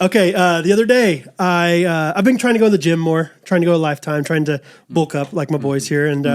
Okay, the other day, I've been trying to go to the gym more, trying to go to Lifetime, trying to bulk up like my boys here. And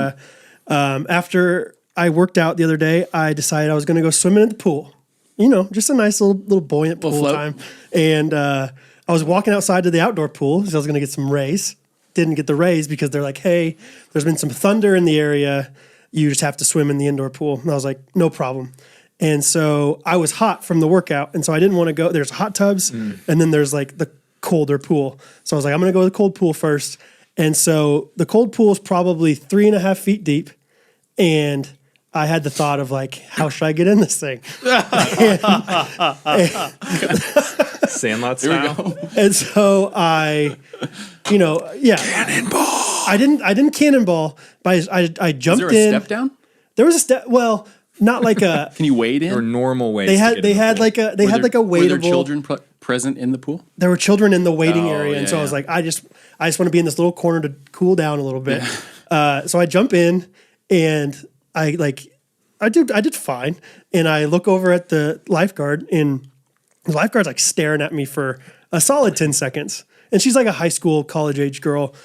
after I worked out the other day, I decided I was going to go swimming in the pool. You know, just a nice little buoyant pool float. time. And I was walking outside to the outdoor pool because I was going to get some rays. Didn't get the rays because they're like, hey, there's been some thunder in the area. You just have to swim in the indoor pool. And I was like, no problem. And so I was hot from the workout. And so I didn't want to go. There's hot tubs and then there's like the colder pool. So I was like, I'm going to go to the cold pool first. And so the cold pool is probably 3.5 feet deep. And I had the thought of like, how should I get in this thing? Sandlot style. And so I, Cannonball. I didn't cannonball, but I jumped in. Is there a step down? There was a step. Well, not like a. Can you wade in? Or normal ways. They had like a wadable. Were there children present in the pool? There were children in the waiting area, and yeah, so I was like, I just want to be in this little corner to cool down a little bit. So I jump in, and I did fine, and I look over at the lifeguard, and the lifeguard's like staring at me for a solid 10 seconds, and she's like a high school, college age girl,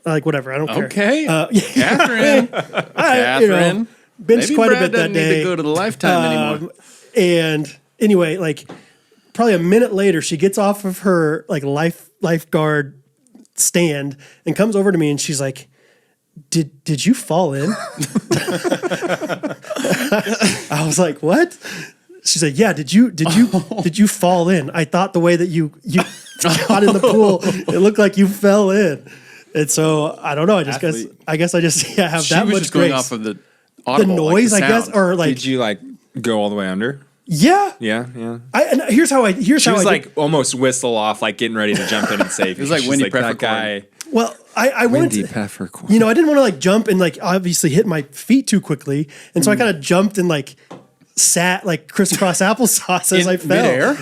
like whatever, I don't care. Okay, Catherine, Catherine. Benched Maybe quite Brad a bit that doesn't need day. to go to the Lifetime anymore. And anyway, like probably a minute later, she gets off of her like lifeguard stand and comes over to me, and she's like, Did you fall in? I was like, what? She said, yeah, did you fall in? I thought the way that you got in the pool, it looked like you fell in. And so I don't know. I guess I just have She that was much just grace. going off of the audible, noise, like the I guess, sound. or like Did you like go all the way under? yeah. Yeah. And here's how I She was like almost whistle off, like getting ready to jump in and save. It was like Windy that Peppercorn. guy. Well, I wanted Windy to, Peppercorn. I didn't want to like jump and like obviously hit my feet too quickly, and so I kind of jumped and like sat like crisscross applesauce as I fell. Midair?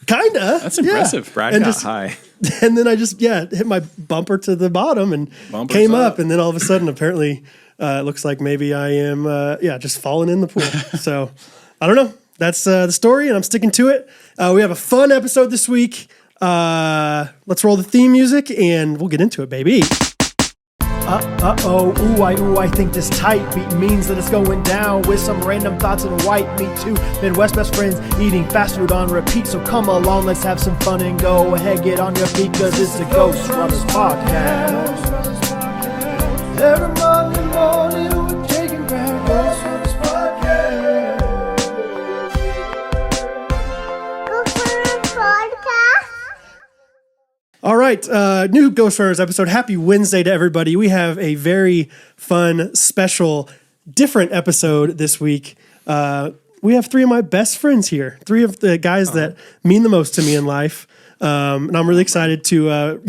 Kinda. That's impressive. Brad and got just- high. And then I just hit my bumper to the bottom and Bumpers came up. up, and then all of a sudden apparently it looks like maybe I am just falling in the pool. So I don't know. That's the story, and I'm sticking to it. We have a fun episode this week. Let's roll the theme music, and we'll get into it, baby. I think this tight beat means that it's going down with some random thoughts and white meat too. Midwest best friends eating fast food on repeat. So come along, let's have some fun and go ahead, get on your feet, cause it's the Ghostrunners podcast. Every Monday morning we're taking back Ghostrunners podcast. All right, new Ghostrunners episode. Happy Wednesday to everybody. We have a very fun, special, different episode this week. We have three of my best friends here, three of the guys that mean the most to me in life. And I'm really excited to,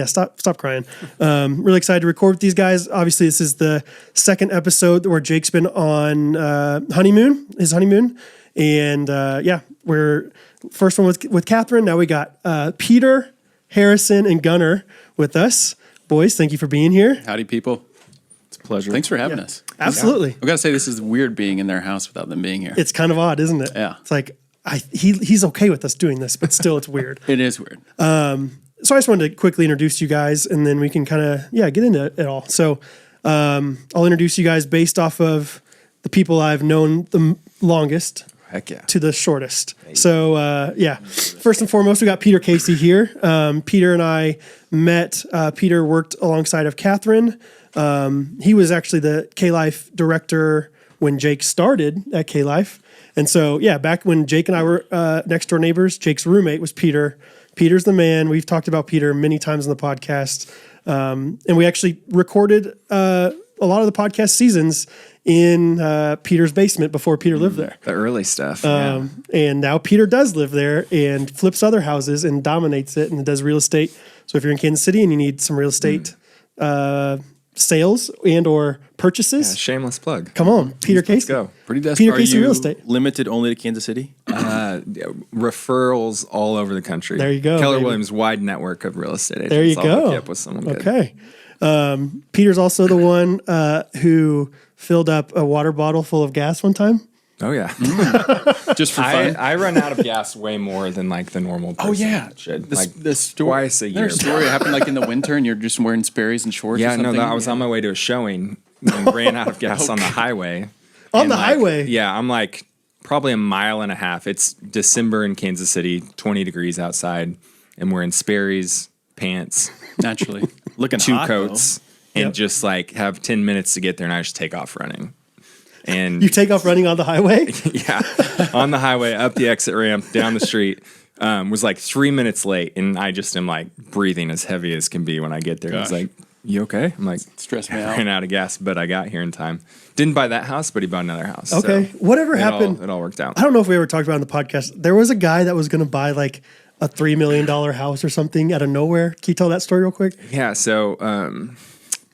stop crying. Really excited to record with these guys. Obviously, this is the second episode where Jake's been on his honeymoon. And we're first one with Catherine. Now we got Peter, Harrison, and Gunnar with us. Boys, thank you for being here. Howdy, people. It's a pleasure. Thanks for having us. Absolutely. I've got to say, this is weird being in their house without them being here. It's kind of odd, isn't it? Yeah. It's like he's okay with us doing this, but still it's weird. It is weird. So I just wanted to quickly introduce you guys, and then we can kind of get into it all. So I'll introduce you guys based off of the people I've known the longest. Heck yeah. To the shortest. So, first and foremost, we got Peter Casey here. Peter and I met. Peter worked alongside of Catherine. He was actually the K-Life director when Jake started at K-Life. And so, back when Jake and I were next door neighbors, Jake's roommate was Peter. Peter's the man. We've talked about Peter many times on the podcast. And we actually recorded a lot of the podcast seasons in Peter's basement before Peter lived there. The early stuff. And now Peter does live there and flips other houses and dominates it and does real estate. So if you're in Kansas City and you need some real estate sales and or purchases, shameless plug. come on, Peter Casey. Let's go. Pretty desperate. Peter Are Casey you Real Estate. limited only to Kansas City? Referrals all over the country. There you go, Keller baby. Williams' wide network of real estate agents. There you I'll go. hook you up with someone good. Okay. Peter's also the one who filled up a water bottle full of gas one time. Oh yeah. Just for fun. I run out of gas way more than like the normal person. Oh yeah, should. the story. Twice a year. There's a story happened like in the winter, and you're just wearing Sperry's and shorts. Yeah, or something. no, I was on my way to a showing and ran out of gas on the highway. On the highway? Yeah, I'm like probably a mile and a half. It's December in Kansas City, 20 degrees outside, and we're in Sperry's, pants, Naturally looking two hot, coats, and just like have 10 minutes to get there, and I just take off running. And You take off running on the highway? yeah, on the highway, up the exit ramp, down the street. Was like 3 minutes late, and I just am like breathing as heavy as can be when I get there. He's like, "You okay?" I'm like, Stress me out. Ran out of gas, but I got here in time. Didn't buy that house, but he bought another house. Okay. So Whatever happened? it all worked out. I don't know if we ever talked about it on the podcast. There was a guy that was going to buy like a $3 million house or something out of nowhere. Can you tell that story real quick? Yeah, so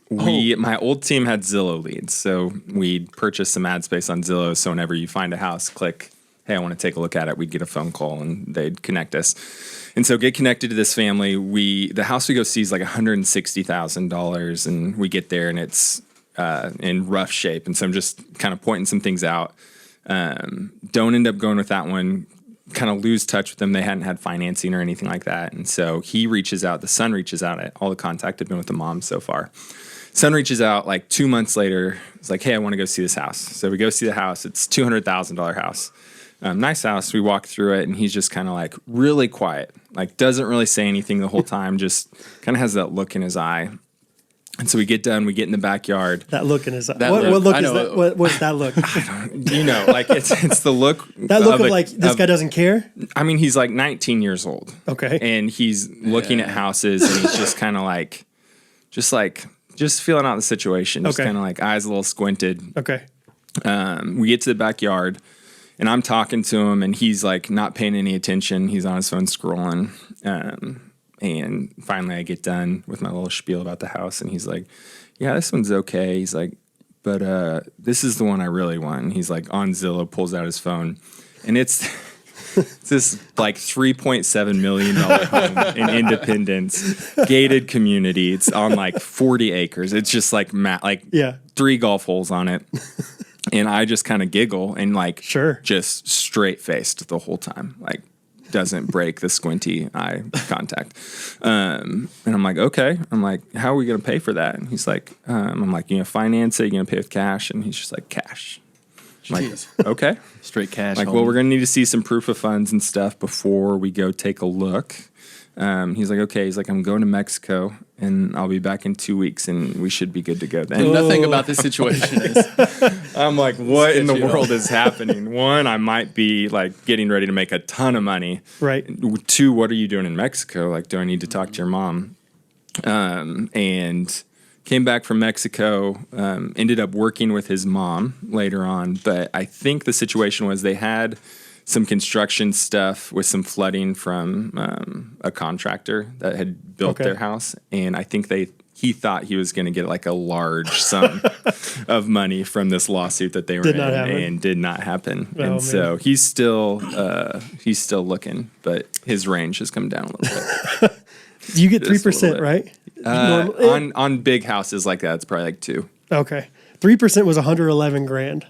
my old team had Zillow leads, so we'd purchase some ad space on Zillow. So whenever you find a house, click, "Hey, I want to take a look at it." We'd get a phone call and they'd connect us. And so get connected to this family. The house we go see is like $160,000, and we get there and it's in rough shape. And so I'm just kind of pointing some things out. Don't end up going with that one. Kind of lose touch with them. They hadn't had financing or anything like that. And so he reaches out. The son reaches out. All the contact had been with the mom so far. Son reaches out like 2 months later. It's like, "Hey, I want to go see this house." So we go see the house. It's $200,000 house. Nice house. We walk through it, and he's just kind of like really quiet, like doesn't really say anything the whole time, just kind of has that look in his eye. And so we get done, we get in the backyard. That look in his eye. That What look, look I is know. that? What's that look? Like it's the look. That look of like, this guy doesn't care? I mean, he's like 19 years old. Okay. And he's looking at houses, and he's just kind of like, just feeling out the situation. Just kind of like eyes a little squinted. Okay. We get to the backyard, and I'm talking to him, and he's like not paying any attention. He's on his phone scrolling. And finally I get done with my little spiel about the house, and he's like, "Yeah, this one's okay." He's like, "But this is the one I really want." And he's like on Zillow, pulls out his phone, and it's this like $3.7 million home in Independence, gated community. It's on like 40 acres. It's just like 3 golf holes on it. And I just kind of giggle and like just straight faced the whole time, like doesn't break the squinty eye contact. And I'm like, "Okay." I'm like, "How are we going to pay for that?" And he's like, I'm like, "You going to finance it? You going to pay with cash?" And he's just like, "Cash." I'm like, "Okay." Straight cash. Like, "Well, we're going to need to see some proof of funds and stuff before we go take a look." He's like, "Okay." He's like, "I'm going to Mexico, and I'll be back in 2 weeks, and we should be good to go then." And nothing about this situation is. I'm like, what in the world is happening? One, I might be like getting ready to make a ton of money. Right. 2, what are you doing in Mexico? Like, do I need to talk to your mom? And came back from Mexico, ended up working with his mom later on. But I think the situation was they had some construction stuff with some flooding from a contractor that had built their house. And I think he thought he was going to get like a large sum of money from this lawsuit that they were in, and did not happen. And so he's still looking, but his range has come down a little bit. You get 3%, right? On big houses like that, it's probably like 2. Okay. 3% was 111 grand.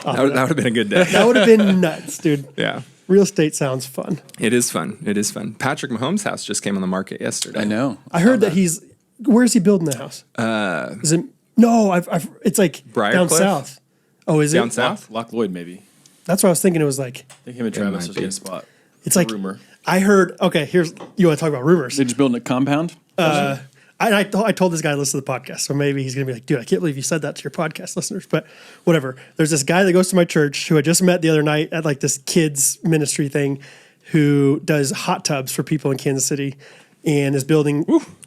That would have been a good day. That would have been nuts, dude. Yeah. Real estate sounds fun. It is fun. Patrick Mahomes' house just came on the market yesterday. I know. I heard that where is he building the house? Is it? No, it's like down south. Oh, is it? Down south? Lock Lloyd, maybe. That's what I was thinking. It was like. I think him and Travis will get a spot. It's like rumor. I heard. Okay, you want to talk about rumors? They're just building a compound. I told this guy to listen to the podcast, so maybe he's gonna be like, "Dude, I can't believe you said that to your podcast listeners." But whatever. There's this guy that goes to my church who I just met the other night at like this kids ministry thing, who does hot tubs for people in Kansas City, and is building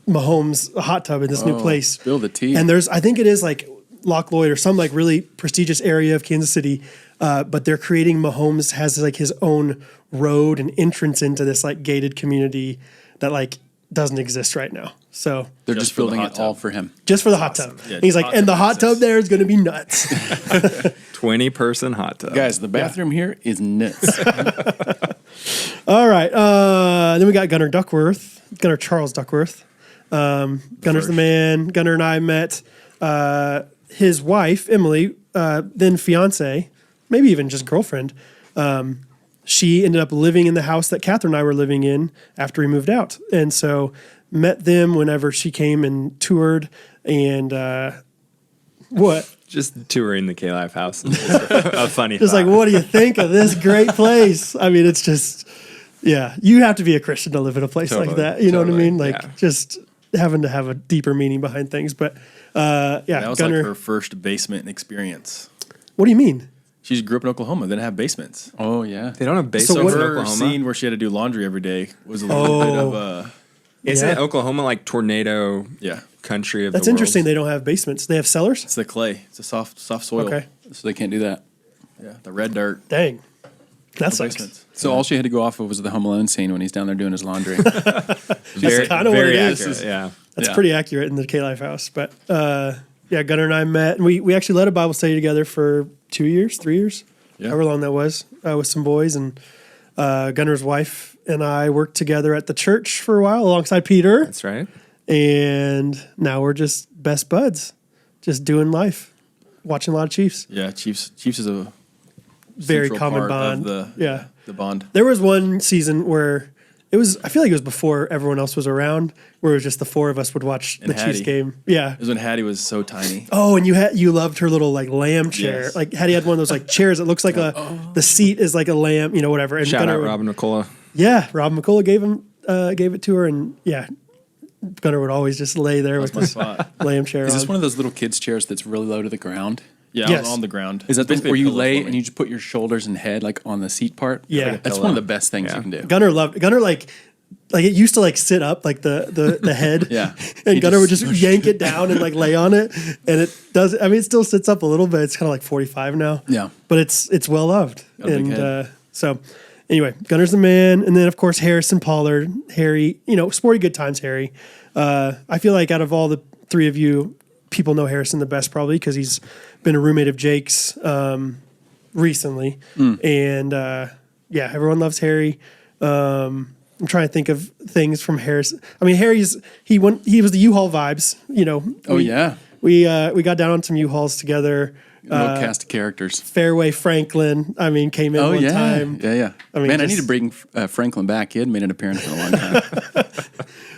Mahomes a hot tub in this new place. Spill the tea. And I think it is like Lock Lloyd or some like really prestigious area of Kansas City, but they're creating Mahomes has like his own road and entrance into this like gated community that like doesn't exist right now. So they're just building it all for him. Just for the hot tub. Yeah, he's like, and the hot tub there is going to be nuts. 20-person hot tub. Guys, the bathroom here is nuts. All right. Then we got Gunnar Charles Duckworth. Gunnar's the man. Gunnar and I met his wife, Emily, then fiance, maybe even just girlfriend. She ended up living in the house that Catherine and I were living in after we moved out. And so met them whenever she came and toured. And what? Just touring the K-Life house. Is just a funny Just thought. like, what do you think of this great place? I mean, it's just, yeah, you have to be a Christian to live in a place like Totally, that. You know what I totally, mean? Like yeah. just having to have a deeper meaning behind things. But yeah, That was Gunnar, like her first basement experience. what do you mean? She grew up in Oklahoma, didn't have basements. Oh, yeah. They don't have So basements what- in Her Oklahoma. scene where she had to do laundry every day was a little bit of a Isn't Yeah. Oklahoma like tornado yeah. country of That's the world? interesting. They don't have basements. They have cellars? It's the clay. It's a soft soil. Okay. So they can't do that. Yeah, the red dirt. Dang. That No sucks. basements. So all she had to go off of was the Home Alone scene when he's down there doing his laundry. Very, kinda what very it is. accurate, yeah. That's Yeah. pretty accurate in the K-Life house. But yeah, Gunnar and I met, and we actually led a Bible study together for 2 years, 3 years, Yeah. however long that was, with some boys. And Gunnar's wife and I worked together at the church for a while alongside Peter. That's right. And now we're just best buds, just doing life, watching a lot of Chiefs. Yeah, Chiefs is a Very central common part bond. of Yeah. the bond. There was one season where it was, I feel like it was before everyone else was around, where it was just the four of us would watch And the Chiefs Hattie. game. Yeah. It was when Hattie was so tiny. Oh, and you loved her little like lamb chair. Yes. Like Hattie had one of those like chairs that looks like the seat is like a lamb, whatever. And Shout Gunnar out would- Robin Nicola. Yeah, Rob McCullough gave it to her, and yeah, Gunnar would always just lay there with my his spot. lamb chair. Is this on. one of those little kids' chairs that's really low to the ground? Yeah, Yes. I was on the ground. Is that the, Basically where a you pillow lay for me. and you just put your shoulders and head like on the seat part? Yeah. That's pillow. one of the best things Yeah. you can do. Gunnar like it used to like sit up like the head. Yeah. And You Gunnar would just just yank it down and like lay on it, and it does. I mean, it still sits up a little bit. It's kind of like 45 now. Yeah. but it's well loved. Got a big And head. so anyway, Gunnar's the man, and then of course Harrison Pollard, Harry. Sporty good times, Harry. I feel like out of all the three of you, people know Harrison the best probably because he's been a roommate of Jake's recently, and yeah, everyone loves Harry. I'm trying to think of things from Harrison. I mean, he was the U-Haul vibes. Oh, yeah. We got down on some U-Hauls together. Little cast of characters. Fairway Franklin, came in Oh, one yeah. time. Yeah. I mean, Man, I just- need to bring Franklin back. He hadn't made an appearance in a long time.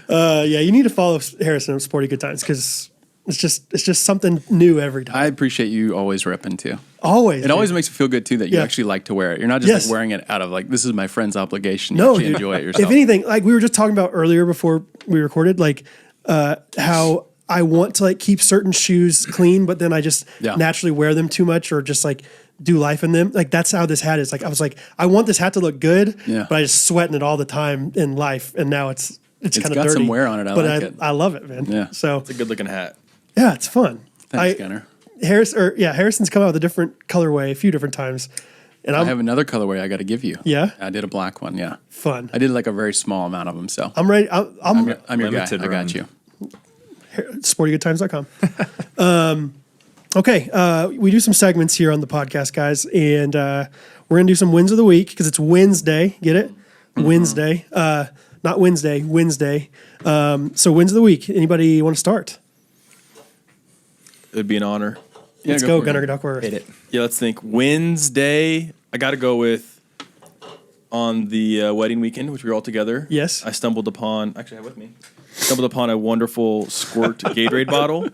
Yeah, you need to follow Harrison on Sporty Good Times because it's just something new every time. I appreciate you always repping too. Always. It always makes me feel good too that you Yeah. actually like to wear it. You're not just Yes. like wearing it out of like this is my friend's obligation. You No, actually dude. enjoy it yourself. If anything, like we were just talking about earlier before we recorded, like how I want to like keep certain shoes clean, but then I just Yeah. naturally wear them too much or just like do life in them. Like that's how this hat is. Like I was like, I want this hat to look good, Yeah. but I just sweat in it all the time in life, and now it's kind of got dirty. some wear on it. I but like it. I love it, man. Yeah. So It's a good looking hat. yeah, it's fun. Thanks, Gunnar. Harrison's come out with a different colorway a few different times, and I I'm have another colorway I got to give you. Yeah? I did a black one. Yeah. fun. I did like a very small amount of them. So I'm ready. I'm I'm your guy. Limited I got run. you. sportygoodtimes.com. Okay, we do some segments here on the podcast, guys, and we're gonna do some wins of the week because it's Wednesday. Get it? Wednesday, not Wednesday. Wednesday. So wins of the week. Anybody want to start? It'd be an honor. Let's go go, for it. Gunnar Duckworth. Hit it. Yeah, let's think. Wednesday, I got to go with on the wedding weekend, which we were all together. Yes. I stumbled upon, actually, I have with me, stumbled upon a wonderful squirt Gatorade bottle.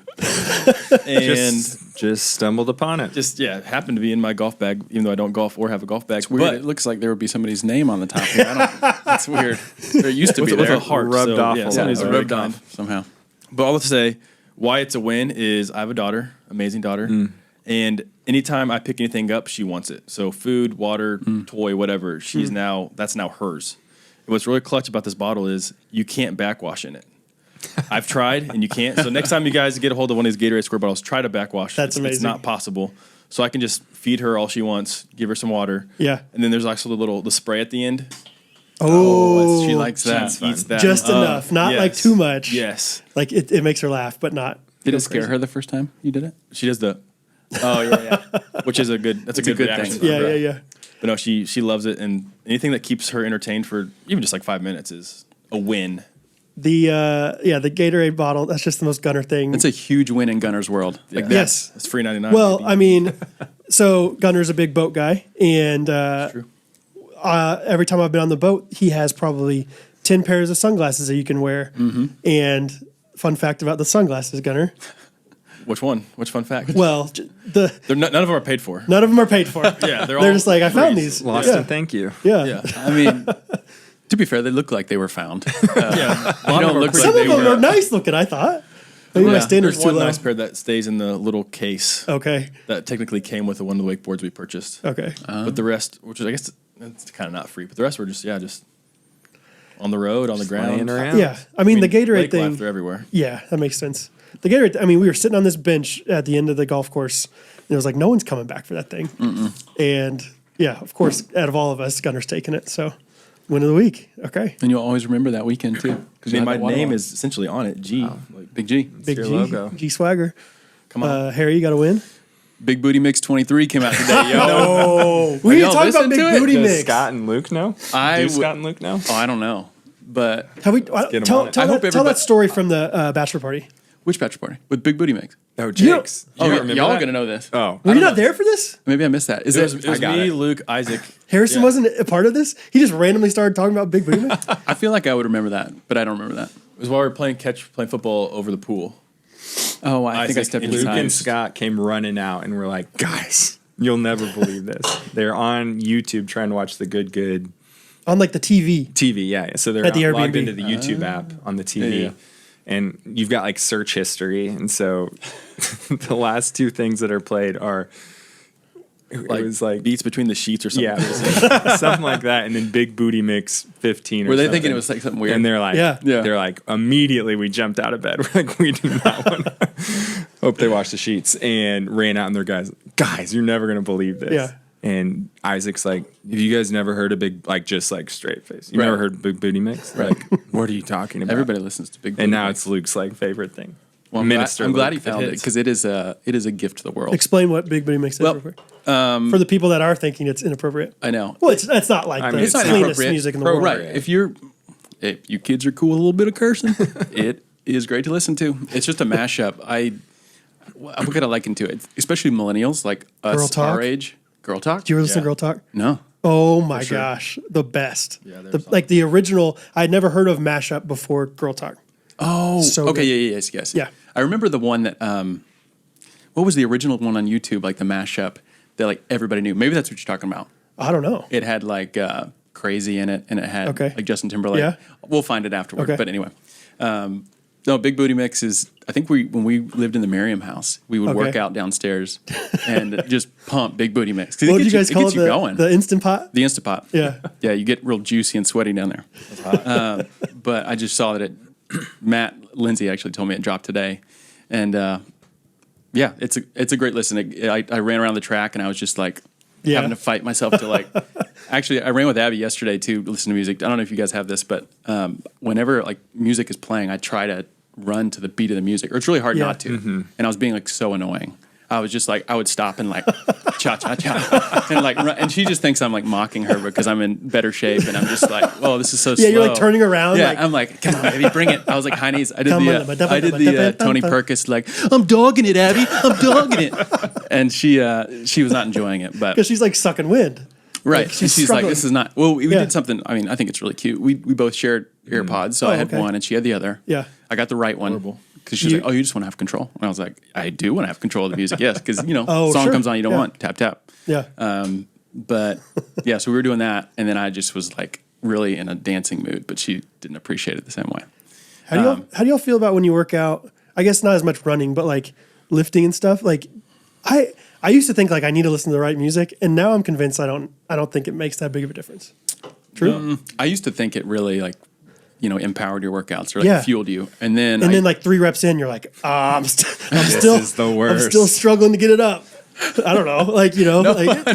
And Just stumbled upon it. it happened to be in my golf bag, even though I don't golf or have a golf bag. Weird. But It looks like there would be somebody's name on the top here. that's weird. There used to be With there. a heart. Rubbed off a Yeah, little somebody's bit. rubbed Kind off. of, somehow. But all to say, why it's a win is I have a daughter, amazing daughter, and anytime I pick anything up, she wants it. So food, water, toy, whatever, that's now hers. And what's really clutch about this bottle is you can't backwash in it. I've tried and you can't. So next time you guys get a hold of one of these Gatorade square bottles, try to backwash. That's It's amazing. not possible. So I can just feed her all she wants, give her some water. Yeah. And then there's also the spray at the end. Oh, She likes that. She eats that just enough, not like yes. too much. Yes. Like it makes her laugh, but not. Did go it scare crazy. her the first time you did it? She does the oh yeah. Which is that's a good good reaction. thing. Yeah, yeah. But no, she loves it, and anything that keeps her entertained for even just like 5 minutes is a win. the Gatorade bottle. That's just the most Gunnar thing. It's a huge win in Gunner's world. Like that. Yes. It's free 99. Well, baby. I mean, so Gunner's a big boat guy, and True. every time I've been on the boat, he has probably 10 pairs of sunglasses that you can wear. And fun fact about the sunglasses, Gunnar. Which one? Which fun fact? Well, None of them are paid for. none of them are paid for. Yeah, They're all just like, I found free. these. Lost yeah. and thank you. Yeah. Yeah. I mean, to be fair, they look like they were found. Yeah. A lot don't of them look are Some pretty- of them they are were- nice looking, I thought. Maybe my Yeah, standards there's too one low. nice pair that stays in the little case Okay. that technically came with one of the wakeboards we purchased. Okay. But the rest, which is I guess it's kind of not free, but the rest were just on the road, on the ground. Laying around. Yeah. I mean, the Gatorade lake thing. life, they're everywhere. Yeah, that makes sense. The Gatorade, I mean, we were sitting on this bench at the end of the golf course, and it was like, no one's coming back for that thing. And yeah, of course, out of all of us, Gunner's taking it. So, win of the week. Okay. And you'll always remember that weekend too. I mean, my name is essentially on it. G. Like, Big G. Big your G. logo. G Swagger. come on. Harry, you got to win. Big Booty Mix 23 came out today, yo. Oh, we need to y'all talk about listened Big to it? Booty Does Mix. Scott and Luke know? I Do w- Scott and Luke know? Oh, I don't know. But Have we, get 'em tell on it. tell I hope that, tell that everybody- story from the bachelor party. which bachelor party? With Big Booty Mix. Oh, You Jake's. Oh, You don't remember y'all are that? going to know this. Oh. Were you not there for this? Maybe I missed that. Is It was, it? it was got me, it. Luke, Isaac. Harrison Yeah. wasn't a part of this? He just randomly started talking about Big Booty Mix? I feel like I would remember that, but I don't remember that. It was while we were playing football over the pool. Oh, I think I Isaac stepped and Luke inside. and Scott came running out and were like, guys, you'll never believe this. They're on YouTube trying to watch the Good On like the TV. TV. Yeah. So they're At the logged Airbnb. into the YouTube app on the TV. Yeah. And you've got like search history. And so the last two things that are played are, it was like, Beats between the sheets or something. yeah, something like that. And then Big Booty Mix 15 or Were they something. thinking it was like something weird? And they're like, Yeah. Yeah. they're like, immediately we jumped out of bed. We're like, we do not want to. Hope they washed the sheets and ran out. And their guys, you're never gonna believe this. Yeah. And Isaac's like, have you guys never heard of Big, like just like straight face? You Right. never heard Big Booty Mix? Right. Like, what are you talking about? Everybody listens to Big Booty And now Mix. it's Luke's like favorite thing. Well, Minister I'm glad he Luke. found it hits. because it is a gift to the world. Explain what Big Booty Mix is Well, real quick. For the people that are thinking it's inappropriate. I know. Well, it's not like I the mean, it's not cleanest inappropriate. music in the world. Right. If you kids are cool with a little bit of cursing, it is great to listen to. It's just a mashup. What could I liken to it? Especially millennials like us, Girl Talk? our age. Girl Talk? Do you ever listen to Yeah. Girl Talk? No. Oh my gosh, the best. Yeah, they're like the original. I had never heard of mashup before Girl Talk. Oh, So okay. good. Yeah, yes. Yeah. I remember the one that, what was the original one on YouTube, like the mashup that like everybody knew? Maybe that's what you're talking about. I don't know. It had like Crazy in it, and it had Okay. like Justin Timberlake. Yeah. We'll find it afterward. Okay. But anyway, no, Big Booty Mix is. I think when we lived in the Merriam house, we would Okay. work out downstairs and just pump Big Booty Mix. 'Cause What it did you gets guys call gets it? you going. The Instant Pot? The Instant Pot. Yeah. Yeah, you get real juicy and sweaty down there. But I just saw that Matt Lindsay actually told me it dropped today, and yeah, it's a great listen. I ran around the track and I was just like Yeah. having to fight myself to like. Actually, I ran with Abby yesterday too to listen to music. I don't know if you guys have this, but whenever like music is playing, I try to run to the beat of the music, or it's really hard Yeah. not to. And I was being like so annoying. I was just like, I would stop and like cha cha cha, and like, run, and she just thinks I'm like mocking her because I'm in better shape, and I'm just like, oh, this is so slow. Yeah, you're like turning around. Yeah, like, I'm like, come on, Abby, bring it. I was like, Heine's. I did Come the on, Tony Perkis like, I'm dogging it, Abby, I'm dogging it, and she was not enjoying it, but because she's like sucking wind. right, like, she's like, struggling. this is not. Well, we Yeah. did something. I mean, I think it's really cute. We both shared AirPods, so Oh, I had okay. one and she had the other. Yeah. I got the right one. Horrible. Because she's You- like, oh, you just want to have control. And I was like, I do want to have control of the music, yes. Because, Oh, song sure. comes on, you don't Yeah. want, tap, tap. Yeah. But yeah, so we were doing that. And then I just was like really in a dancing mood, but she didn't appreciate it the same way. How do y'all feel about when you work out? I guess not as much running, but like lifting and stuff. Like I used to think like I need to listen to the right music, and now I'm convinced I don't think it makes that big of a difference. True. I used to think it really like, empowered your workouts or like Yeah. fueled you. And then, And then like 3 reps in, you're like, I'm still is the worst. I'm still struggling to get it up. I don't know, like There'll be like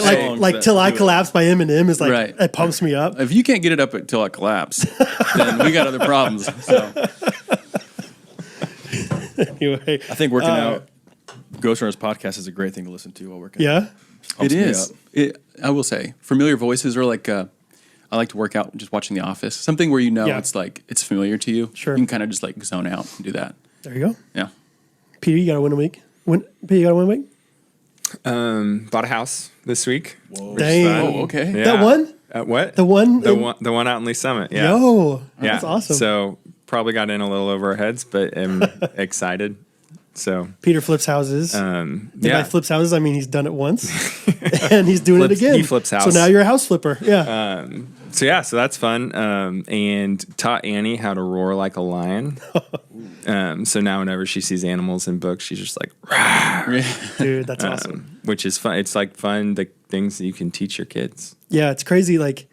some songs like that Till I do it. Collapse by Eminem is like Right. it pumps me up. if you can't get it up until I collapse, then we got other problems. So Anyway, I think working out, Ghostrunners podcast is a great thing to listen to while working. yeah. Pumps it me is. up. I will say, familiar voices are like. I like to work out just watching The Office. Something where Yeah. it's like it's familiar to you. Sure. You can kind of just like zone out and do that. There you go. Yeah. Peter, you got to win a week. Peter, you got to win a week? Bought a house this week. Whoa. Dang. Oh, okay. Yeah. That one? What? The one? The one out in Lee Summit. Yeah. Yo, Yeah. that's awesome. So probably got in a little over our heads, but am excited. So Peter flips houses. By yeah. flips houses, I mean he's done it once, and he's doing it again. He flips So house. now you're a house flipper. Yeah. So that's fun. And taught Annie how to roar like a lion. So now whenever she sees animals in books, she's just like, "Rah!" Dude, that's awesome. Which is fun. It's like fun, the things that you can teach your kids. Yeah, it's crazy. Like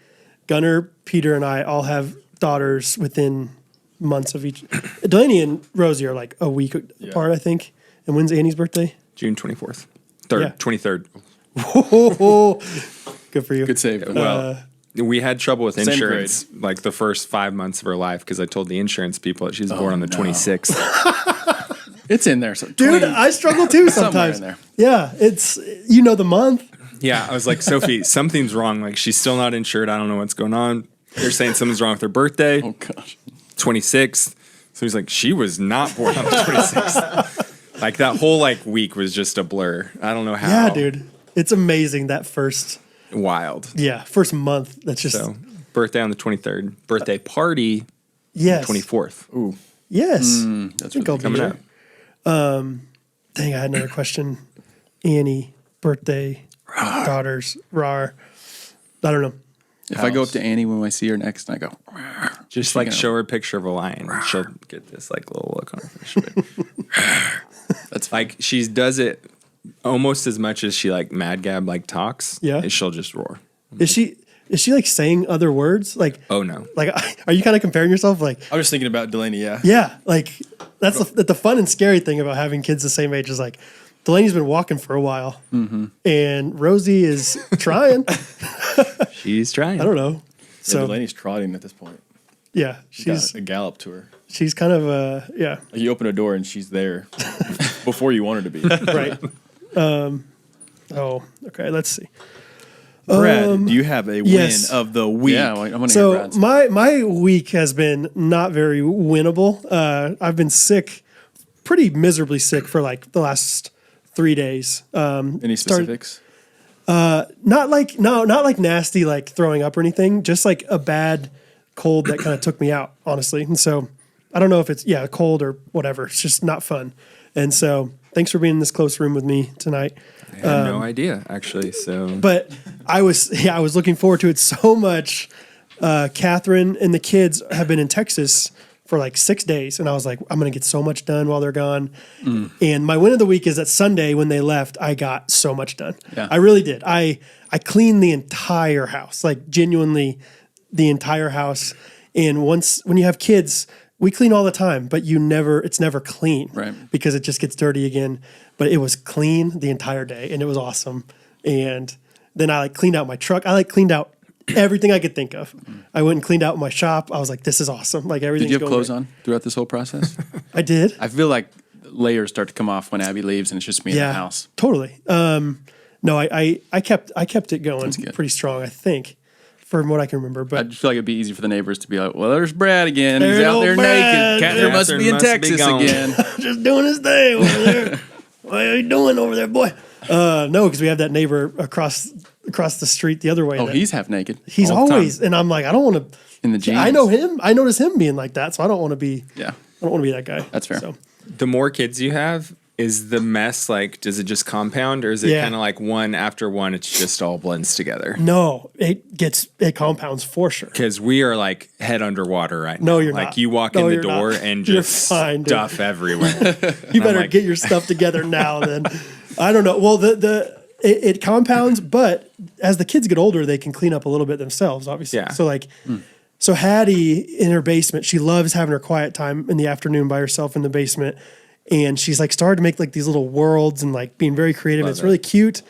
Gunnar, Peter, and I all have daughters within months of each. Delaney and Rosie are like a week apart, I think. And when's Annie's birthday? June 24th. Yeah. 23rd. Oh, good for you. Good save. Well, we had trouble with Same insurance like the first 5 months of her life because I told the insurance people that she was born on the 26th. It's in there. So Dude, I struggle too somewhere sometimes. in there. Yeah, it's the month. Yeah, I was like, Sophie, something's wrong. Like, she's still not insured. I don't know what's going on. They're saying something's wrong with her birthday, Oh gosh. 26th. So he's like, she was not born on the 26th. Like, that whole, like, week was just a blur. I don't know how. Yeah, dude. It's amazing that first Wild. first month. That's just So, birthday on the 23rd. Birthday party, yes. 24th. Ooh. Yes. That's I think really I'll be Coming there. up. Dang, I had another question. Annie, birthday, daughters, rar. I don't know. If I go up to Annie when I see her next and I go, Just, she like, gonna- show her a picture of a lion. She'll get this, like, little look on her face. that's Like, she does it almost as much as she, like, mad gab, like, talks. Yeah. And she'll just roar. Is she like saying other words? Like, Oh, no. like are you kind of comparing yourself? Like, I was just thinking about Delaney, yeah. yeah, like that's the fun and scary thing about having kids the same age is like Delaney's been walking for a while, and Rosie is trying. She's trying. I don't know. So So Delaney's trotting at this point. yeah, She's she's got a gallop to her. she's kind of yeah, Like you open a door and she's there before you want her to be. right. Oh, okay. Let's see. Brad, do you have a yes. win of the week? yeah, I want to hear So Brad's. my week has been not very winnable. I've been sick, pretty miserably sick for like the last 3 days. Any specifics? Not like nasty, like throwing up or anything. Just like a bad cold that kind of took me out, honestly. And so I don't know if it's a cold or whatever. It's just not fun. And so thanks for being in this close room with me tonight. I had no idea, actually. So, But I was looking forward to it so much. Catherine and the kids have been in Texas for like 6 days, and I was like, I'm gonna get so much done while they're gone. And my win of the week is that Sunday when they left, I got so much done. Yeah. I really did. I cleaned the entire house, like genuinely the entire house. And when you have kids, we clean all the time, but it's never clean, Right. Because it just gets dirty again. But it was clean the entire day, and it was awesome. And then I cleaned out my truck. I cleaned out everything I could think of. I went and cleaned out my shop. I was like, this is awesome. Like everything's Did you have going clothes great. on throughout this whole process? I did. I feel like layers start to come off when Abby leaves and it's just me in the house. Totally. No, I kept it going good. pretty strong, I think, from what I can remember. I But just feel like it'd be easy for the neighbors to be like, well, there's Brad again. He's There's out old there Brad. naked. Catherine must Catherine be in must be Texas gone." again. just doing his thing over there. What are you doing over there, boy? No, because we have that neighbor across the street the other way. Oh, that- he's half naked. he's all the always, and I'm like, I don't want to. In the jeans. I know him. I notice him being like that, so I don't want to be. Yeah. I don't want to be that guy. That's fair. So, the more kids you have, is the mess like, does it just compound or is it Yeah. kind of like one after one, it's just all blends together? no, it compounds for sure. Because we are like head underwater right No, now. you're like not. you walk No, in the you're door not. and You're just fine, dude. stuff everywhere. You better like- get your stuff together now. Then I don't know. Well, it compounds, but as the kids get older, they can clean up a little bit themselves. Obviously, Yeah. So so Hattie in her basement, she loves having her quiet time in the afternoon by herself in the basement, and she's like started to make like these little worlds and like being very creative. It's really cute,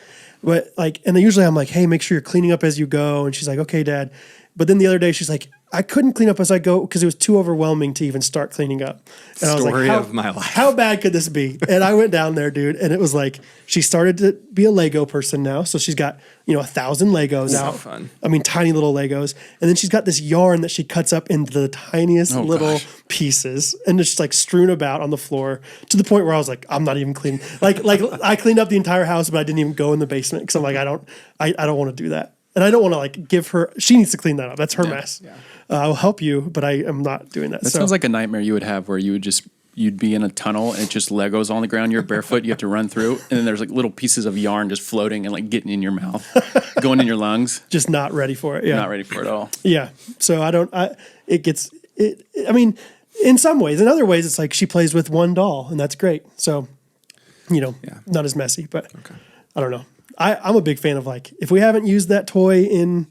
but like, and then usually I'm like, hey, make sure you're cleaning up as you go, and she's like, okay, Dad. But then the other day she's like, I couldn't clean up as I go because it was too overwhelming to even start cleaning up. And I was Story like, of my life. how bad could this be? And I went down there, dude, and it was like she started to be a Lego person now. So she's got 1,000 Legos out. Fun. I mean, tiny little Legos. And then she's got this yarn that she cuts up into the tiniest little pieces and just like strewn about on the floor to the point where I was like, I'm not even cleaning. Like I cleaned up the entire house, but I didn't even go in the basement because I'm like, I don't want to do that. And I don't want to like give her. She needs to clean that up. That's her mess. Yeah. I'll help you, but I am not doing that. That sounds like a nightmare you would have, where you'd be in a tunnel and it's just Legos on the ground. You're barefoot. You have to run through, and then there's like little pieces of yarn just floating and like getting in your mouth, going in your lungs. Just not ready for it. Yeah, not ready for it at all. Yeah. So I mean, in some ways, in other ways, it's like she plays with one doll, and that's great. So, not as messy, but I don't know. I'm a big fan of like, if we haven't used that toy in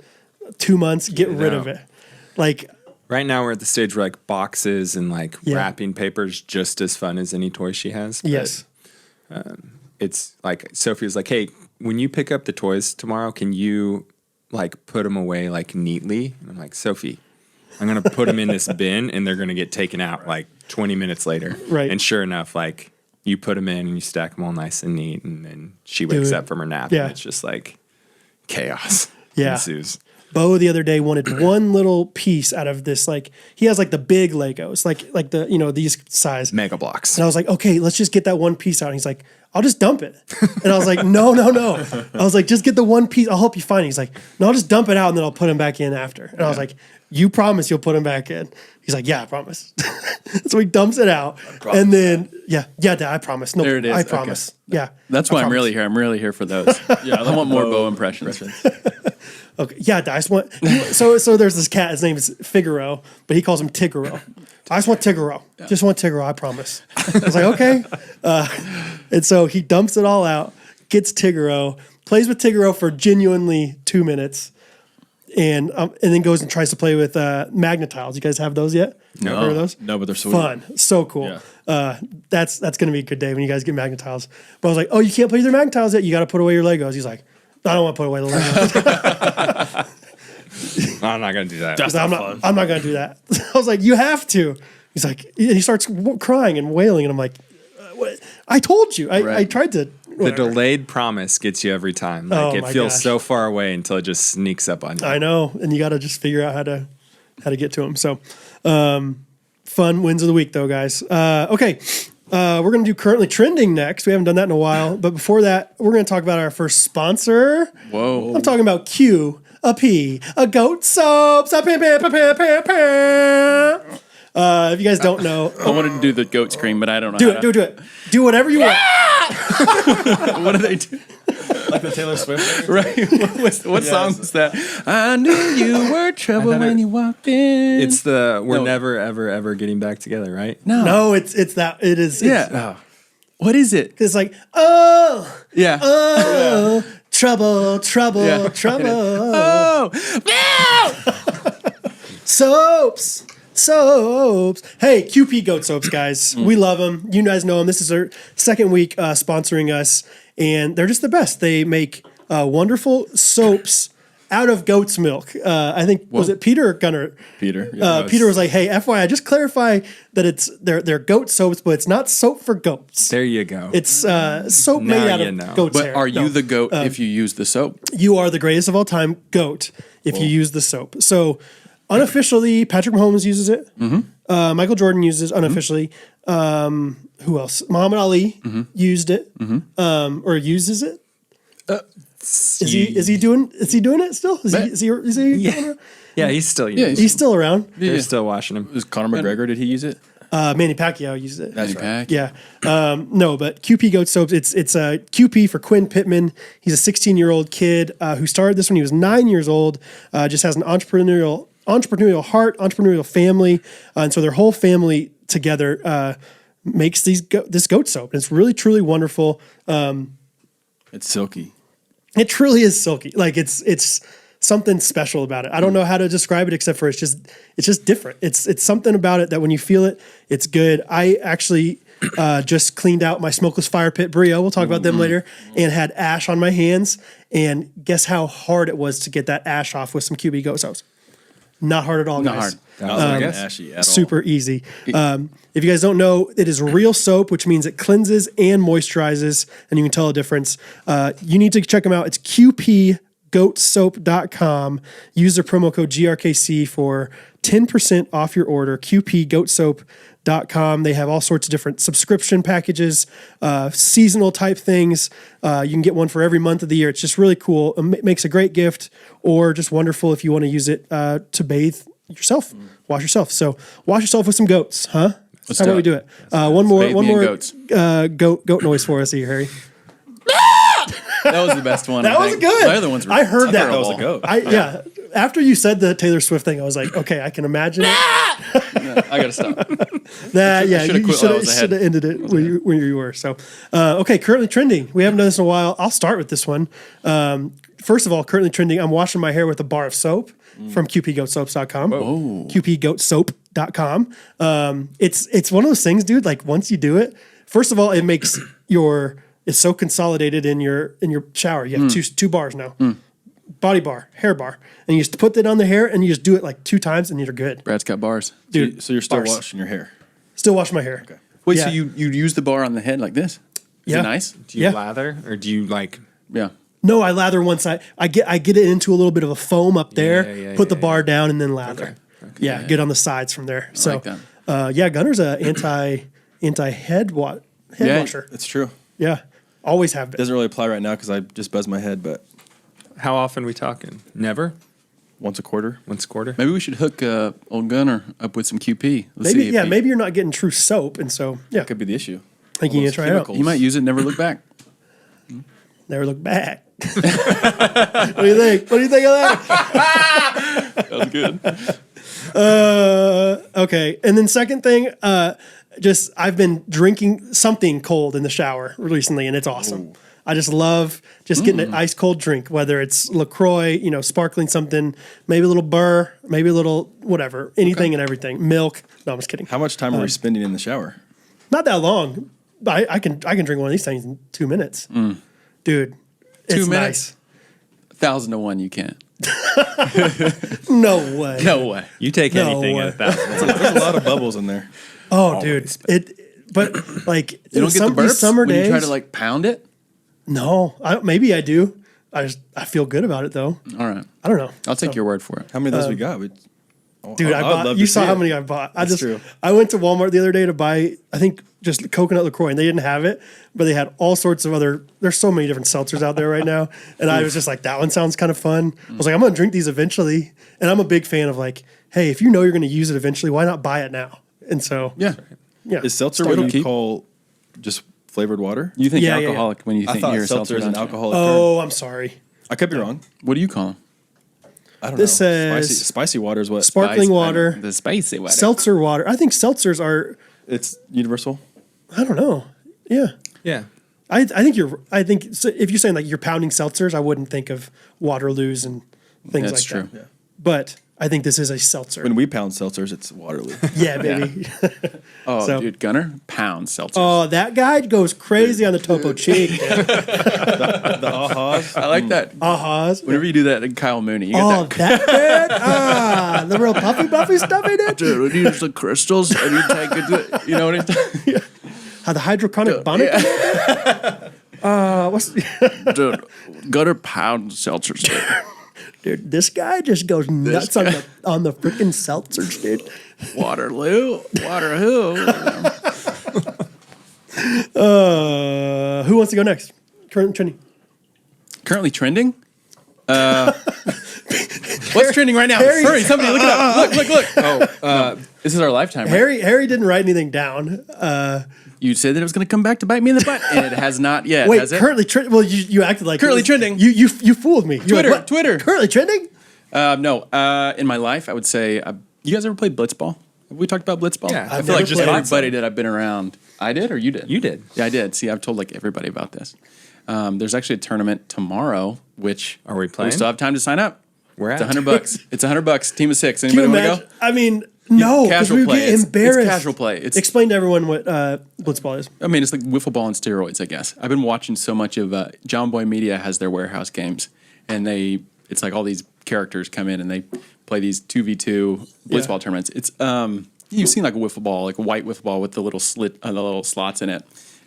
2 months, get rid of it. Like right now we're at the stage where like boxes and like wrapping paper is just as fun as any toy she has. Yes. It's like Sophie was like, hey, when you pick up the toys tomorrow, can you like put them away like neatly? And I'm like, Sophie, I'm going to put them in this bin and they're going to get taken out like 20 minutes later. Right. And sure enough, like you put them in and you stack them all nice and neat, and then she wakes up from her nap and it's just like chaos ensues. Bo the other day wanted one little piece out of this. Like he has like the big Legos, like the these size Mega Blocks. And I was like, okay, let's just get that one piece out. And he's like, I'll just dump it. And I was like, no. I was like, just get the one piece. I'll help you find it. He's like, no, I'll just dump it out and then I'll put him back in after. And I was like, you promise you'll put him back in? He's like, yeah, I promise. So he dumps it out, and then Dad, I promise. No, there it is. I promise. Okay. Yeah, that's why I'm really here. I'm really here for those. I want more Bo impressions. Okay, yeah, I just want. So there's this cat. His name is Figaro, but he calls him Tigaro. I just want Tigaro. Just want Tigaro. I promise. I was like, okay. And so he dumps it all out, gets Tigaro, plays with Tigaro for genuinely 2 minutes, and then goes and tries to play with Magnetiles. You guys have those yet? No. Heard of those? No, but they're sweet. Fun. So cool. Yeah. That's going to be a good day when you guys get Magnetiles. But I was like, oh, you can't play with your Magnetiles yet? You got to put away your Legos. He's like, I don't want to put away the Legos. I'm not going to do that. I'm not going to do that. I was like, you have to. He's like, he starts crying and wailing, and I'm like, what? I told you. I tried to. Whatever. The delayed promise gets you every time. Like it feels so far away until it just sneaks up on you. I know, and you got to just figure out how to get to him. So, fun wins of the week, though, guys. Okay, we're gonna do currently trending next. We haven't done that in a while, but before that, we're gonna talk about our first sponsor. Whoa! I'm talking about Q, a P, a goat soaps, a if you guys don't know, I wanted to do the goat scream, but I don't know. Do it. Do whatever you want. What do they do? Like the Taylor Swift thing? Right. What song is that? I knew you were trouble when you walked in. It's we're never, ever, ever getting back together, right? No, it's that. It is. Yeah. What is it? It's like, trouble. Soaps. Hey, QP Goat Soaps, guys. We love them. You guys know them. This is our second week sponsoring us, and they're just the best. They make wonderful soaps out of goat's milk. I think, was it Peter or Gunnar? Peter. Yeah, Peter was like, hey, FYI, just clarify that they're goat soaps, but it's not soap for goats. There you go. It's soap made out of goat's hair. But are you the goat if you use the soap? You are the greatest of all time goat if you use the soap. So unofficially, Patrick Mahomes uses it. Mm-hmm. Michael Jordan uses unofficially. Who else? Muhammad Ali used it or uses it. Is he doing it still? Is he Yeah, he's still he's still around. They're still washing him. Was Conor McGregor, did he use it? Manny Pacquiao uses it. That's right. Yeah. No, but QP Goat Soaps, it's QP for Quinn Pittman. He's a 16-year-old kid who started this when he was 9 years old, just has an entrepreneurial heart, entrepreneurial family. And so their whole family together makes this goat soap. And it's really, truly wonderful. It's silky. It truly is silky. Like it's something special about it. I don't know how to describe it except for it's just different. It's something about it that when you feel it, it's good. I actually just cleaned out my smokeless fire pit Brio. We'll talk about them later. And had ash on my hands. And guess how hard it was to get that ash off with some QB Goat soaps? Not hard at all, Not guys. hard. I guess. Ashy at all. Super easy. If you guys don't know, it is real soap, which means it cleanses and moisturizes, and you can tell a difference. You need to check them out. It's qpgoatsoap.com. Use the promo code GRKC for 10% off your order. qpgoatsoap.com. They have all sorts of different subscription packages, seasonal type things. You can get one for every month of the year. It's just really cool. It makes a great gift, or just wonderful if you want to use it to bathe yourself, wash yourself. So wash yourself with some goats, huh? That's how about we do it. One more goats. goat noise for us here, Harry. That was the best one. That was good. My other ones were I heard that. That was a goat. Yeah. After you said the Taylor Swift thing, I was like, okay, I can imagine it. I gotta stop. That I should've you quit while I was should have ahead. ended it where you were. So, okay, currently trending. We haven't done this in a while. I'll start with this one. First of all, currently trending. I'm washing my hair with a bar of soap from qpgoatsoaps.com. qpgoatsoap.com. It's one of those things, dude. Like once you do it, first of all, it makes it's so consolidated in your shower. You have two bars now. Body bar, hair bar, and you just put that on the hair, and you just do it like 2 times, and you're good. Brad's got bars. Dude, So you're still bars. washing your hair. Still washing my hair. Okay. Wait, Yeah. so you use the bar on the head like this? Is Yeah. it nice? Do you Yeah. lather or do you like? Yeah. No, I lather one side. I get it into a little bit of a foam up there. Yeah, put the bar down and then lather. Okay. Yeah, get on the sides from there. So, like that. yeah, Gunner's a anti head Yeah. washer. It's true. Yeah, always have been. Doesn't really apply right now because I just buzzed my head, but How often we talking? Never. once a quarter. Once a quarter. Maybe we should hook old Gunnar up with some QP. Let's Maybe see if he- maybe you're not getting true soap, and so yeah, Could be the issue. I think you need to try it out. chemicals. He might use it and never look back. Never look back. What do you think? What do you think of that? That was good. Okay, and then second thing, just I've been drinking something cold in the shower recently, and it's awesome. I just love just getting an ice cold drink, whether it's LaCroix, sparkling something, maybe a little burr, maybe a little whatever, anything and everything. Milk. No, I'm just kidding. How much time are we spending in the shower? Not that long. I can drink one of these things in 2 minutes, dude. It's 2 minutes? nice. 1,000 to 1, you can't. No way. No way. You take No anything way. at 1,000. There's a lot of bubbles in there. Oh, dude. But like You don't get the burps summer when days. you try to like pound it? No, maybe I do. I feel good about it though. All right. I don't know. I'll take your word for it. How many of those we got? Dude, I would bought. love You to saw see how it. many I bought. That's true. I went to Walmart the other day to buy, I think, just coconut LaCroix, and they didn't have it, but they had all sorts of other. There's so many different seltzers out there right now, and I was just like, that one sounds kind of fun. I was like, I'm gonna drink these eventually, and I'm a big fan of like, hey, if you know you're gonna use it eventually, why not buy it now? And so, Yeah. yeah. Is seltzer It'll what you keep- call just flavored water? You think Yeah, yeah, yeah. alcoholic when you I think thought you're a seltzer is an don't you? alcoholic term. Oh, I'm sorry. I could be wrong. What do you call them? I don't This know. says spicy water is what? Sparkling water, The spicy water. seltzer water. I think seltzers are. It's universal. I don't know. Yeah. Yeah. I think so if you're saying like you're pounding seltzers, I wouldn't think of Waterloos and things That's like true. that. But I think this is a seltzer. When we pound seltzers, it's Waterloo. Yeah, baby. Oh, So- dude, Gunnar, pound seltzers. Oh, that guy goes crazy on the Topo Chic. The ahas. I like that. Ahas. Whenever you do that, in Kyle Mooney, you Oh, get that. that good. The real puffy stuff in it. Dude, when you use the crystals and you take it, you know what he's talking How the hydrochronic bonnet. What's Dude, Gunnar pound seltzers. dude? This guy just goes nuts on the freaking seltzers, dude. Waterloo. Who wants to go next? Trini. Currently trending? What's trending right now? Harry- Hurry, somebody look it up. Look. Oh, this is our lifetime. Right? Harry didn't write anything down. You said that it was going to come back to bite me in the butt, and it has not yet, Wait, has it? currently trending. Well, you acted like Currently it was- trending. You fooled me. You were Twitter, like, what? Twitter. Currently trending. No, in my life, I would say, you guys ever played Blitzball? Have we talked about Blitzball? Yeah, I I've feel like never just played. everybody that I've been around. I did, or you did? You did. Yeah, I did. See, I've told like everybody about this. There's actually a tournament tomorrow, which Are we playing? We still have time to sign up. We're It's at? $100. It's $100. Team of 6. Can you Anybody want to imagine? go? I mean, no, because Casual we would play. get It's embarrassed. casual play. Explain to everyone what blitzball is. I mean, it's like wiffle ball on steroids, I guess. I've been watching so much of John Boy Media has their warehouse games, and they it's like all these characters come in and they play these 2v2 blitzball tournaments. It's you've seen like a wiffle ball, like a white wiffle ball with the little the little slots in it,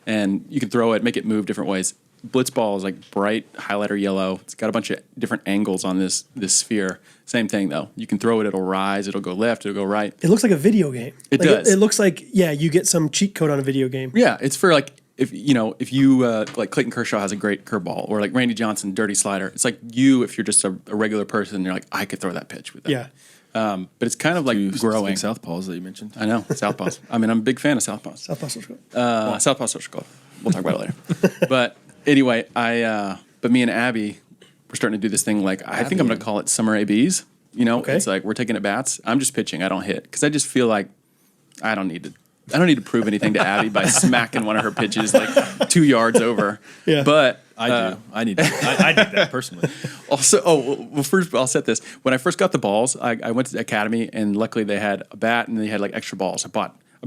and you can throw it, make it move different ways. Blitzball is like bright highlighter yellow. It's got a bunch of different angles on this sphere. Same thing though. You can throw it, it'll rise, it'll go left, it'll go right. It looks like a video game. It like does. It looks like you get some cheat code on a video game. Yeah, it's for like if you like Clayton Kershaw has a great curveball, or like Randy Johnson dirty slider. It's like if you're just a regular person, you're like I could throw that pitch with that. Yeah. But it's kind of like growing. Southpaws that you mentioned. I know southpaws. I mean, I'm a big fan of southpaws. Southpaw Social. Southpaw Social Club. We'll talk about it later. But anyway, but me and Abby, we're starting to do this thing. Like I think I'm going to call it summer ABs. Okay. It's like we're taking at bats. I'm just pitching. I don't hit because I just feel like I don't need to prove anything to Abby by smacking one of her pitches like 2 yards over. Yeah. But I do. I need that personally. Also, first I'll set this. When I first got the balls, I went to the academy, and luckily they had a bat and they had like extra balls. I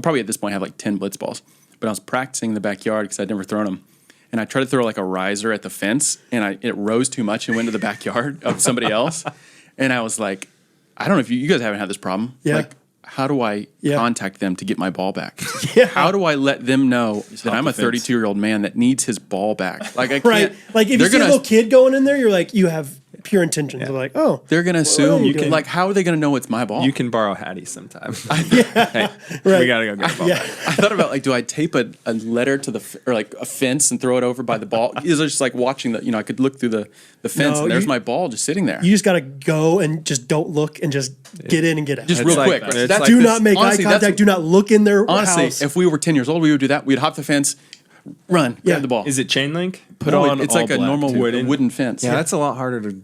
probably at this point have like 10 blitz balls. But I was practicing in the backyard because I'd never thrown them. And I tried to throw like a riser at the fence, and it rose too much and went to the backyard of somebody else. And I was like, I don't know if you guys haven't had this problem. Yeah. Like, how do I contact them to get my ball back? Yeah. How do I let them know that I'm a the fence. 32-year-old man that needs his ball back? Like I Right. can't. Like if you see a little kid going in there, you're like, you have pure intentions. They're like, oh. They're gonna assume you can- like how are they gonna know it's my ball? You can borrow Hattie sometime. Hey, we gotta go get the ball back. I thought about like, do I tape a letter to or like a fence and throw it over by the ball? Is it just like watching I could look through the fence No, and there's you- my ball just sitting there. You just got to go and just don't look and just get in and get out. Just It's real like quick. that. It's That's- like do this- not make honestly, eye that's- contact. Do not look in their Honestly, house. if we were 10 years old, we would do that. We'd hop the fence, run, Yeah. grab the ball. Is it chain link? It's like a black, normal too. wooden fence. Yeah, that's a lot harder to.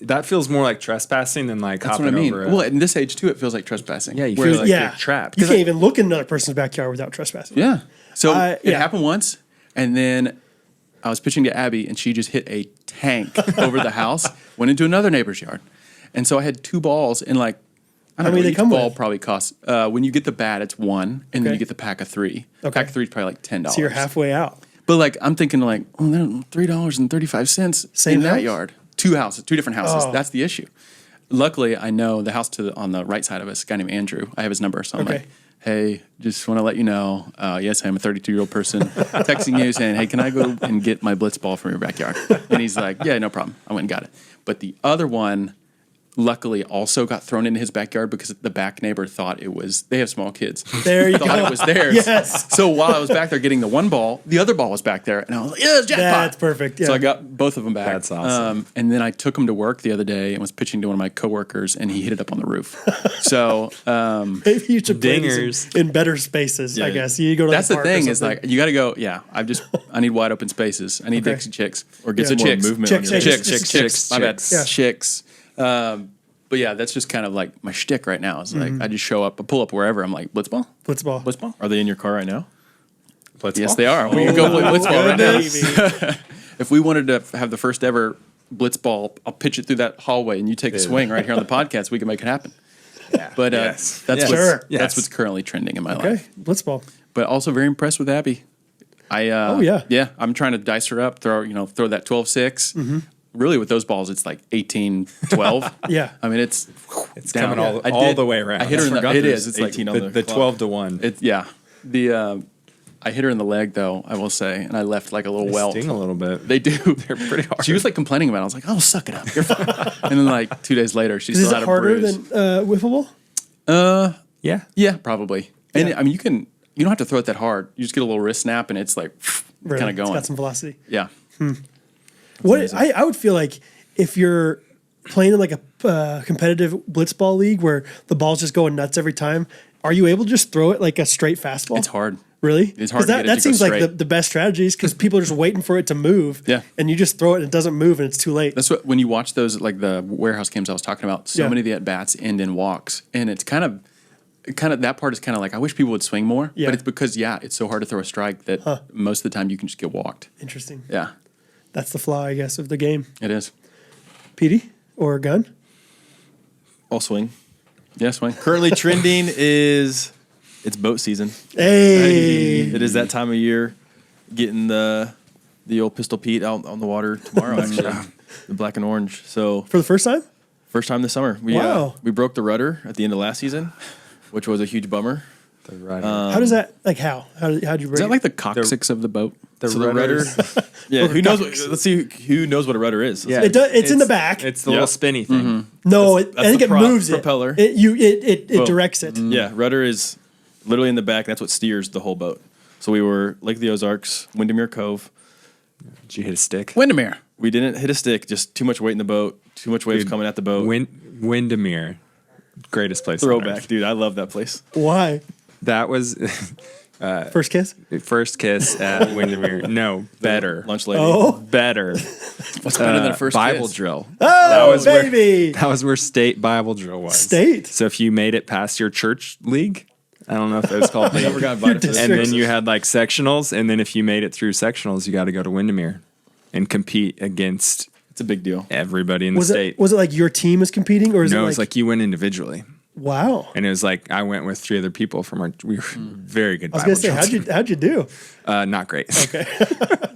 That feels more like trespassing than like That's hopping what I mean. over. Well, in this age too, it feels like trespassing. Yeah, you Where, feel like, like you're trapped. You can't even look in another person's backyard without trespassing. yeah. So Yeah. it happened once, and then I was pitching to Abby, and she just hit a tank over the house, went into another neighbor's yard, and so I had 2 balls, and like I don't know, many they each come ball with? probably costs. When you get the bat, it's 1, and then Okay. you get the pack of 3. Okay. Pack of 3 is probably like $10. So you're halfway out. But like I'm thinking like, oh, they're $3.35 Same in that house? yard. 2 houses, 2 different houses. Oh. That's the issue. Luckily, I know the house on the right side of us, a guy named Andrew. I have his number, so I'm Okay. like, hey, just want to let you know, yes, I'm a 32-year-old person texting you saying, hey, can I go and get my blitz ball from your backyard? And he's like, yeah, no problem. I went and got it. But the other one, luckily, also got thrown into his backyard because the back neighbor thought they have small kids. There you thought go. it was theirs. Yes. So while I was back there getting the one ball, the other ball was back there. And I was like, yeah, it's jackpot. That's perfect. Yeah. So I got both of them back. That's awesome. And then I took him to work the other day and was pitching to one of my coworkers, and he hit it up on the roof. So Maybe you should play these Dingers. in better spaces, I Yeah. guess. You go to that's the park or thing is something. like you got to go. Yeah, I need wide open spaces. I need Okay. Dixie chicks Or get So some more chicks. movement Chicks, on your yeah, pitch. just- chicks. My bad. chicks. Yeah. Chicks. But yeah, that's just kind of like my shtick right now. It's like I just show up, I pull up wherever. I'm like blitzball. Blitzball. Are they in your car right now? Blitz Yes, ball? they are. We can go play blitzball right now. Baby. If we wanted to have the first ever blitzball, I'll pitch it through that hallway, and you take a swing right here on the podcast. We can make it happen. Yeah. But Yes. that's Yes. what's, Sure. that's Yes. what's currently trending in my Okay. life. Blitzball. But also very impressed with Abby. Oh, yeah. Yeah. I'm trying to dice her up, throw that 12-6. Mm-hmm. Really, with those balls, it's like 18-12. Yeah. I mean, it's coming all I all did- the way around. I hit her in the. Forgot It there's is. It's 18 like on the clock. 12 to 1. I hit her in the leg though. I will say, and I left like a little welt. Sting a little bit. They do. They're pretty hard. She was like complaining about it. I was like, "Oh, suck it up, you're fine." And then like 2 days later, she Is still it had a harder bruise. than wiffle ball? Yeah. Yeah, probably. And Yeah. I mean, you don't have to throw it that hard. You just get a little wrist snap, and it's like Really? kind of going. It's got some velocity. Yeah. What I would feel like if you're playing in like a competitive blitzball league where the ball's just going nuts every time, are you able to just throw it like a straight fastball? It's hard. Really? It's hard 'Cause to get it that to seems go like straight. the best strategies because people are just waiting for it to move. Yeah. And you just throw it and it doesn't move and it's too late. That's what when you watch those like the warehouse games I was talking about. So Yeah. many of the at bats end in walks, and it's kind of that part is kind of like I wish people would swing more. Yeah. But it's because it's so hard to throw a strike that most of the time you can just get walked. Interesting. Yeah, That's the flaw, I guess, of the game. it is. Petey or Gun? I'll swing. Yeah, swing. Currently trending is it's boat season. Hey. It is that time of year. Getting the old Pistol Pete out on the water tomorrow. Actually, the black and orange. So For the first time? first time this summer. Wow. We broke the rudder at the end of last season, which was a huge bummer. The rudder. How does that, like how? How'd you break Is that it? like the coccyx of the boat? the So the rudder. Yeah, who knows? Let's see who knows what a rudder is. Yeah, It's in the back. It's the little spinny thing. No, I that's think the it moves propeller. It Boom. directs it. Yeah, rudder is literally in the back. That's what steers the whole boat. So we were Lake of the Ozarks, Windermere Cove. Did you hit a stick? Windermere. We didn't hit a stick, just too much weight in the boat, too much waves coming at the boat. Windermere, greatest place. on Throwback, earth. dude. I love that place. Why? That was First kiss? first kiss at Windermere. No, better. Lunch lady. Oh, Better. What's better than a first Bible kiss? drill. oh, was where- baby. That was where state Bible drill was. State? So if you made it past your church league, I don't know if it was called league. Never got invited to And this. then you had like sectionals, and then if you made it through sectionals, you got to go to Windermere and compete against It's a big deal. everybody in the Was state. it like your team is competing, or is No, it it's like you went individually, wow? and it was like I went with 3 other people from our. We were very good. I was Bible gonna say, drill how'd you do? team. Not great. Okay,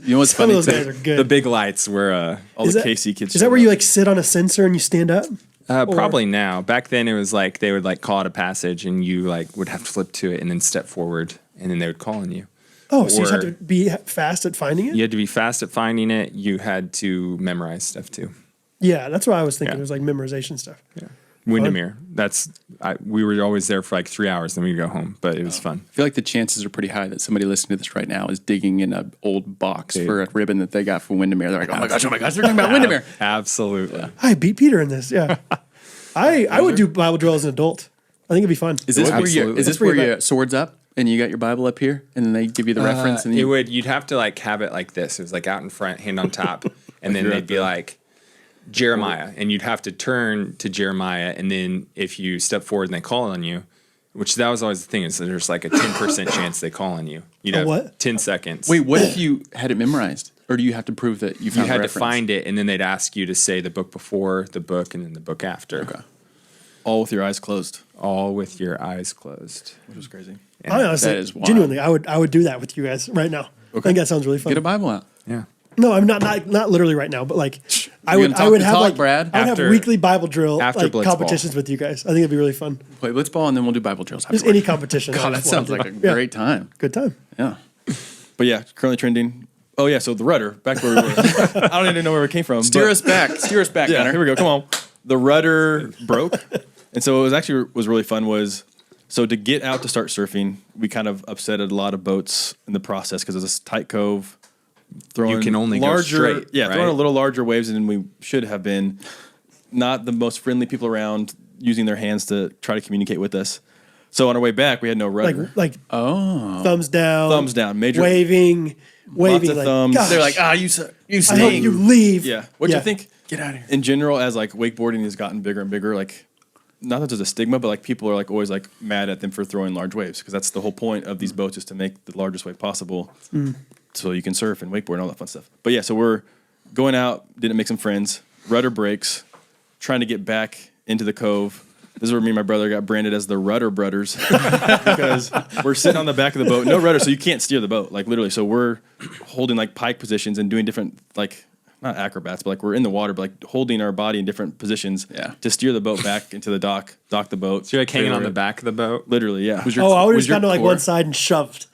You know what's some of funny? those too? guys are good. The big lights were All Is the that- KC kids. Is that where you like sit on a sensor and you stand up? probably now. Back then, it was like they would like call it a passage, and you like would have to flip to it and then step forward, and then they would call on you. Oh, so you just have Or- to be fast at finding it. You had to be fast at finding it. You had to memorize stuff too. Yeah, that's what I was thinking. Yeah. It was like memorization stuff. Yeah. Windermere. We were always there for like 3 hours, then we'd go home, but it was fun. I feel like the chances are pretty high that somebody listening to this right now is digging in an old box Dude. for a ribbon that they got from Windermere. They're like, oh my gosh, they're talking about Windermere. Absolutely. I beat Peter in this. Yeah, I would do Bible drill as an adult. I think it'd be fun. Is this where you? Absolutely. Is this Let's bring where it you back. swords up and you got your Bible up here, and then they give you the reference, and You'd have to like have it like this. It was like out in front, hand on top, and then you're they'd at be the- like Jeremiah, and you'd have to turn to Jeremiah, and then if you step forward and they call on you, which that was always the thing, is that there's like a 10% chance they call on you. You'd A have what? 10 seconds. Wait, what if you had it memorized, or do you have to prove that you You found had the to reference? find it, and then they'd ask you to say the book before, the book, and then the book after. Okay. all with your eyes closed, All with your eyes closed. which was crazy. And I honestly, that is wild. genuinely, I would do that with you guys right now. I think that sounds really fun. Get a Bible out. yeah. No, I'm not literally right now, but like I You're would gonna I would talk the have talk, like Brad? I would After- have weekly Bible drill after like Blitzball. competitions with you guys. I think it'd be really fun. Play blitzball, and then we'll do Bible drills. Just afterward. any competition. I God, that just sounds wanna like a do. Yeah, great time. good time. Yeah. But yeah, currently trending. Oh yeah, so the rudder. Back to where we were. I don't even know where it came from. Steer but- us back. Steer us back, Yeah, Gunnar. here we go. Come on. The rudder broke, and so it was really fun. So to get out to start surfing, we kind of upset a lot of boats in the process because it was this tight cove. Throwing You can only go larger, straight, yeah, throwing right? a little larger waves than we should have been. Not the most friendly people around, using their hands to try to communicate with us. So on our way back, we had no rudder. Like Oh. thumbs down, major waving, lots of like, thumbs. gosh, They're like, you I stink. hope you leave. Yeah, which I think Get out of here. in general, as like wakeboarding has gotten bigger and bigger, like not that there's a stigma, but like people are like always like mad at them for throwing large waves because that's the whole point of these boats is to make the largest wave possible, so you can surf and wakeboard and all that fun stuff. But yeah, so we're going out, didn't make some friends. Rudder breaks, trying to get back into the cove. This is where me and my brother got branded as the Rudder Brothers because we're sitting on the back of the boat, no rudder, so you can't steer the boat, like literally. So we're holding like pike positions and doing different like. Not acrobats, but like we're in the water, but like holding our body in different positions to steer the boat back into the dock the boat. So you're like hanging on trailer the it. back of the boat. Literally, yeah. Oh, I would have was just your gone to like core- one side and shoved.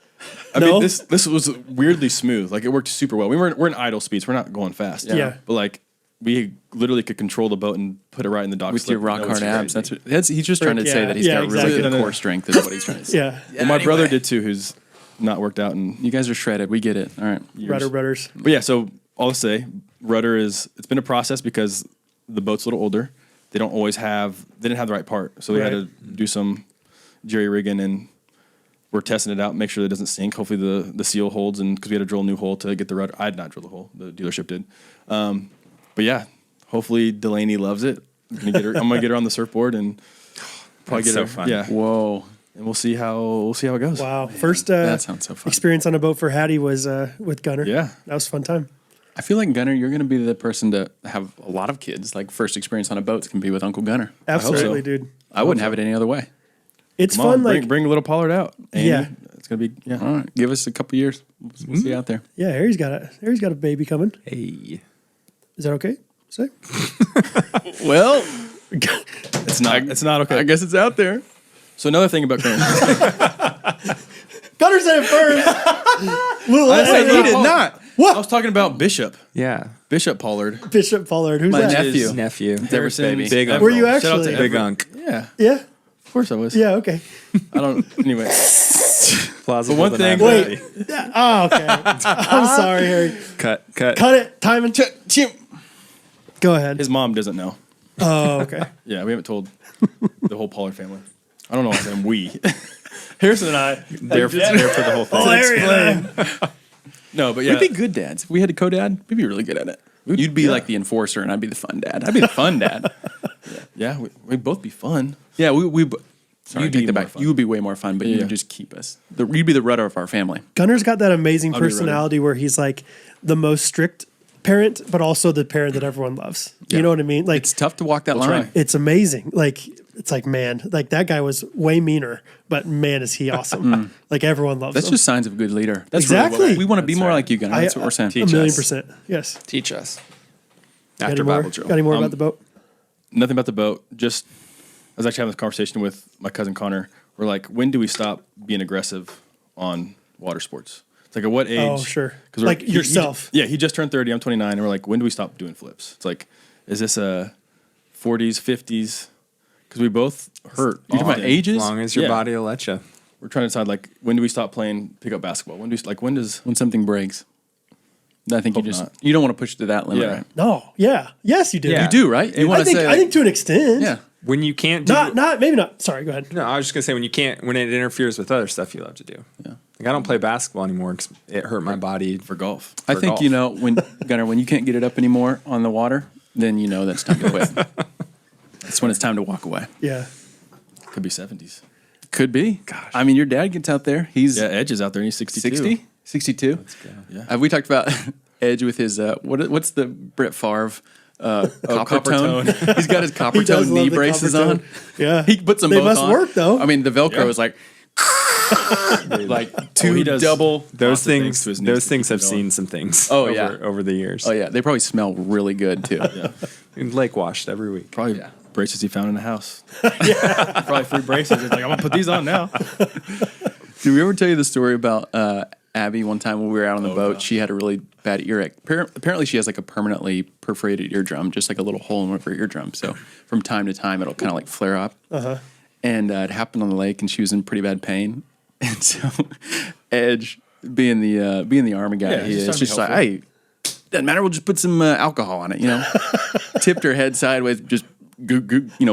I No? mean, this was weirdly smooth. Like it worked super well. We're in idle speeds. We're not going fast. Yeah. But like we literally could control the boat and put it right in the dock With slip. your rock That was hard abs. crazy. He's just trying to say Yeah, that he's yeah, got really exactly. good No, no. core strength is what he's trying to say. Yeah, Well, my brother did too, who's not worked out in You guys are shredded. We get it. All right. years. rudder rudders. But yeah, so all to say, rudder it's been a process because the boat's a little older. They didn't have the right part. So we had to Right. do some jerry rigging and we're testing it out, make sure that it doesn't sink. Hopefully the seal holds, and because we had to drill a new hole to get the rudder. I did not drill the hole, the dealership did. But yeah, hopefully Delaney loves it. I'm gonna get her on the surfboard and probably That's get her. so fun. Yeah, Whoa. and we'll see how it goes. Wow, first That sounds so fun. experience on a boat for Hattie was with Gunnar. Yeah. that was a fun time. I feel like Gunnar, you're going to be the person to have a lot of kids. Like first experience on a boat can be with Uncle Gunnar. Absolutely, so. dude. I wouldn't have it any other way. It's Come fun. on, Like bring little Pollard out. Andy. Yeah. It's gonna be All right. Give us a couple years. We'll see you out there. yeah, Harry's got a baby coming. Hey. Is that okay? Say? Well, It's not okay. I guess it's out there. So another thing about Gunnar. Gunnar said it first. He did not. What? I was talking about Bishop Pollard. Bishop Pollard. Who's My that? nephew. Nephew. baby. Big Were you Shout out to actually? Big unk. Yeah, Yeah. of course I was. Yeah. Okay. I don't. Anyway, Plausible But one thing- deniability. Wait. Oh, okay. I'm sorry, Harry. Cut. Cut it. Time and go ahead. his mom doesn't know. Oh, okay. Yeah, we haven't told the whole Pollard family. I don't know why I'm saying we. Harrison and I. There for the whole thing. No, but yeah. We'd be good dads. If we had a co-dad, we'd be really good at it. You'd be like the enforcer, and I'd be the fun dad. I'd be the fun dad. Yeah, we'd both be fun. Yeah, Sorry, You'd take be that more back. fun. You would be way more fun, but you Yeah. would just keep us. You'd be the rudder of our family. Gunner's got that amazing I'll be ready. personality where he's like the most strict parent, but also the parent that everyone loves. You Yeah. know what I mean? Like It's tough to walk that line. right. it's amazing. Like it's like, man, like that guy was way meaner, but man, is he awesome. Like everyone loves That's him. just signs of a good leader. That's Exactly. Really what we want to be more right. like you, Gunnar. That's what we're saying. A million us. percent. Yes. Teach us. Got any After more? Bible drill. Got any more about the boat? Nothing about the boat. Just, I was actually having this conversation with my cousin Connor. We're like, when do we stop being aggressive on water sports? It's like, at what age? Oh, sure. 'Cause Like yourself. He just turned 30. I'm 29. And we're like, when do we stop doing flips? It's like, is this a 40s, 50s? Because we both hurt. You're talking about often. ages? As long as your Yeah. body will let you. We're trying to decide, like, when do we stop playing pickup basketball? When does When something breaks. I think Hope you just not. you don't want to push to that limit, Yeah. right? No. Yeah. Yes, you do. Yeah. You do, right? You want I to think say, I think to an extent. yeah. When you can't do Not maybe not. Sorry, go ahead. No, I was just gonna say when it interferes with other stuff you love to do. Yeah. Like I don't play basketball anymore because it hurt my body for golf? I for think golf. when Gunnar, when you can't get it up anymore on the water, then you know that's time to quit. That's when it's time to walk away. Yeah. Could be 70s. Could be. Gosh. I mean, your dad gets out there. He's Yeah, Edge is out there and he's 62. 60, 62. Yeah. We talked about Edge with his what's the Brett Favre copper copper tone? He's got his copper He does tone love knee the braces copper on. tone. Yeah. He puts them They both must on. work, though. I mean, the Velcro Yeah. is like two he does double. Those lots of things things to his knees those to things keep have it going. seen some things. Oh, over, yeah. over the years. Oh yeah, they probably smell really good too. Lake washed every week. Probably braces he found in the house. Probably free braces. He's like, I'm going to put these on now. Did we ever tell you the story about Abby one time when we were out on the boat? gosh. She had a really bad earache. Apparently, she has like a permanently perforated eardrum, just like a little hole in one of her eardrums. So from time to time, it'll kind of like flare up. And it happened on the lake, and she was in pretty bad pain. And so Edge, being the army guy, Yeah, he he's is trying to be just like, helpful. hey, doesn't matter. We'll just put some alcohol on it. You know, tipped her head sideways, just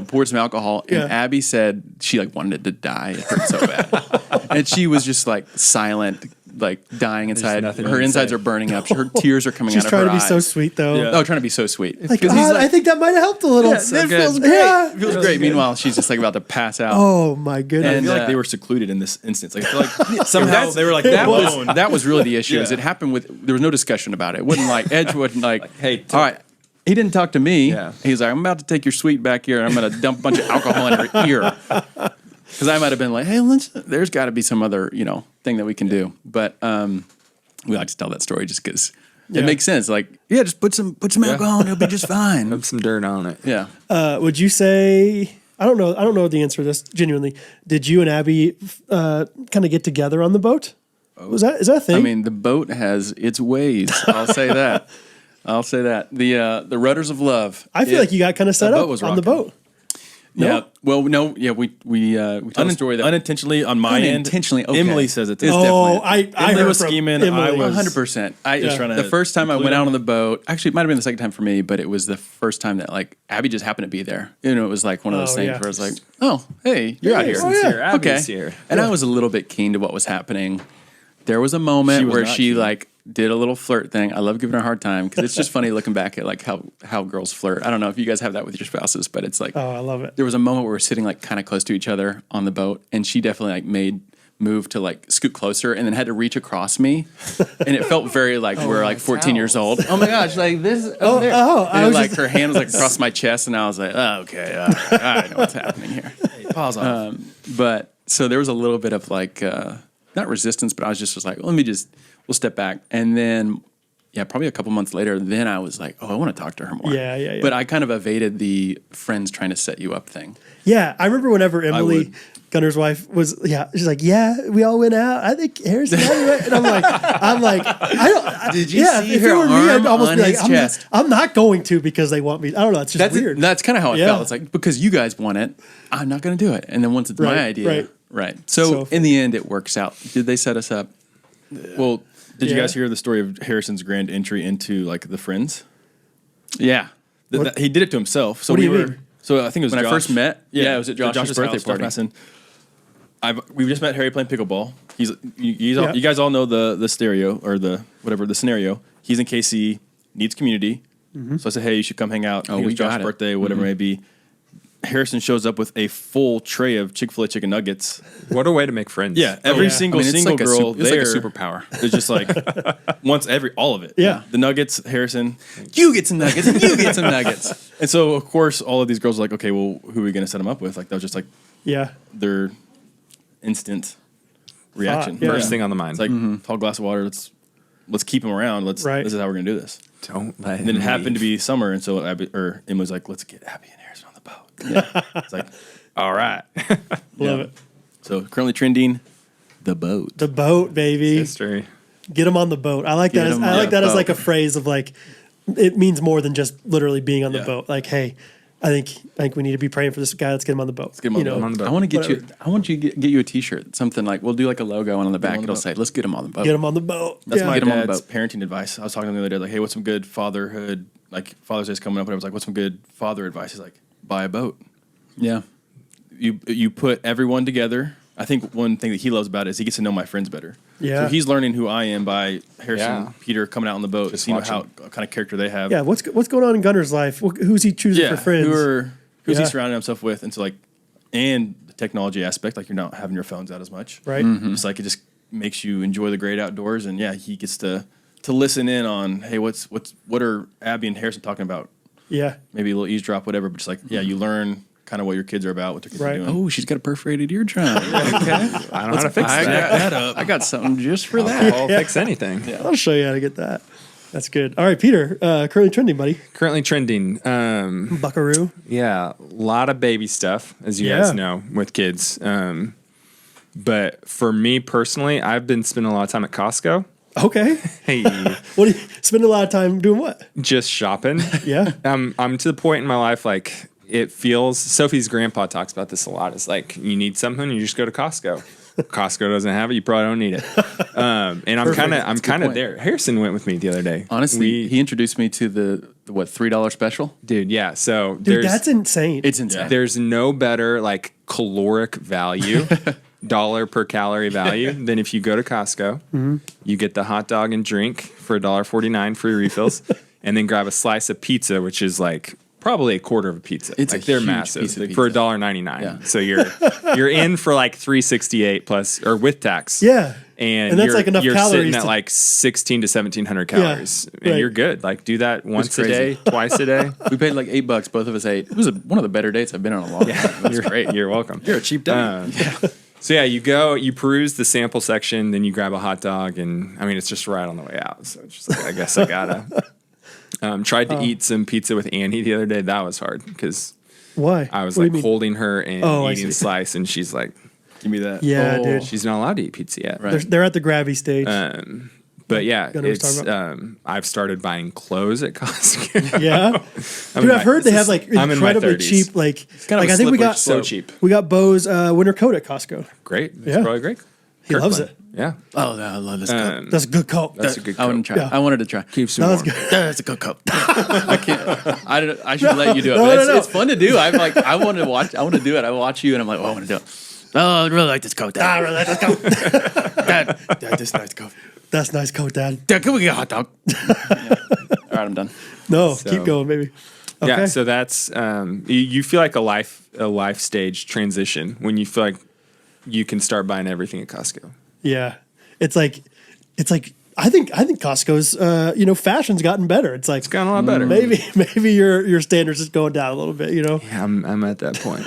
poured some alcohol. Yeah. And Abby said she like wanted to die. It hurt so bad, and she was just like silent, like dying inside. nothing you Her can insides say. are burning up. Her tears are coming She's out of trying her to be eyes. so sweet though. Yeah. Oh, trying to be so sweet. Like, 'Cause he's I think that might have helped a little. it feels good. great. Yeah. It feels great. Meanwhile, she's just like about to pass out. Oh my I goodness. feel like And, they were secluded in this instance. Like, I feel like somehow they were like, that alone. was really the issue. Is Yeah. it happened with there was no discussion about it. It wasn't like Edge wasn't like, hey, all right. He didn't talk to me. Yeah. He's like, I'm about to take your sweet back here, and I'm going to dump a bunch of alcohol in her ear. Because I might have been like, hey, there's got to be some other thing that we can do. But we like to tell that story just because Yeah. it makes sense. Like, yeah, just put some alcohol, and it'll be just fine. Rub some dirt on it. Yeah. Would you say? I don't know the answer to this. Genuinely, did you and Abby kind of get together on the boat? Is that a thing? I mean, the boat has its ways. I'll say that. I'll say that. The rudders of love. I feel like you got kind of set that up boat was on the rocking. boat. Yeah. Well, no. Yeah. We told a story that unintentionally on my Unintentionally, end. okay. Emily says it. It's Oh, definitely- I Emily heard was from scheming, Emily. I was- 100%. Just trying to The first time I include went out him. on the boat, actually, it might have been the second time for me, but it was the first time that like Abby just happened to be there. It was like one of those Oh, things yeah. where I was like, "Oh, hey, you're out here." Harrison's here. Abby's Okay. here. And I was a little bit keen to what was happening. There was a moment She was where not she keen. like did a little flirt thing. I love giving her a hard time because it's just funny looking back at like how girls flirt. I don't know if you guys have that with your spouses, but it's like Oh, I love it. there was a moment where we're sitting like kind of close to each other on the boat, and she definitely like made move to like scoot closer and then had to reach across me, and it felt very like we're like 14 years old. Oh my gosh, like this. There. I And was like just- her hand was like across my chest, and I was like, oh, okay, I know what's happening here. Pause off. But so there was a little bit of like not resistance, but I was just like, we'll step back, and then yeah, probably a couple months later, then I was like, oh, I want to talk to her more. Yeah. But I kind of evaded the friends trying to set you up thing. Yeah, I remember whenever Emily, would. Gunnar's wife, she's like, yeah, we all went out. I think Harrison had it right. And I'm like, I don't. Did you see if her it were me, I'd arm almost on be like, his chest? I'm not going to because they want me. I don't know. It's just weird. That's kind of how I Yeah. felt. It's like, because you guys want it, I'm not going to do it. And then once it's Right, my idea, right. So in the end, it works out. Did they set us up? Well, did you Yeah. guys hear the story of Harrison's grand entry into like the Friends? Yeah. He did it to himself. So What do we you were. mean? So I think it was When I Josh. first met? Yeah, it was at Josh's birthday house, Josh party. Masson. We've just met Harry playing pickleball. Yeah. You guys all know the stereo or the scenario. He's in KC, needs community. So I said, hey, you should come hang out. Oh, I think it we was Josh's got it. birthday, whatever it may be. Harrison shows up with a full tray of Chick-fil-A chicken nuggets. What a way to make friends. Yeah, every yeah. single I mean, it's single like girl it's like there a superpower. is just like wants all of it. Yeah. The nuggets, Harrison. You get some nuggets, and you get some nuggets. And so of course all of these girls are like, okay, well, who are we gonna set them up with? Like that was just like Yeah. their instant reaction. yeah. First thing on the mind. It's like tall glass of water. Let's keep him around. Right. This is how we're gonna do this. Don't let And then it him happened to leave. be summer, and so Emma was like, let's get Abby and Harrison on the boat. It's like, all right. Love it. So currently trending, the boat. The boat, baby. history. Get them on the boat. I like that. Get As, 'em I on like the that as boat. like a phrase of like, it means more than just literally being on the Yeah. boat. Like, hey, I think we need to be praying for this guy. Let's get him on the boat. get him on the You boat. know, On the boat. I want to get Whatever. you. I want you to get you a T-shirt. Something like we'll do like a logo, and on the back on the it'll boat. say, "Let's get him on the boat." Get him on the boat. That's yeah. my Get 'em on the dad's boat. parenting advice. I was talking to him the other day, like, hey, what's some good fatherhood, like Father's Day's coming up, and I was like, what's some good father advice? He's like, buy a boat. Yeah. You put everyone together. I think one thing that he loves about it is he gets to know my friends better. Yeah. So he's learning who I am by Harrison, Yeah. Peter coming out on the boat, Just seeing watching. how what kind of character they have. Yeah. What's going on in Gunnar's life? Who's he choosing for friends? Who's Yeah. he surrounding himself with? And so like, and the technology aspect, like you're not having your phones out as much. Right. It's like it just makes you enjoy the great outdoors, and yeah, he gets to listen in on, hey, what are Abby and Harrison talking about? Yeah. Maybe a little eavesdrop, whatever. But just like, yeah, you learn kind of what your kids are about, what their kids Right. are doing. Oh, she's got a perforated eardrum. Okay. I don't know how to fix I that. got, I got something just for that. I'll fix anything. I'll show you how to get that. That's good. All right, Peter. Currently trending, buddy. Currently trending. Buckaroo. Yeah, a lot of baby stuff, as you Yeah. guys know, with kids. But for me personally, I've been spending a lot of time at Costco. Okay. Hey, What do you spend a lot of time doing? What? just shopping. Yeah. I'm to the point in my life like it feels. Sophie's grandpa talks about this a lot. It's like you need something, you just go to Costco. Costco doesn't have it, you probably don't need it. And I'm kind of point. there. Harrison went with me the other day. Honestly, he introduced me to the what $3 special. dude, yeah. So Dude, that's insane. It's insane. there's no better like caloric value, dollar per calorie value than if you go to Costco, you get the hot dog and drink for $1.49 free refills, and then grab a slice of pizza, which is like probably a quarter of a pizza. It's like a they're huge massive piece of for pizza. $1.99. Yeah. So you're in for like $3.68 plus or with tax. yeah. And that's you're, like enough you're calories sitting at to- like 16 to 1700 calories, and right. you're good. Like do that once a crazy. day, twice a day. We paid like $8. Both of us ate. It was one of the better dates I've been on in a long time. It was great. You're welcome. You're a cheap date. So yeah, you peruse the sample section, then you grab a hot dog, and I mean it's just right on the way out. So it's just like I guess I gotta. Tried to eat some pizza with Annie the other day. That was hard because Why? I was What do like you mean? holding her and Oh, I eating a see. slice, and she's like, Give me that. Yeah, Oh. dude. she's not allowed to eat pizza yet. Right. They're at the grabby stage. But yeah, Gunnar was it's talking I've started buying clothes at Costco. yeah. I'm Dude, in I've my- heard they this have is- like I'm in my incredibly 30s. cheap, like kind of I a think we slippery got so cheap. We got Bo's winter coat at Costco. Great, it's Yeah. probably great. He loves it. Yeah, Oh, I love this cup. That's a good coat. that's a good. I want to try. Yeah. I wanted to try. Keeps That you was warm. good. That's a good cup. I can't. I should let you do it. No, but no, it's, no. it's fun to do. I'm like, I want to watch. I want to do it. I watch you, and I'm like, oh, I want to do it. Oh, I really like this coat. Dad. I really like this coat. Dad, this nice coat. That's nice coat, Dad. Dad, can we get a hot dog? Yeah. All right, I'm done. No, So- keep going, baby. Okay. Yeah, so that's you feel like a life stage transition when you feel like you can start buying everything at Costco. Yeah. It's like I think Costco's fashion's gotten better. It's like It's gotten a lot better. maybe your standards is going down a little bit, you know. Yeah, I'm at that point,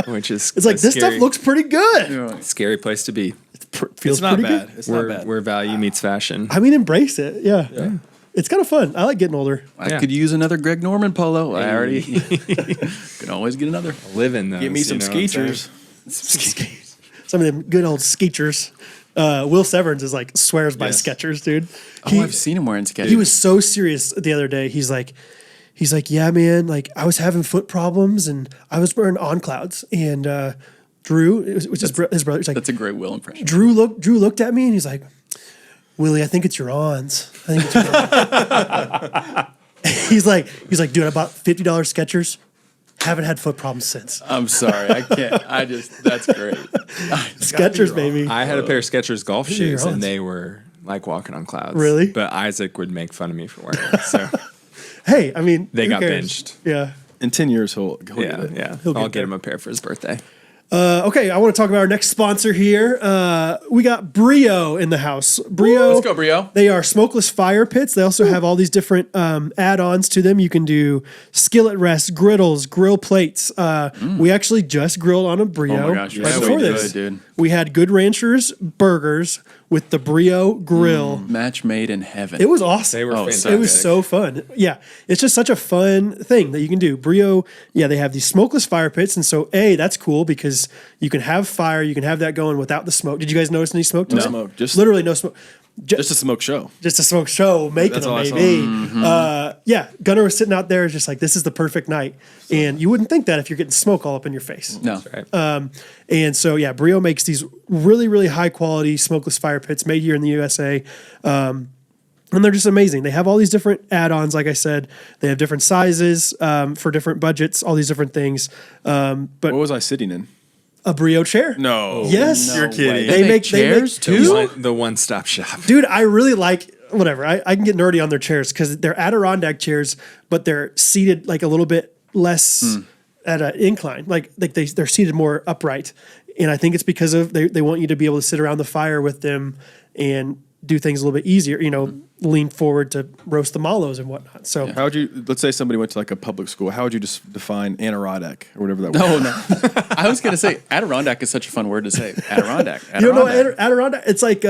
which is It's like a this stuff scary- looks pretty good. scary place to be. Feels It's not pretty bad. good. It's not Where bad. where value meets fashion. I mean, embrace it. Yeah. It's kind of fun. I like getting older. I could use another Greg Norman polo. I already can always get another. Live in those. Give me some skaters. Some of them good old Skechers. Will Severns is like swears by Skechers, dude. I've seen him wearing Skechers. He was so serious the other day. He's like, yeah, man. Like I was having foot problems and I was wearing On Clouds and Drew, which is his brother. He's like, that's a great Will impression. Drew looked at me and he's like, Willie, I think it's your Ons. I think it's your Ons. he's like, dude, I bought $50 Skechers. Haven't had foot problems since. I'm sorry, I can't. That's great. Skechers, baby. I had a pair of Skechers golf These are your shoes, odds. and they were like walking on clouds. Really? But Isaac would make fun of me for wearing them. So Hey, I mean, they who got cares? benched. Yeah. In 10 years, he'll get it. Yeah. He'll I'll get get there. him a pair for his birthday. Okay, I want to talk about our next sponsor here. We got Brio in the house. Brio. Let's go, Brio. They are smokeless fire pits. They also have all these different add-ons to them. You can do skillet rests, griddles, grill plates. We actually just grilled on a Brio. Oh my gosh, right yeah, before we this. did, dude. We had Good Ranchers burgers with the Brio grill. Match made in heaven. It was awesome. They were fantastic. It was so fun. Yeah, it's just such a fun thing that you can do. Brio, they have these smokeless fire pits, and so that's cool because you can have fire, you can have that going without the smoke. Did you guys notice any smoke? No smoke, just literally no smoke. just a smoke show. Just a smoke show making That's them, all I saw. baby. Gunnar was sitting out there just like, this is the perfect night. And you wouldn't think that if you're getting smoke all up in your face. no. Right. And so, Brio makes these really, really high quality smokeless fire pits made here in the USA. And they're just amazing. They have all these different add-ons, like I said. They have different sizes for different budgets, all these different things. What was I sitting in? A Brio chair. No. Yes. You're kidding. They make chairs they make- too. The one-stop shop. Dude, I really like whatever. I can get nerdy on their chairs because they're Adirondack chairs, but they're seated like a little bit less at an incline. Like they're seated more upright. And I think it's because of they want you to be able to sit around the fire with them and do things a little bit easier, lean forward to roast the mallows and whatnot. So How would you, let's say somebody went to like a public school, how would you just define Adirondack or whatever that was? No. I was going to say Adirondack is such a fun word to say. Adirondack. you don't know Adirondack? It's like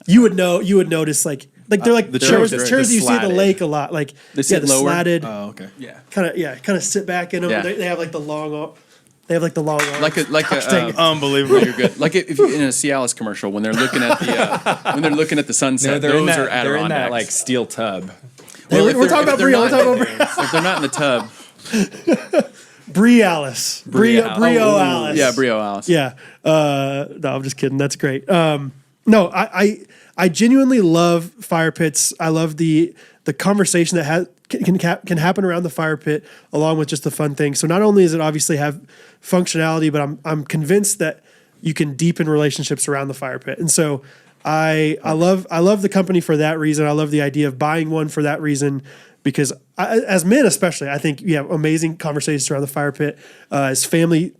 you would notice like they're like the chairs chairs, chairs the you see at the slatted. lake a lot. Like They sit the lower? slatted. Oh, okay. Yeah. kind of sit back in them. Yeah. They have like the long. They have like the long arms. Like dang it. Unbelievable. you're good. Like if you're in a Cialis commercial when they're looking at the sunset, they're in those that, are Adirondacks. they're in that like steel tub. Hey, if we're they're- talking about if they're Brio. We're not- talking about Brio. if they're not in the tub, Brioalis. Brio. Brioalis. yeah, Brio Alice. Yeah. No, I'm just kidding. That's great. No, I genuinely love fire pits. I love the conversation that can happen around the fire pit, along with just the fun thing. So not only does it obviously have functionality, but I'm convinced that you can deepen relationships around the fire pit. And so I love the company for that reason. I love the idea of buying one for that reason. Because as men, especially, I think you have amazing conversations around the fire pit. As families,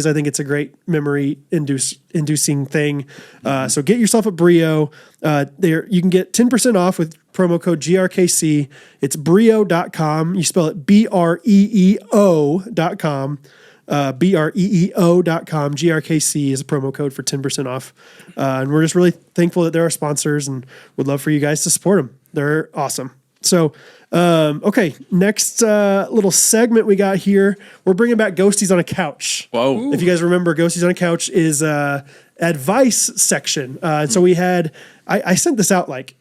I think it's a great memory inducing thing. So get yourself a Brio. There you can get 10% off with promo code GRKC. It's Brio.com. You spell it BREEO.com. BREEO.com. GRKC is a promo code for 10% off. And we're just really thankful that they're our sponsors and would love for you guys to support them. They're awesome. So, okay, next little segment we got here. We're bringing back Ghosties on a Couch. Whoa. If you guys remember, Ghosties on a Couch is advice section. And so we had, I sent this out like,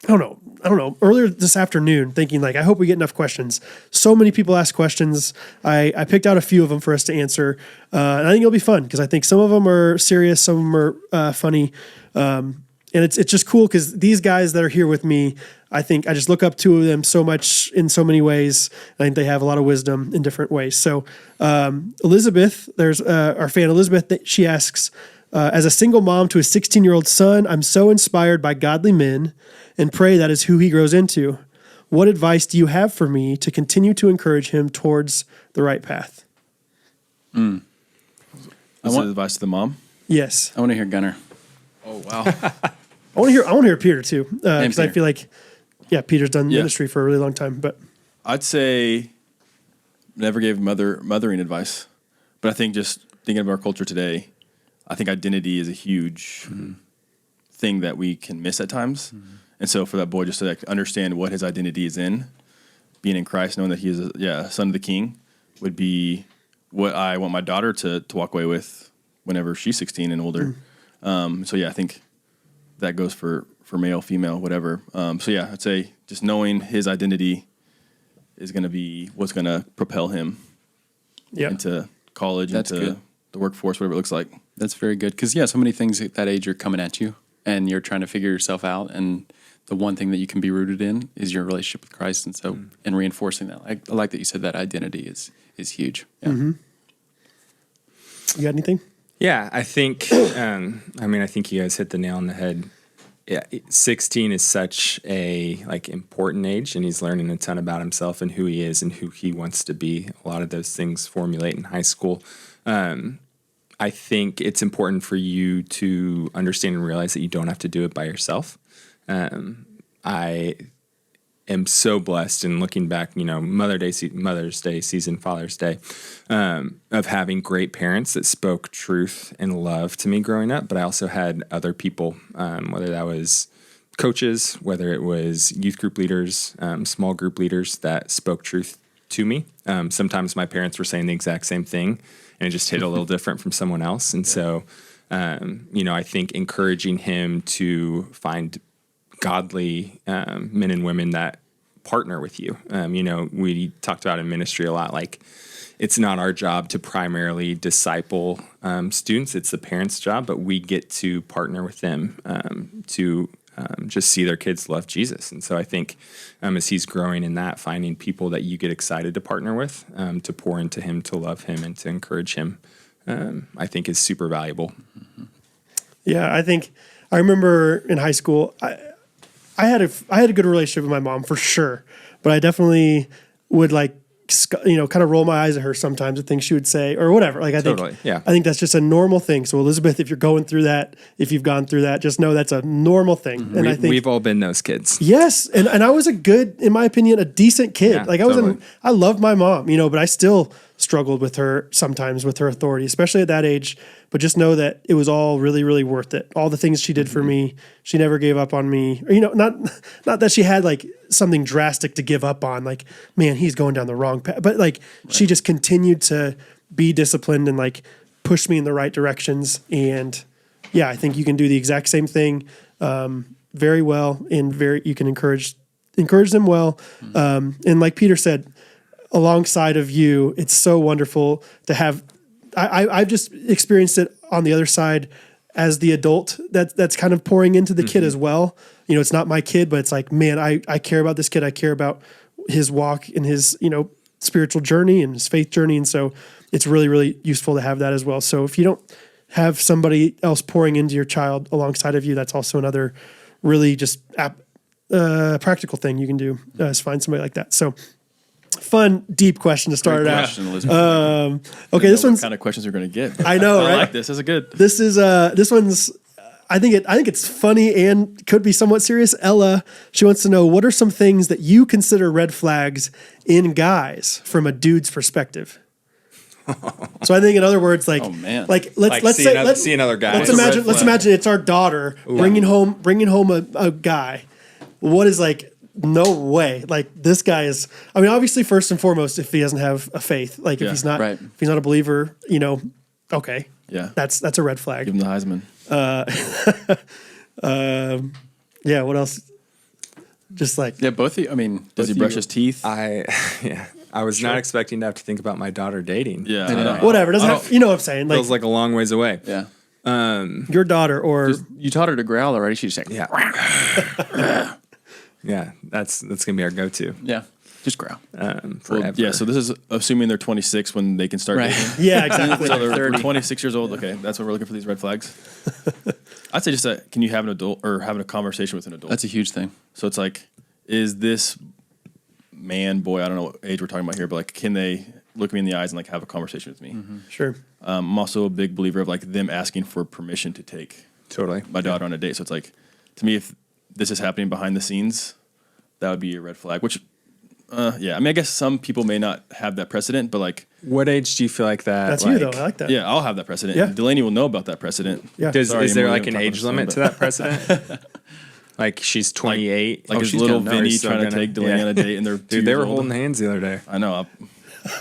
I don't know, earlier this afternoon thinking like, I hope we get enough questions. So many people ask questions. I picked out a few of them for us to answer. And I think it'll be fun because I think some of them are serious, some of them are funny. And it's just cool because these guys that are here with me, I think I just look up to them so much in so many ways. I think they have a lot of wisdom in different ways. So Elizabeth, there's our fan Elizabeth, that she asks, as a single mom to a 16-year-old son, I'm so inspired by godly men and pray that is who he grows into. What advice do you have for me to continue to encourage him towards the right path? This is advice to the mom. Yes. I want to hear Gunnar. Oh, wow. I want to hear Peter too. Because I Peter. feel like, Peter's done ministry for a really long time, but I'd say never gave mothering advice. But I think just thinking of our culture today, I think identity is a huge thing that we can miss at times. And so for that boy just to like understand what his identity is in, being in Christ, knowing that he is a son of the King, would be what I want my daughter to walk away with whenever she's 16 and older. So yeah, I think that goes for male, female, whatever. So yeah, I'd say just knowing his identity is going to be what's going to propel him into college, That's into good. the workforce, whatever it looks like. That's very good. Because, so many things at that age are coming at you and you're trying to figure yourself out. And the one thing that you can be rooted in is your relationship with Christ. And so, and reinforcing that. I like that you said that identity is huge. Yeah. You got anything? Yeah, I think, I think you guys hit the nail on the head. Yeah, 16 is such a important age, and he's learning a ton about himself and who he is and who he wants to be. A lot of those things formulate in high school. I think it's important for you to understand and realize that you don't have to do it by yourself. I am so blessed in looking back, Mother's Day season, Father's Day, of having great parents that spoke truth and love to me growing up. But I also had other people, whether that was coaches, whether it was youth group leaders, small group leaders that spoke truth to me. Sometimes my parents were saying the exact same thing and it just hit a little different from someone else. And so, I think encouraging him to find godly men and women that partner with you. We talked about in ministry a lot, it's not our job to primarily disciple students. It's the parents' job, but we get to partner with them to just see their kids love Jesus. And so I think as he's growing in that, finding people that you get excited to partner with, to pour into him, to love him, and to encourage him, I think is super valuable. Yeah, I remember in high school, I had a good relationship with my mom for sure, but I definitely would kind of roll my eyes at her sometimes at things she would say or whatever. I think that's just a normal thing. So Elizabeth, if you're going through that, if you've gone through that, just know that's a normal thing. And I think we've all been those kids. Yes, and I was in my opinion, a decent kid. Yeah, I loved my mom, but I still struggled with her sometimes with her authority, especially at that age. But just know that it was all really, really worth it. All the things she did for me, she never gave up on me. Or, not that she had something drastic to give up on, man, he's going down the wrong path. But she just continued to be disciplined and push me in the right directions. And yeah, I think you can do the exact same thing very well, and you can encourage them well. And like Peter said, alongside of you, it's so wonderful to have. I've just experienced it on the other side as the adult that's kind of pouring into the kid as well. It's not my kid, but it's man, I care about this kid. I care about his walk and his, spiritual journey and his faith journey. And so it's really, really useful to have that as well. So if you don't have somebody else pouring into your child alongside of you, that's also another really just practical thing you can do is find somebody like that. So fun, deep question to start Great out. question, Elizabeth. Okay, this one's what kind of questions we're going to get. I know, right? I like this. This is good. This one's I think it's funny and could be somewhat serious. Ella, she wants to know, what are some things that you consider red flags in guys from a dude's perspective? So I think, in other words, let's see another guy. Let's imagine it's our daughter bringing home a guy. What is no way. This guy is, obviously first and foremost, if he doesn't have a faith, if he's not a believer, okay. Yeah. That's a red flag. Give him the Heisman. Yeah. What else? Just both of you, does he brush his teeth? I was not expecting to have to think about my daughter dating. Yeah. I know. whatever. Doesn't have, what I'm saying? Feels like a long ways away. Yeah. Your daughter or You taught her to growl already. She just like, Yeah. Yeah, that's gonna be our go-to. Yeah, just growl. Forever. Yeah, so this is assuming they're 26 when they can start dating. yeah, exactly. So they're 26 years old. Okay, that's what we're looking for, these red flags. I'd say just can you have an adult or having a conversation with an adult? That's a huge thing. So it's is this man, boy, I don't know what age we're talking about here, but can they look me in the eyes and have a conversation with me? Mm-hmm. Sure. I'm also a big believer of them asking for permission to take Totally my daughter on a date. So it's to me, if this is happening behind the scenes, that would be a red flag, which Yeah, I mean, I guess some people may not have that precedent, but like, What age do you feel like that? That's like, you though. I like that. yeah, I'll have that precedent. Yeah. Delaney will know about that precedent. Yeah. Sorry, Is there Emily, like we an don't talk age about limit this to that precedent? Like she's 28. Like Oh, his she's little gonna know. Vinny He's still trying to gonna- take Delaney yeah. on a date, and they're 2 Dude, they years were old. holding hands the other day. I know.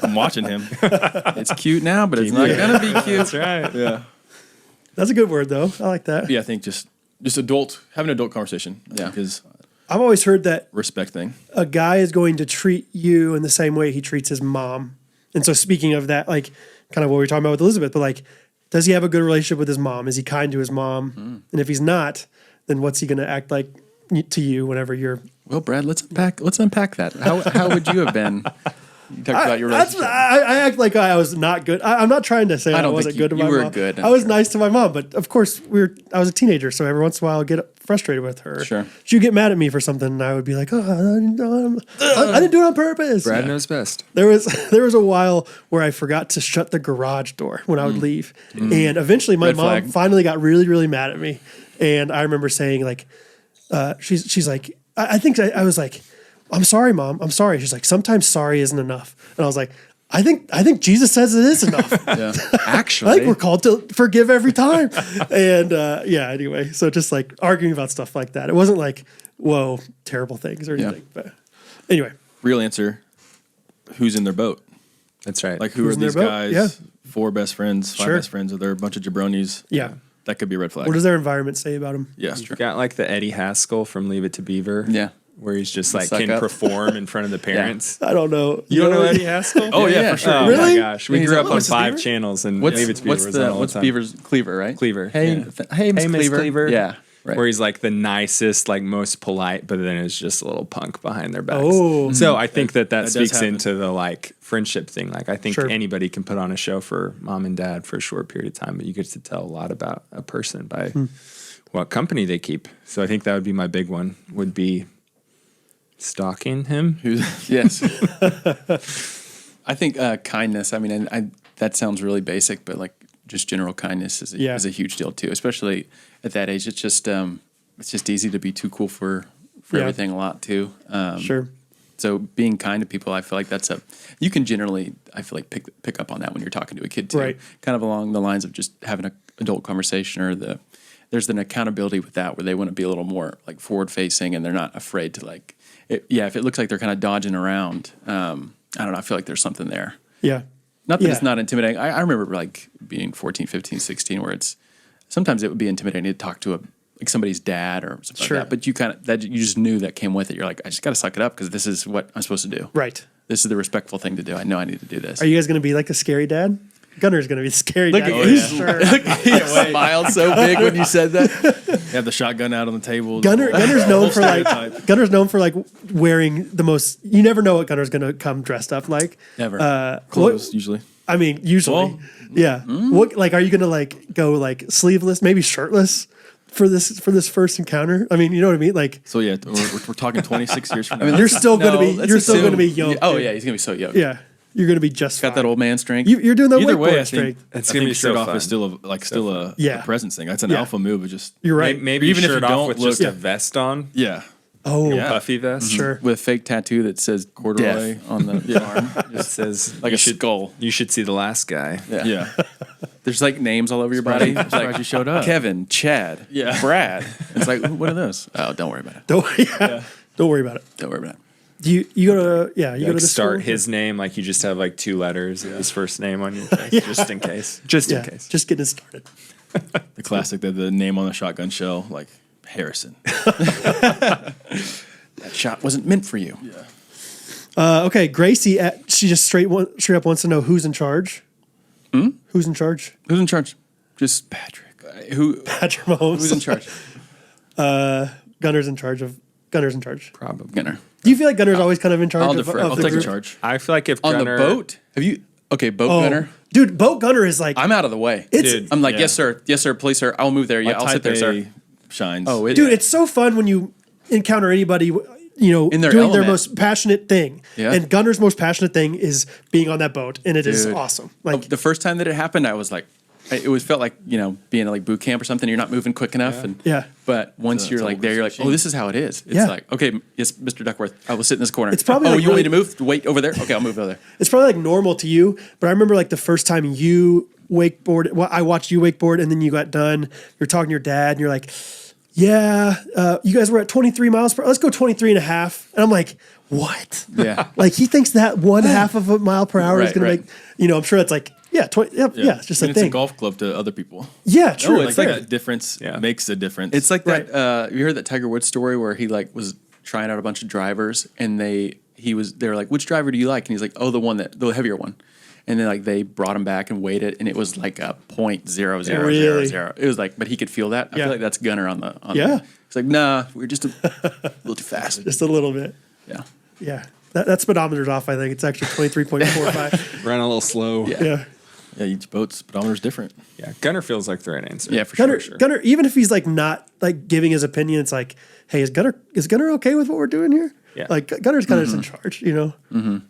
I'm watching him. It's cute now, but it's not gonna be cute. That's right. Yeah. That's a good word though. I like that. Yeah, I think just have an adult conversation. Yeah. Because I've always heard that respect thing. a guy is going to treat you in the same way he treats his mom. And so speaking of that, like kind of what we were talking about with Elizabeth, but like, does he have a good relationship with his mom? Is he kind to his mom? And if he's not, then what's he going to act like to you whenever you're... Well, Brad, let's unpack that. How would you have been? You talked about your relationship. I act like I was not good. I'm not trying to say I don't wasn't think good to you my were mom. good. I was nice to my mom, but of course I was a teenager, so every once in a while I'll get frustrated with her. Sure. She'd get mad at me for something, and I would be like, "Oh, I didn't do it on purpose." Brad knows best. There was a while where I forgot to shut the garage door when I would leave, and eventually my Red mom flag. finally got really really mad at me, and I remember saying like, she's like, I think I was like, "I'm sorry, Mom. I'm sorry." She's like, "Sometimes sorry isn't enough," and I was like, I think Jesus says it is enough. Yeah. Actually, I think we're called to forgive every time. And anyway, so just like arguing about stuff like that. It wasn't like, whoa, terrible things or anything. But anyway. Real answer, who's in their boat? that's right. Like, who Who's are in their these boat? guys? Yeah. 4 best friends, 5 Sure. best friends, or they're a bunch of jabronis? Yeah. That could be a red flag. What does their environment say about them? Yeah. You've got like the Eddie Haskell from Leave It to Beaver. Yeah. Where he's just like Suck can up. perform in front of the parents. I don't know. You don't know Eddie Haskell? Oh, yeah, for sure. Oh Really? my gosh. We He's grew like, up on "Mrs. 5 Beaver?" channels and What's Leave It to Beaver was on all the what's time. Beaver's Cleaver, right? Cleaver, Hey, yeah. hey, Miss Hey, Miss Cleaver. Cleaver. Yeah. Right. Where he's like the nicest, like most polite, but then is just a little punk behind their backs. Oh. So I think that does speaks happen. into the like friendship thing. Like I think Sure. anybody can put on a show for mom and dad for a short period of time, but you get to tell a lot about a person by what company they keep. So I think that would be my big one, would be stalking him. Yes. I think kindness. I mean, that sounds really basic, but like just general kindness is Yeah. is a huge deal too, especially at that age. It's just easy to be too cool for Yeah. everything a lot too. Sure. So being kind to people, I feel like you can generally, I feel like pick up on that when you're talking to a kid too. Right. Kind of along the lines of just having an adult conversation, or there's an accountability with that where they want to be a little more like forward facing and they're not afraid to like, if it looks like they're kind of dodging around, I don't know, I feel like there's something there. Yeah. Not that Yeah. it's not intimidating. I remember like being 14, 15, 16 where sometimes it would be intimidating to talk to like somebody's dad or something Sure. like that. But you just knew that came with it. You're like, I just got to suck it up because this is what I'm supposed to do. Right. This is the respectful thing to do. I know I need to do this. Are you guys going to be like a scary dad? Gunner's going to be the scary Look dad. at for sure. He smiled so big when you said that. You have the shotgun out on the table. Gunner's known for like stereotype. Gunner's known for like wearing the most. You never know what Gunner's going to come dressed up like. Never. Clothes, usually. I mean, usually, Well, yeah. What like are you going to like go like sleeveless, maybe shirtless for this first encounter? I mean, you know what I mean? Like So, yeah, we're talking 26 years from now. you're still going to be let's you're still assume- going to be yoked. Oh dude. yeah, he's gonna be so yoked. Yeah. You're going to be just Got fine. that old man strength. You're doing the Either wakeboard way, I think, strength. It's I gonna think be so shirt off fun. is still a Yeah. presence thing. That's an Yeah. alpha move. It's just You're right. Maybe Even if shirt you off don't with look- just a vest on, yeah. Oh, Yeah. puffy vest. sure. With a fake tattoo that says Corduroy. death on the arm. It says Like you a should, skull. You should see the last guy. Yeah. Yeah. There's like names all over your body. It's surprised like you showed up. Kevin, Chad, Yeah. Brad. It's like, what are those? Oh, don't worry about it. Don't worry about it. Don't worry about it. Do you go to you go Like to the start school? his name like you just have like 2 letters of his first name on your face, just in case. Just in case. Just getting it started. The classic, the name on the shotgun shell, like Harrison. That shot wasn't meant for you. Okay, Gracie. She just straight up wants to know who's in charge. Who's in charge? Who's in charge? Just Patrick. Who? Patrick Mahomes. Who's in charge? Gunner's in charge of. Gunner's in charge. Probably. Gunnar. Do you feel like Gunner's always kind of in charge I'll of, defer. of I'll the take group? Charge. I feel like if On Gunnar, the boat? Have you? Okay, boat Oh, Gunnar. dude, boat Gunner is like I'm out of the way. it's Dude. I'm like, Yeah. yes, sir, please, sir. I'll move there. Yeah, My I'll sit type there, sir. A shines. Oh, dude, it's so fun when you encounter anybody, In their doing their element. most passionate thing. Yeah. And Gunner's most passionate thing is being on that boat, and it is Dude. awesome. Like, the first time that it happened, I was like, it was felt like being at like boot camp or something. You're not moving quick enough, and but once you're like there, you're like, oh, this is how it is. It's like, okay, yes, Mr. Duckworth, I will sit in this corner. It's probably you want me to move? Wait over there. Okay, I'll move over there. It's probably like normal to you, but I remember like the first time you wakeboard. Well, I watched you wakeboard, and then you got done. You're talking to your dad, and you're like, yeah, you guys were at 23 miles per hour. Let's go 23 and a half. And I'm like, what? Yeah. Like he thinks that 1/2 of a mile per hour is going to make, I'm sure it's like, 20, it's just a thing. It's a golf club to other people. Yeah, true. It's like that difference makes a difference. It's like that. You heard that Tiger Woods story where he like was trying out a bunch of drivers, and they were like, which driver do you like? And he's like, oh, the heavier one. And then like they brought him back and weighed it, and it was like a .0000. It was like, but he could feel that. I feel like that's Gunnar on the. It's like, nah, we're just a little too fast. Just a little bit. Yeah. Yeah. That speedometer's off. I think it's actually 23.45. Ran a little slow. Yeah. Yeah, each boat's speedometer's different. Yeah, Gunnar feels like the right answer. Yeah, for sure. Gunnar, even if he's like not like giving his opinion, it's like, hey, is Gunnar okay with what we're doing here? Yeah. Like Gunner's kind of in charge,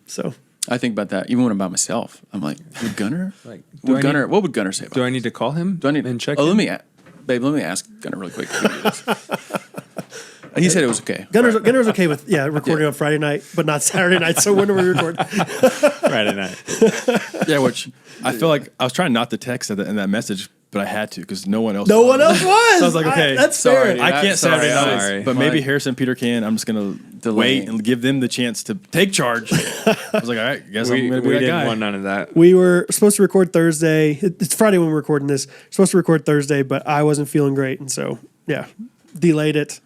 So I think about that even when I'm by myself. I'm like, would Gunnar? Like, what would Gunnar say about Do I need to call him? Do I need and check? Oh, him? let me ask Gunnar really quick. He said it was okay. Gunner's okay with recording on Friday night, but not Saturday night. So when do we record? Friday night. Yeah, which I feel like I was trying not to text in that message, but I had to because no one else. No one else was. So I was like, okay, that's fair. sorry. I can't Saturday nights, sorry. but maybe Harrison Peter can. I'm just gonna wait and give them the chance to take charge. I was like, all right, guess I'm gonna be we that didn't guy. want none of that. We were supposed to record Thursday. It's Friday when we're recording this. Supposed to record Thursday, but I wasn't feeling great, and so delayed it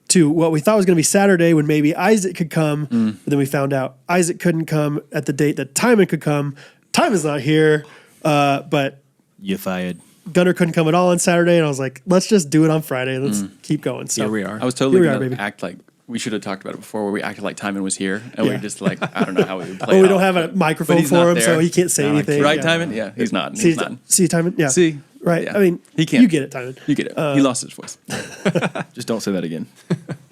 to what we thought was going to be Saturday when maybe Isaac could come. But then we found out Isaac couldn't come at the date that Timon could come. Timon's not here, but You fired. Gunnar couldn't come at all on Saturday, and I was like, let's just do it on Friday. Let's keep going. So Here we are. I was totally Here we are, going baby. to act like we should have talked about it before, where we acted like Timon was here, and we just like I don't know how we would play. Oh, it we don't off. have a microphone But he's for not him, there. so he can't say anything. Right, Yeah. Timon? Yeah, he's not. See, He's not. see, Timon? Yeah. See, Right. Yeah. I mean, he can't. You get it, Timon. You get it. He lost his voice. Just don't say that again.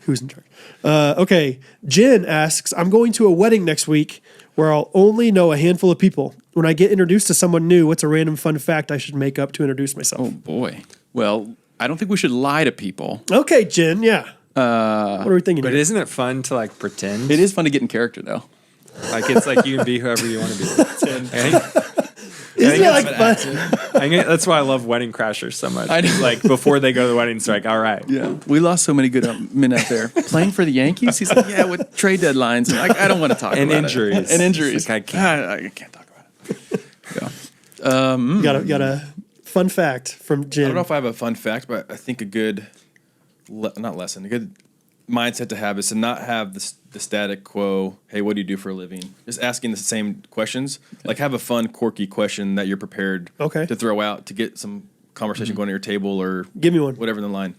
Who's in charge? Okay. Jen asks, I'm going to a wedding next week where I'll only know a handful of people. When I get introduced to someone new, what's a random fun fact I should make up to introduce myself? Oh boy. Well, I don't think we should lie to people. Okay, Jen. Yeah. What are we thinking But here? isn't it fun to like pretend? It is fun to get in character, though. Like it's like you can be whoever you want to be. Isn't it like fun? I think that's why I love Wedding Crashers so much. I know. Like before they go to the wedding, it's like, all right. Yeah, we lost so many good men out there playing for the Yankees. He's like, yeah, with trade deadlines, and I don't want to talk And about injuries. it. And injuries. Like, I can't talk about it. Yeah. Got a fun fact from Jen. I don't know if I have a fun fact, but I think a good, a good mindset to have is to not have the static quo. Hey, what do you do for a living? Just asking the same questions. Like have a fun, quirky question that you're prepared to throw out to get some conversation going at your table or Give me one. whatever in the line.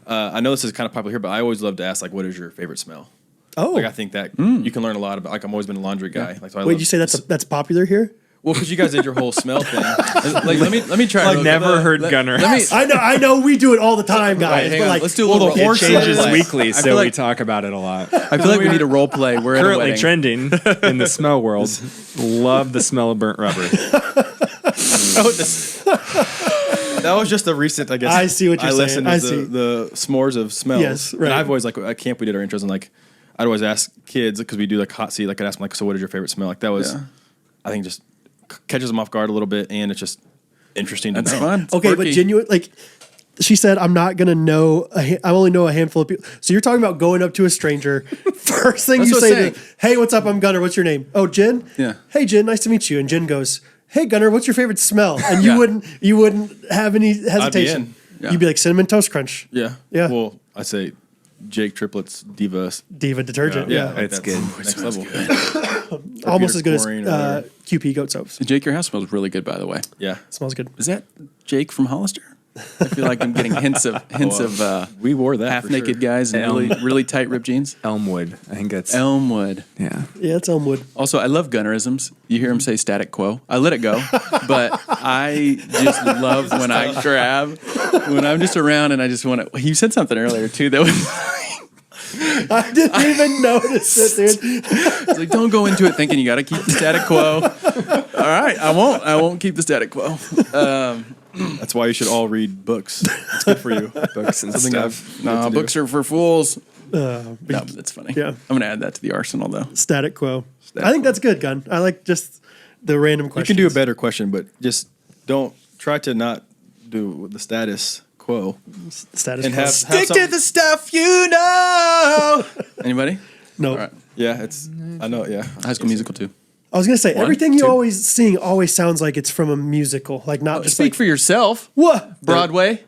I know this is kind of popular here, but I always love to ask like, what is your favorite smell? Oh. Like I think that you can learn a lot about. Like I'm always been a laundry guy. Like so I Wait, love, you say that's popular here? well because you guys did your whole smell thing. Like let me try. I've never heard Gunnar. I know we do it all the time, guys. hang but on, like, let's do a little It horse changes play. weekly, I so feel we like- talk about it a lot. I feel like we need a role play. We're at a Currently wedding. trending in the smell world. Love the smell of burnt rubber. That was just a recent, I guess. I see what you're I saying. listened I to see. the S'mores of Smells. Yes, right. And I've always, like, at camp, we did our intros, and, like, I'd always ask kids, because we do, like, hot seat, like, I'd ask them, like, so what is your favorite smell? Like, that was, I think, just catches them off guard a little bit, and it's just interesting to That's know. fun. It's okay, but quirky. genuine, like, she said, I'm not going to know, I only know a handful of people. So you're talking about going up to a stranger. First thing That's you what say I'm to saying. hey, what's up? I'm Gunnar. What's your name? Oh, Jen? Yeah. Hey, Jen, nice to meet you. And Jen goes, hey, Gunnar, what's your favorite smell? And Yeah. you wouldn't have any hesitation. in. Yeah. You'd be like Cinnamon Toast Crunch. Yeah. Yeah. Well, I say Jake Triplets Diva. Diva detergent. Yeah. Yeah. like, It's that's good. Next level. Almost as good as Chlorine or whatever. QP goat soaps. Jake, your house smells really good, by the way. Yeah. Smells good. Is that Jake from Hollister? I feel like I'm getting hints of We wore that. half for naked sure. guys and really tight ripped jeans. Elmwood. I think that's Elmwood. yeah. Yeah, it's Elmwood. Also, I love Gunnarisms. You hear him say static quo. I let it go, but I just love when I grab, when I'm just around and I just want to. You said something earlier, too, that was I didn't even notice it, dude. it's like, don't go into it thinking you got to keep the static quo. All right, I won't keep the static quo. That's why you should all read books. It's good for you. Books and stuff. No, books are for fools. Uh, No, but that's funny. Yeah. I'm gonna add that to the arsenal though. Static quo. Static I think quo. that's good, Gun. I like just the random You questions. can do a better question, but just don't try to not do the status quo. Status And quo. have Stick some- to the stuff you know. Anybody? No. All right. Yeah, I know. Yeah, High School Musical too. I was gonna say One, everything you two. always sing always sounds like it's from a musical, like not just Speak like for yourself. what Broadway.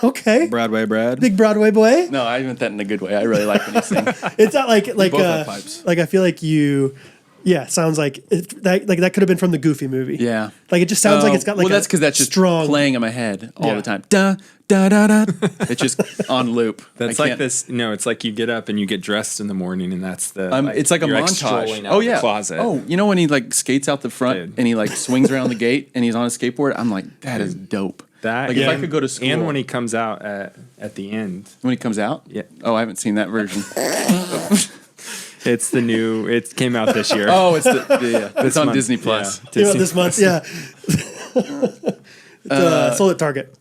Okay, Broadway Brad. big Broadway boy. No, I meant that in a good way. I really like when you sing. It's not like both have pipes. like I feel like you. Yeah, sounds like that could have been from the Goofy movie. Yeah. like it just sounds like it's got like well, that's because that's just strong. playing in my head all Yeah. the time. Da da da da. It's just on loop. That's I like can't- this. No, it's like you get up and you get dressed in the morning, and that's the. It's like a you're, montage. strolling out Oh of yeah. the closet. Oh, you know when he like skates out the front Dude. and he like swings around the gate and he's on a skateboard. I'm like, that is dope. that. Like if I could go to school. and when he comes out at the end, when he comes out. Yeah. Oh, I haven't seen that version. it's the new. It came out this year. Oh, it's it's on month. Disney Plus. Yeah. Came out this month. Yeah, it's, sold at Target.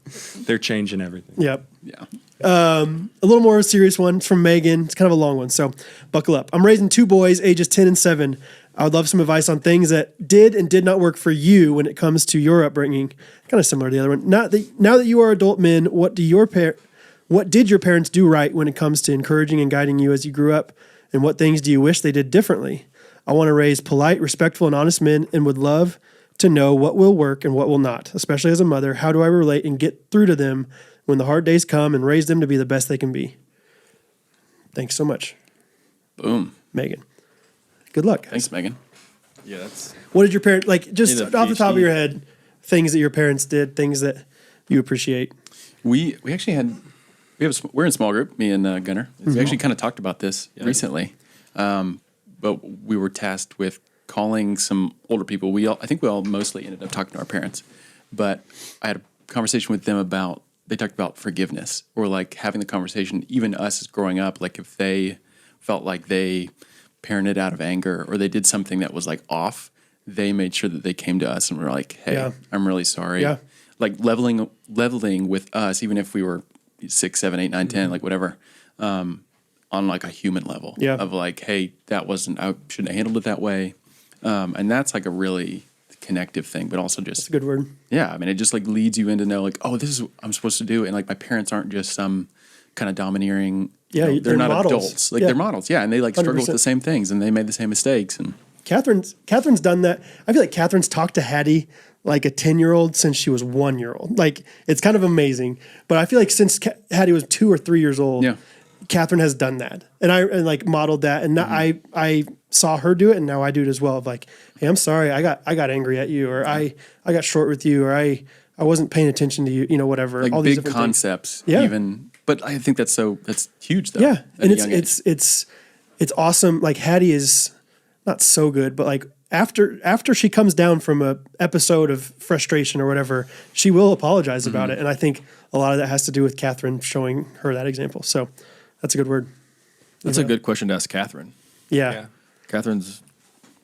They're changing everything. Yep. Yeah. A little more of a serious one. It's from Megan. It's kind of a long one, so buckle up. I'm raising two boys, ages 10 and 7. I would love some advice on things that did and did not work for you when it comes to your upbringing. Kind of similar to the other one. Now that you are adult men, what did your parents do right when it comes to encouraging and guiding you as you grew up? And what things do you wish they did differently? I want to raise polite, respectful, and honest men and would love to know what will work and what will not, especially as a mother. How do I relate and get through to them when the hard days come and raise them to be the best they can be? Thanks so much, Boom. Megan. Good luck. Thanks, Megan. Yeah, that's What did your parents, like, just Need a off the top of PhD. your head, things that your parents did, things that you appreciate? We actually had we're in a small group, me and Gunnar. We actually kind of talked about this recently, but we were tasked with calling some older people. I think we all mostly ended up talking to our parents, but I had a conversation with them about they talked about forgiveness or like having the conversation. Even us as growing up, like if they felt like they parented out of anger or they did something that was like off, they made sure that they came to us and were like, "Hey, Yeah. I'm really sorry." Yeah. Like leveling with us, even if we were 6, 7, 8, 9, 10, like whatever, on like a human level. Yeah. Of like, hey, I shouldn't have handled it that way. And that's like a really connective thing, but also just, It's a good word. yeah, I mean, it just like leads you in to know like, oh, this is what I'm supposed to do. And like my parents aren't just some kind of domineering, Yeah, they're they're not models. adults. Like Yeah. they're models. Yeah. And they like struggle with 100%. the same things and they made the same mistakes. And Catherine's done that. I feel like Catherine's talked to Hattie like a 10-year-old since she was 1-year-old. Like, it's kind of amazing. But I feel like since Hattie was 2 or 3 years old, Yeah. Catherine has done that. And like modeled that. And now I saw her do it, and now I do it as well. Of like, hey, I'm sorry, I got angry at you, or I got short with you, or I wasn't paying attention to you, whatever. like all these big different things. concepts, Yeah. even, but I think that's huge though. Yeah, at and a young age. it's awesome. Like Hattie is not so good, but like after she comes down from a episode of frustration or whatever, she will apologize about it. And I think a lot of that has to do with Catherine showing her that example. So that's a good word. That's a good question to ask Catherine. Yeah. Catherine's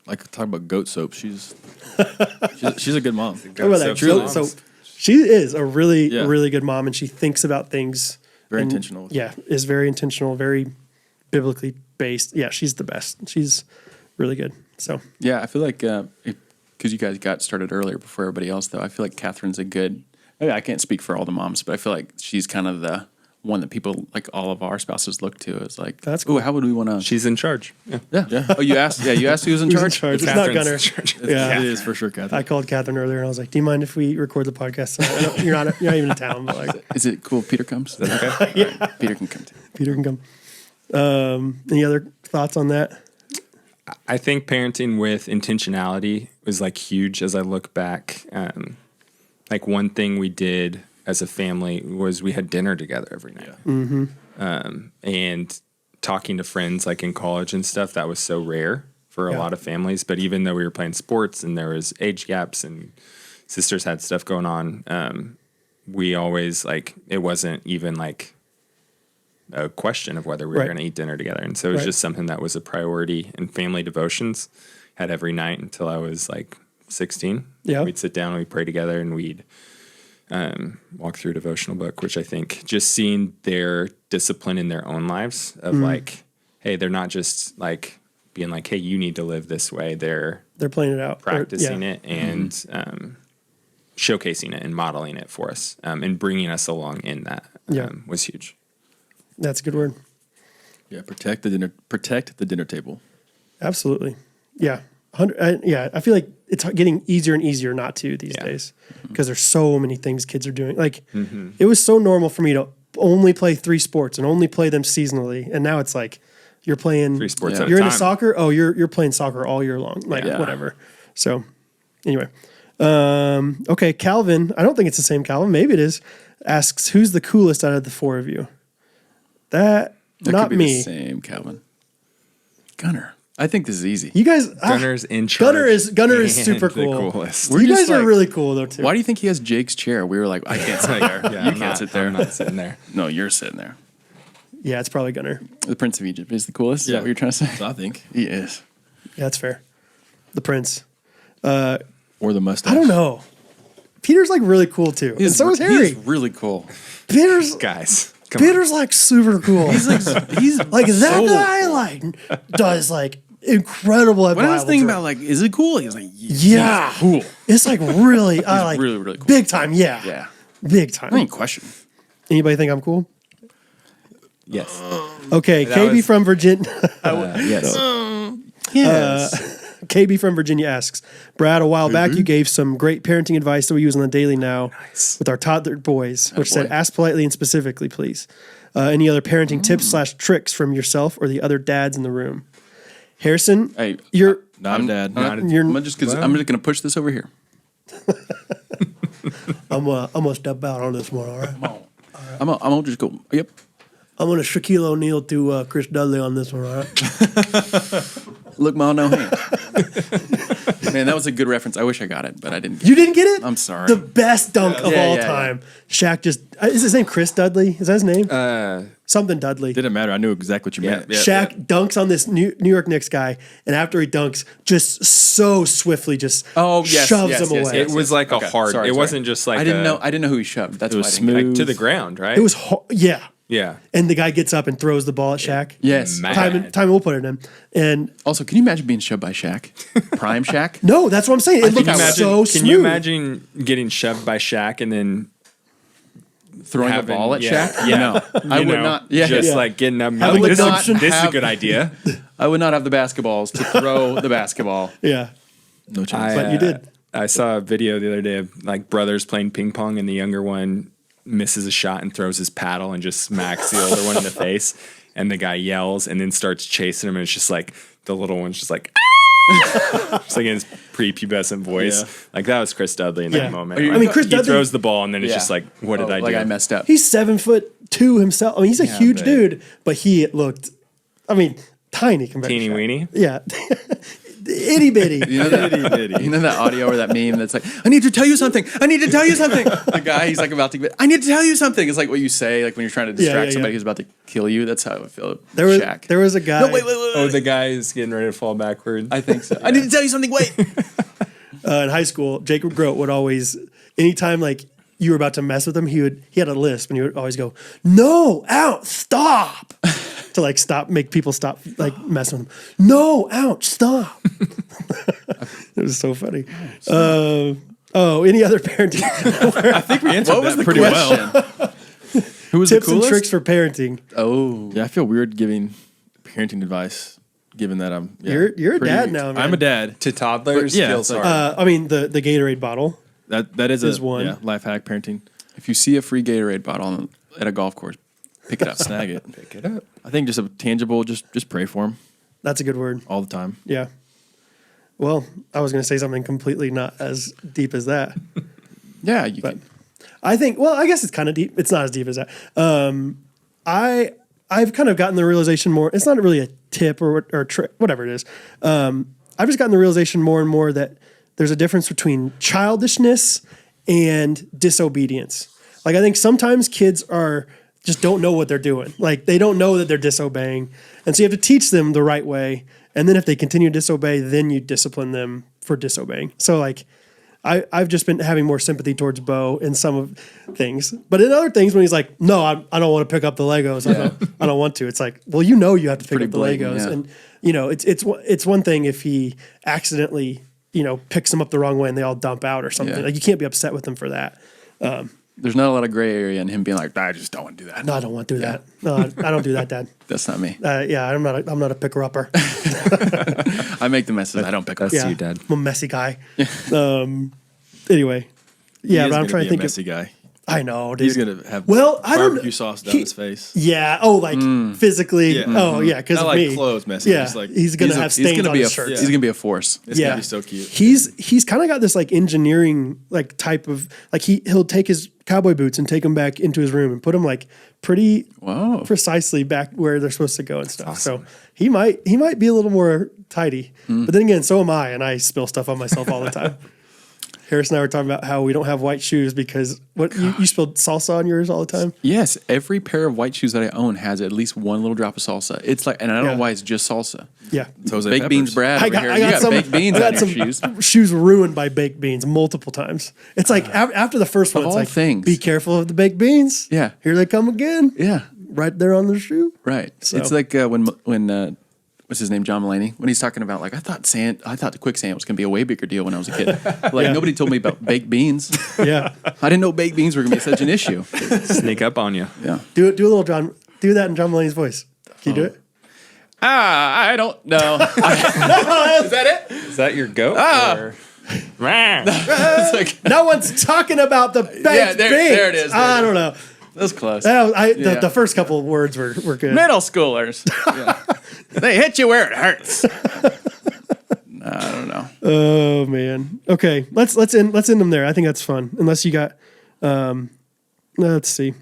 like talk about goat soap. She's a good mom. Talk about that. Truly. So she is a really Yeah. really good mom, and she thinks about things Very and, intentional with it. Yeah, is very intentional, very biblically based. Yeah, she's the best. She's really good. So Yeah, I feel like because you guys got started earlier before everybody else, though, I feel like Catherine's a good. I can't speak for all the moms, but I feel like she's kind of the one that people like all of our spouses look to as like, That's cool. Ooh, how would we want to? She's in charge. Yeah. Yeah. Oh, you asked. Yeah, you asked who was in who's in charge. charge? It's not Catherine's Gunnar. in charge. Yeah. It is for sure, Catherine. I called Catherine earlier and I was like, "Do you mind if we record the podcast?" I know you're not even in town, but like Is it cool? Peter comes. Is that okay? Yeah. Peter can come too. Peter can come. Any other thoughts on that? I think parenting with intentionality was like huge as I look back. Like one thing we did as a family was we had dinner together every night. And talking to friends like in college and stuff, that was so rare for a Yeah. lot of families. But even though we were playing sports and there was age gaps and sisters had stuff going on, we always like, it wasn't even like a question of whether we were Right. going to eat dinner together. And so it was Right. just something that was a priority, and family devotions had every night until I was like 16. Yeah. We'd sit down and we'd pray together, and we'd walk through a devotional book, which I think just seeing their discipline in their own lives of like, hey, they're not just like being like, hey, you need to live this way. They're playing it out, practicing it and showcasing it and modeling it for us, and bringing us along in that was huge. That's a good word. Yeah, protect the dinner table. Absolutely. Yeah. I feel like it's getting easier and easier not to these days because there's so many things kids are doing. Like it was so normal for me to only play 3 sports and only play them seasonally. And now it's like you're playing 3 sports at a you're time. into soccer. Oh, you're playing soccer all year long. Like whatever. So anyway, okay. Calvin, I don't think it's the same Calvin.Maybe it is. Asks, who's the coolest out of the 4 of you? That not could be me. the same, Calvin. Gunnar. I think this is easy. You guys, Gunner's in charge. Gunner is and super the cool. coolest. We're You just guys are like- really cool though too. Why do you think he has Jake's chair? We were like, I can't sit there. Yeah, You I'm can't not- sit there. I'm not sitting there. No, you're sitting there. Yeah, it's probably Gunner. The Prince of Egypt is the coolest. Is that Yeah. what you're trying to say? So I think. He is. Yeah, that's fair. The Prince. Or the mustache. I don't know. Peter's like really cool too, and so is Harry. He's really cool. Peter's Guys, come on. Peter's like super cool. He's like that so guy like does like incredible at When I was Bible thinking drill. about like, is it cool? He was like, Yeah, cool. it's like really, I like really, really cool. big time. Yeah, Yeah. big time. I ain't question. Anybody think I'm cool? Yes. Okay, That KB was- from Virginia. Yes. Yes. KB from Virginia asks, Brad, a while back you gave some great parenting advice that we use on the daily now with our toddler boys, which said, boy. ask politely and specifically, please. Any other parenting tips / tricks from yourself or the other dads in the room? Harrison, Hey, you're Not a dad. you're I'm just going to push this over here. I'm gonna step out on this one, all right? I'm gonna just go. Yep. I'm gonna Shaquille O'Neal to Chris Dudley on this one, all right? Look, ma, no hands. Man, that was a good reference. I wish I got it, but I didn't. Get You didn't get it? I'm sorry. The best dunk of Yeah, all yeah, yeah. time. Shaq just is his name Chris Dudley? Is that his name? Something Dudley. Didn't matter. I knew exactly what you meant. yeah. Shaq dunks on this New York Knicks guy, and after he dunks, just so swiftly just shoves him away. It was like a hard. Sorry, it sorry. wasn't just like I didn't know who he shoved. That's It why was I didn't get smooth. like to the ground, right? It was yeah. yeah. And the guy gets up and throws the ball at Shaq. Yes. Mad. Time will put it in. And Also, can you imagine being shoved by Shaq? Prime Shaq? no, that's what I'm saying. It think looks I would. so smooth. Can you imagine getting shoved by Shaq and then Throwing having, a ball at yeah, Shaq? Yeah. No. I You would know, not. Yeah. Just Yeah. like getting up. and I like, would this, not is, this is a have- good idea. I would not have the basketballs to throw the basketball. Yeah. No chance. But you did. I saw a video the other day of like brothers playing ping pong, and the younger one misses a shot and throws his paddle and just smacks the older one in the face. And the guy yells and then starts chasing him, and it's just like the little one's just like, just like in his prepubescent voice. Yeah. Like that was Chris Dudley in Yeah. that moment. I Like, mean, I mean, Chris he Dudley, throws the ball, and then it's Yeah. just like, what did I do? Like I messed up. he's 7'2" himself. I mean, he's a huge but- dude, but he looked, I mean, tiny compared Teeny to Shaq. weeny. Yeah. Itty bitty. You know that audio or that meme that's like, I need to tell you something. I need to tell you something. The guy, he's like about to, I need to tell you something. It's like what you say, like when you're trying to distract yeah, somebody yeah. who's about to kill you. That's how I feel. There was a guy. No, wait. Oh, the guy is getting ready to fall backward. I think so. I need to tell you something. Wait. In high school, Jacob Grote would always, anytime like you were about to mess with him, he had a lisp and he would always go, "No, out, stop," to like make people stop like messing with him. No, out, stop. It was so funny. Any other parenting I think we answered that pretty well. Who was tips the and coolest? tricks for parenting? Oh. Yeah, I feel weird giving parenting advice, given that I'm. Yeah, You're a pretty- dad now, man. I'm a dad. To toddlers, But, yeah, feels it's like- hard. I mean the Gatorade bottle. That is Is a one. life hack parenting. If you see a free Gatorade bottle at a golf course, pick it up. Snag it. Pick it up. I think just a tangible. Just pray for him That's a good word. all the time. Yeah. Well, I was going to say something completely not as deep as that. Yeah, you But can. I think, well, I guess it's kind of deep. It's not as deep as that. I've kind of gotten the realization more. It's not really a tip or trick, whatever it is. I've just gotten the realization more and more that there's a difference between childishness and disobedience. Like I think sometimes kids just don't know what they're doing. Like they don't know that they're disobeying, and so you have to teach them the right way. And then if they continue to disobey, then you discipline them for disobeying. So like, I've just been having more sympathy towards Bo in some of things, but in other things when he's like, no, I don't want to pick up the Legos. I don't want to. It's like, well, you know, you have to pick up the blatant, Legos, yeah. and you know, it's one thing if he accidentally, you know, picks them up the wrong way and they all dump out or something. Yeah. Like you can't be upset with him for that. There's not a lot of gray area in him being like, I just don't want to do that. No, I don't want to do that. No, I don't do that, Dad. That's not me. Yeah, I'm not a picker upper. I make the messes. I don't pick up. That's Yeah, you, Dad. I'm a messy guy. Anyway, yeah, He is but I'm gonna trying be to think a messy guy. I know, dude. He's gonna have Well, I don't- barbecue sauce down his face. Yeah. Oh, like physically. Yeah. Oh, yeah. Because Not of like me. clothes messy. Yeah. Just like he's gonna have stains on his shirt. He's gonna be a force. it's Yeah. gonna be so cute. He's kind of got this like engineering like type of like he'll take his cowboy boots and take them back into his room and put them like pretty Whoa. precisely back where they're supposed to go and stuff. So he might be a little more tidy. But then again, so am I, and I spill stuff on myself all the time. Harris and I were talking about how we don't have white shoes because you spilled salsa on yours all the time. Yes, every pair of white shoes that I own has at least one little drop of salsa. It's like, and I don't Yeah. know why it's just salsa. Yeah. Jose Baked beans, Peppers. Brad. Over here. You got some baked beans I got on your some shoes. shoes ruined by baked beans multiple times. It's like after the first one, Of it's all like, things. be careful of the baked beans. Yeah. Here they come again. Yeah, Right there on the shoe. right. So- It's like when what's his name, John Mulaney, when he's talking about like I thought the quicksand was gonna be a way bigger deal when I was a kid. Like Yeah. nobody told me about baked beans. Yeah. I didn't know baked beans were gonna be such an issue. Sneak up on you. Yeah. Do a little John. Do that in John Mulaney's voice. Can you do it? I don't know. Is that it? Is that your goat? or- It's like No one's talking about the baked beans. there it is, there I it don't know. that's close. The Yeah. first couple of words were good. Middle schoolers. Yeah. They hit you where it hurts. I don't know. Oh man. Okay. Let's end them there. I think that's fun. Unless you got let's see.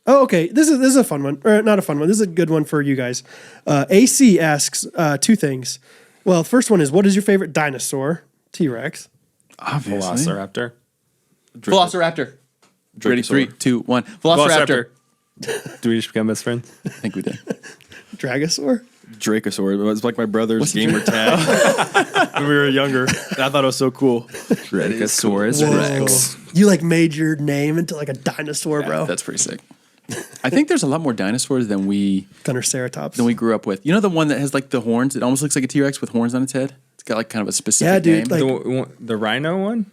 Oh, okay. This is a fun one. Or not a fun one. This is a good one for you guys. AC asks two things. Well, first one is what is your favorite dinosaur? T-Rex. Obviously. Velociraptor. Velociraptor. Ready? 3, 2, 1. Velociraptor. Do we just become best friends? I think we did. Dragosaur? Dracosaur. It was like my brother's gamer tag when we were younger. I thought it was so cool. Dracosaurus Rex. You like made your name into like a dinosaur, bro. That's pretty sick. I think there's a lot more dinosaurs than we Gunnerceratops. grew up with. You know the one that has like the horns? It almost looks like a T-Rex with horns on its head. It's got like kind of a specific Yeah, dude, name. like- The rhino one?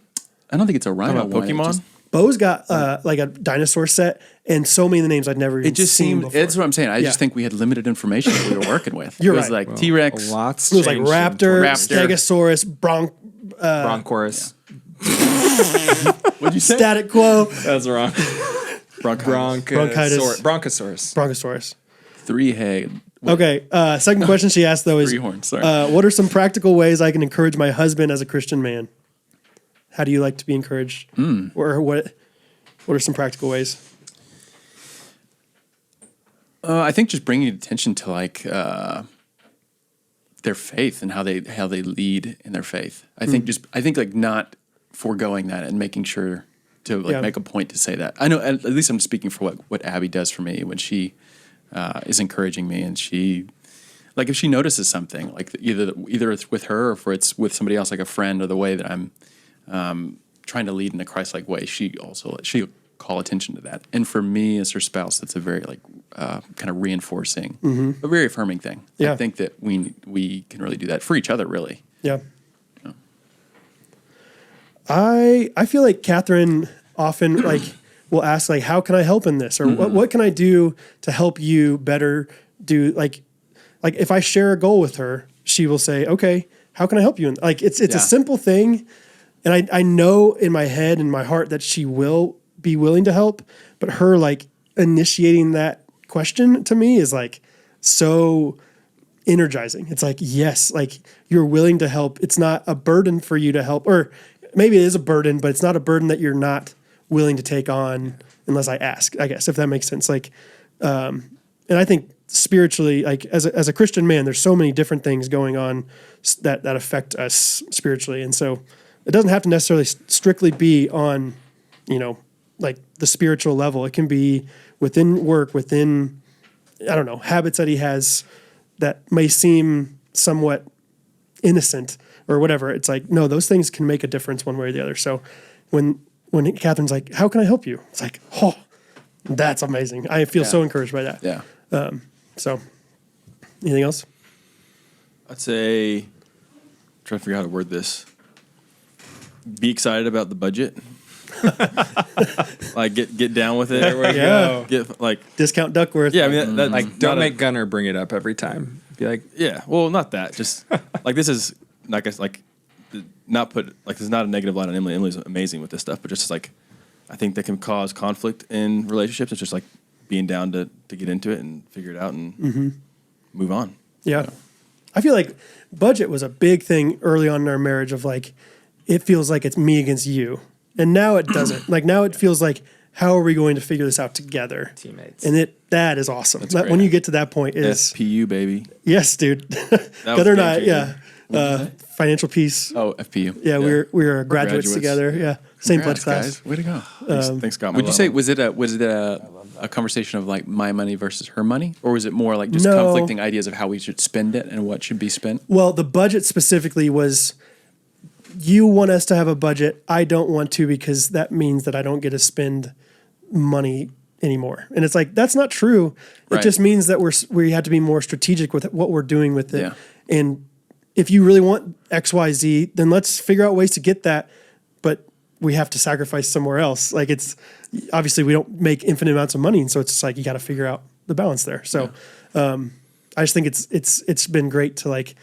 I don't think it's a rhino about one. It Pokemon? just- Bo's got like a dinosaur set and so many of the names I'd never even It just seen seemed. before. That's what I'm saying. I Yeah. just think we had limited information that we were working with. You're it was right. like T-Rex. Lots. It was like changed Raptor, Raptor. Stegosaurus, Bronchorus. What'd you say? Static Quo, That's wrong. Bronchitis. Bronchosaurus. Bronchosaurus. 3-head. Okay. Second question she asked though is, 3 horns. Sorry. what are some practical ways I can encourage my husband as a Christian man? How do you like to be encouraged? Or what are some practical ways? I think just bringing attention to like their faith and how they lead in their faith. I think like not foregoing that and making sure to like Yeah. make a point to say that. I know at least I'm speaking for what Abby does for me when she is encouraging me, and she like if she notices something like either it's with her or if it's with somebody else like a friend, or the way that I'm trying to lead in a Christ-like way, she'll call attention to that. And for me as her spouse, that's a very like kind of reinforcing, a very affirming thing. Yeah. I think that we can really do that for each other, really. Yeah. I feel like Catherine often like will ask like, how can I help in this? Or what can I do to help you better do like if I share a goal with her, she will say, okay, how can I help you? And like, it's a simple thing. And I know in my head and my heart that she will be willing to help, but her like initiating that question to me is like so energizing. It's like, yes, like you're willing to help. It's not a burden for you to help, or maybe it is a burden, but it's not a burden that you're not willing to take on unless I ask, I guess, if that makes sense. Like, and I think spiritually, like as a Christian man, there's so many different things going on that affect us spiritually. And so it doesn't have to necessarily strictly be on, like the spiritual level. It can be within work, within, I don't know, habits that he has, that may seem somewhat innocent or whatever. It's like, no, those things can make a difference one way or the other. So when Catherine's like, how can I help you? It's like, oh, that's amazing. I feel so encouraged by that. Yeah. So anything else? I'd say, trying to figure out how to word this. Be excited about the budget. Like get down with it. There we go. Get like Discount Duckworth. yeah. I mean that's Like, don't make Gunnar bring it up every time. Be like, yeah. Well, not that. Just like this is like I like not put like there's not a negative light on Emily. Emily's amazing with this stuff, but just like I think that can cause conflict in relationships. It's just like being down to get into it and figure it out and move on. Yeah. I feel like budget was a big thing early on in our marriage of like, it feels like it's me against you. And now it doesn't. Like now it feels like, how are we going to figure this out together? Teammates. And that is awesome. That, great. when you get to that point is, SPU baby. yes, dude. was Gunnar and I, game yeah. Financial peace. Oh, FPU. Yeah, we were graduates graduates. together. Yeah. Same Congrats, pledge class. guys. Way to go. Thanks, Scott. Would you say was it a conversation of like my money versus her money, or was it more like just No. conflicting ideas of how we should spend it and what should be spent? Well, the budget specifically was, you want us to have a budget. I don't want to, because that means that I don't get to spend money anymore. And it's like, that's not true. It Right. just means that we have to be more strategic with what we're doing with it. Yeah. And if you really want X, Y, Z, then let's figure out ways to get that. But we have to sacrifice somewhere else. Like it's obviously we don't make infinite amounts of money. And so it's just like, you got to figure out the balance there. So, I just think it's been great to like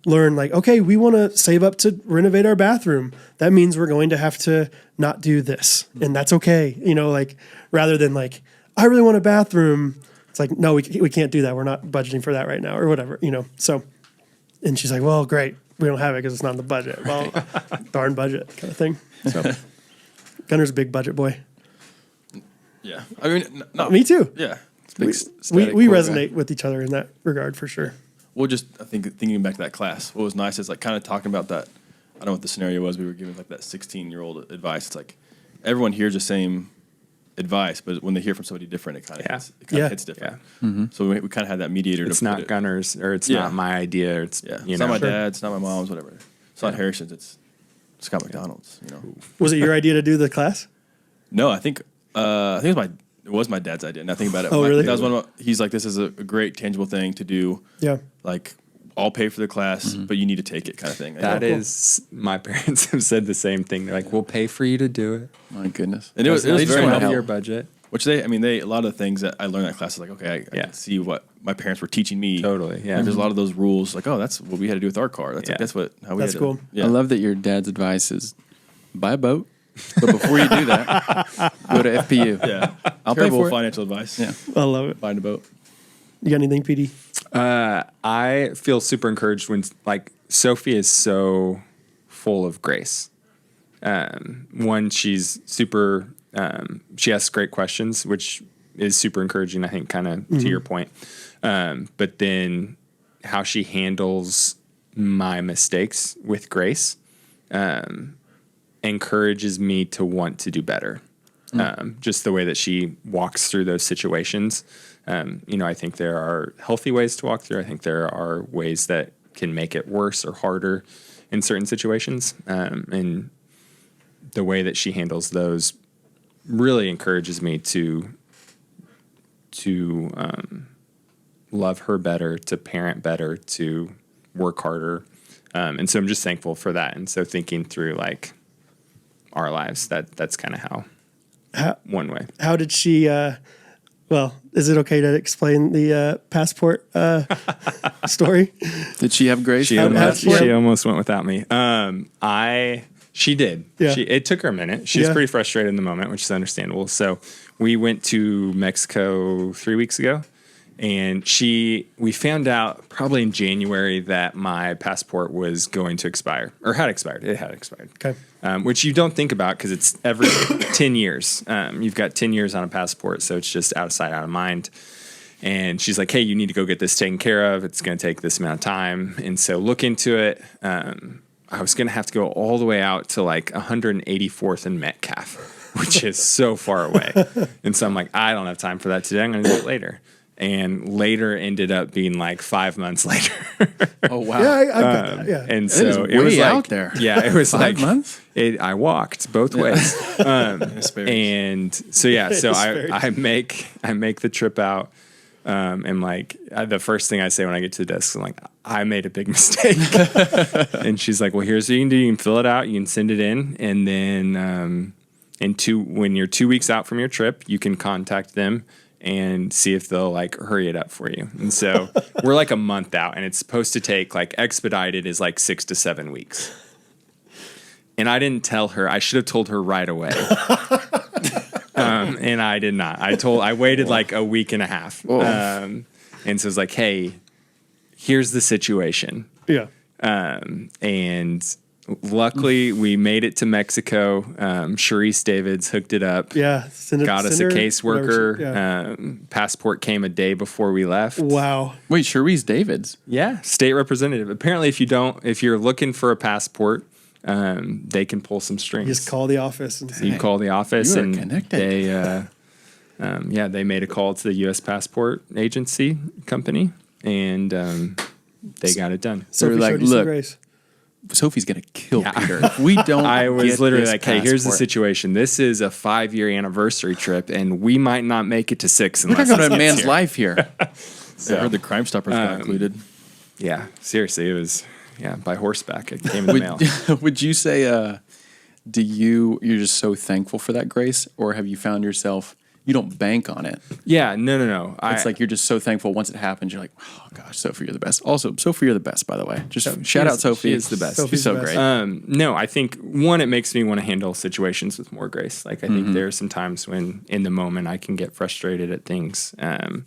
learn like, okay, we want to save up to renovate our bathroom. That means we're going to have to not do this, and that's okay. You know, like rather than like, I really want a bathroom. It's like, no, we can't do that. We're not budgeting for that right now or whatever, you know? So, and she's like, well, great. We don't have it because it's not in the budget. Well, darn budget kind of thing. So Gunnar's a big budget boy. Yeah. I mean, no. Me too. Yeah. We Static we Quo guy. resonate with each other in that regard for sure. Well, just I think thinking back to that class, what was nice is like kind of talking about that. I don't know what the scenario was. We were giving like that 16-year-old advice. It's like everyone hears the same advice, but when they hear from somebody different, it kind of hits different. So we kind of had that mediator. it's to put not it. Gunner's, or it's Yeah. not my idea. It's, Yeah, you it's know. not my dad's, it's not my mom's, whatever. It's not Harrison's. It's Scott McDonald's. You know. Was it your idea to do the class? No, I think it was my dad's idea. And I think about it. Oh, really? That was one of he's like, this is a great tangible thing to do. Yeah. Like, I'll pay for the class, but you need to take it, kind of thing. That is, my parents have said the same thing. They're like, we'll pay for you to do it. My goodness. And it was They just very want to helpful. have your budget. Which a lot of the things that I learned in that class is like, okay, I Yeah. can see what my parents were teaching me. Totally, yeah. Like, there's a lot of those rules, like, oh, that's what we had to do with our car. That's Yeah. like, how we That's had cool. to. Yeah. I love that your dad's advice is buy a boat, but before you do that, go to FPU. Yeah. I'll pay Terrible for it. financial advice. Yeah. I love it. Find a boat. You got anything, PD? I feel super encouraged when like Sophie is so full of grace. One, she's super. She asks great questions, which is super encouraging. I think, kind of to your point. But then how she handles my mistakes with grace encourages me to want to do better. Just the way that she walks through those situations. I think there are healthy ways to walk through. I think there are ways that can make it worse or harder in certain situations. And the way that she handles those really encourages me to love her better, to parent better, to work harder. And so I'm just thankful for that. And so thinking through like our lives, that's kind of how one way. How did she? Well, is it okay to explain the passport story? Did she have grace? She How- almost, how- she almost went without me. She did. Yeah. It took her a minute. She was Yeah. pretty frustrated in the moment, which is understandable. So we went to Mexico 3 weeks ago, and we found out probably in January that my passport was going to expire, or had expired. It had expired. Okay. Which you don't think about because it's every 10 years. You've got 10 years on a passport, so it's just out of sight, out of mind. And she's like, hey, you need to go get this taken care of. It's going to take this amount of time. And so look into it. I was going to have to go all the way out to like 184th and Metcalf, which is so far away. And so I'm like, I don't have time for that today. I'm going to do it later. and later ended up being like 5 months later. Oh wow. Yeah, I've got that. Yeah. And It so is it was way like, out there. Yeah, it was 5 like months? I walked both ways. Asparagus. And so yeah, so Asparagus. I make the trip out. And like the first thing I say when I get to the desk, I'm like, I made a big mistake. And she's like, well, here's what you can do. You can fill it out. You can send it in. And then when you're 2 weeks out from your trip, you can contact them and see if they'll like hurry it up for you. And so we're like a month out, and it's supposed to take like expedited is like 6 to 7 weeks. And I didn't tell her. I should have told her right away. And I did not. I waited like a week and a half. And so it was like, hey, here's the situation. Yeah. And luckily we made it to Mexico. Sharice Davids hooked it up. Yeah. Got us a caseworker. Yeah. Passport came a day before we left. Wow. Wait, Sharice Davids. Yeah, state representative. Apparently, if you're looking for a passport, they can pull some strings. You just call the office. And You call the office, You are and connected. they made a call to the U.S. Passport Agency company, and they got it done. Sophie like, showed you some look, grace. Sophie's gonna kill Peter if we don't. I was get literally this like, "Hey, here's the passport." situation. This is a 5-year anniversary trip, and we might not make it to 6 We're unless talking about this a gets man's here." life here. I heard the Crime Stoppers got included. Yeah, seriously, it was by horseback. It came in the mail. Would you say, you're just so thankful for that grace, or have you found yourself you don't bank on it? Yeah, no. It's like you're just so thankful once it happens. You're like, oh gosh, Sophie, you're the best. Also, Sophie, you're the best, by the way. Just shout out Sophie. She is the best. Sophie's She's so the best. great. No, I think one, it makes me want to handle situations with more grace. Like I think there are some times when in the moment I can get frustrated at things, and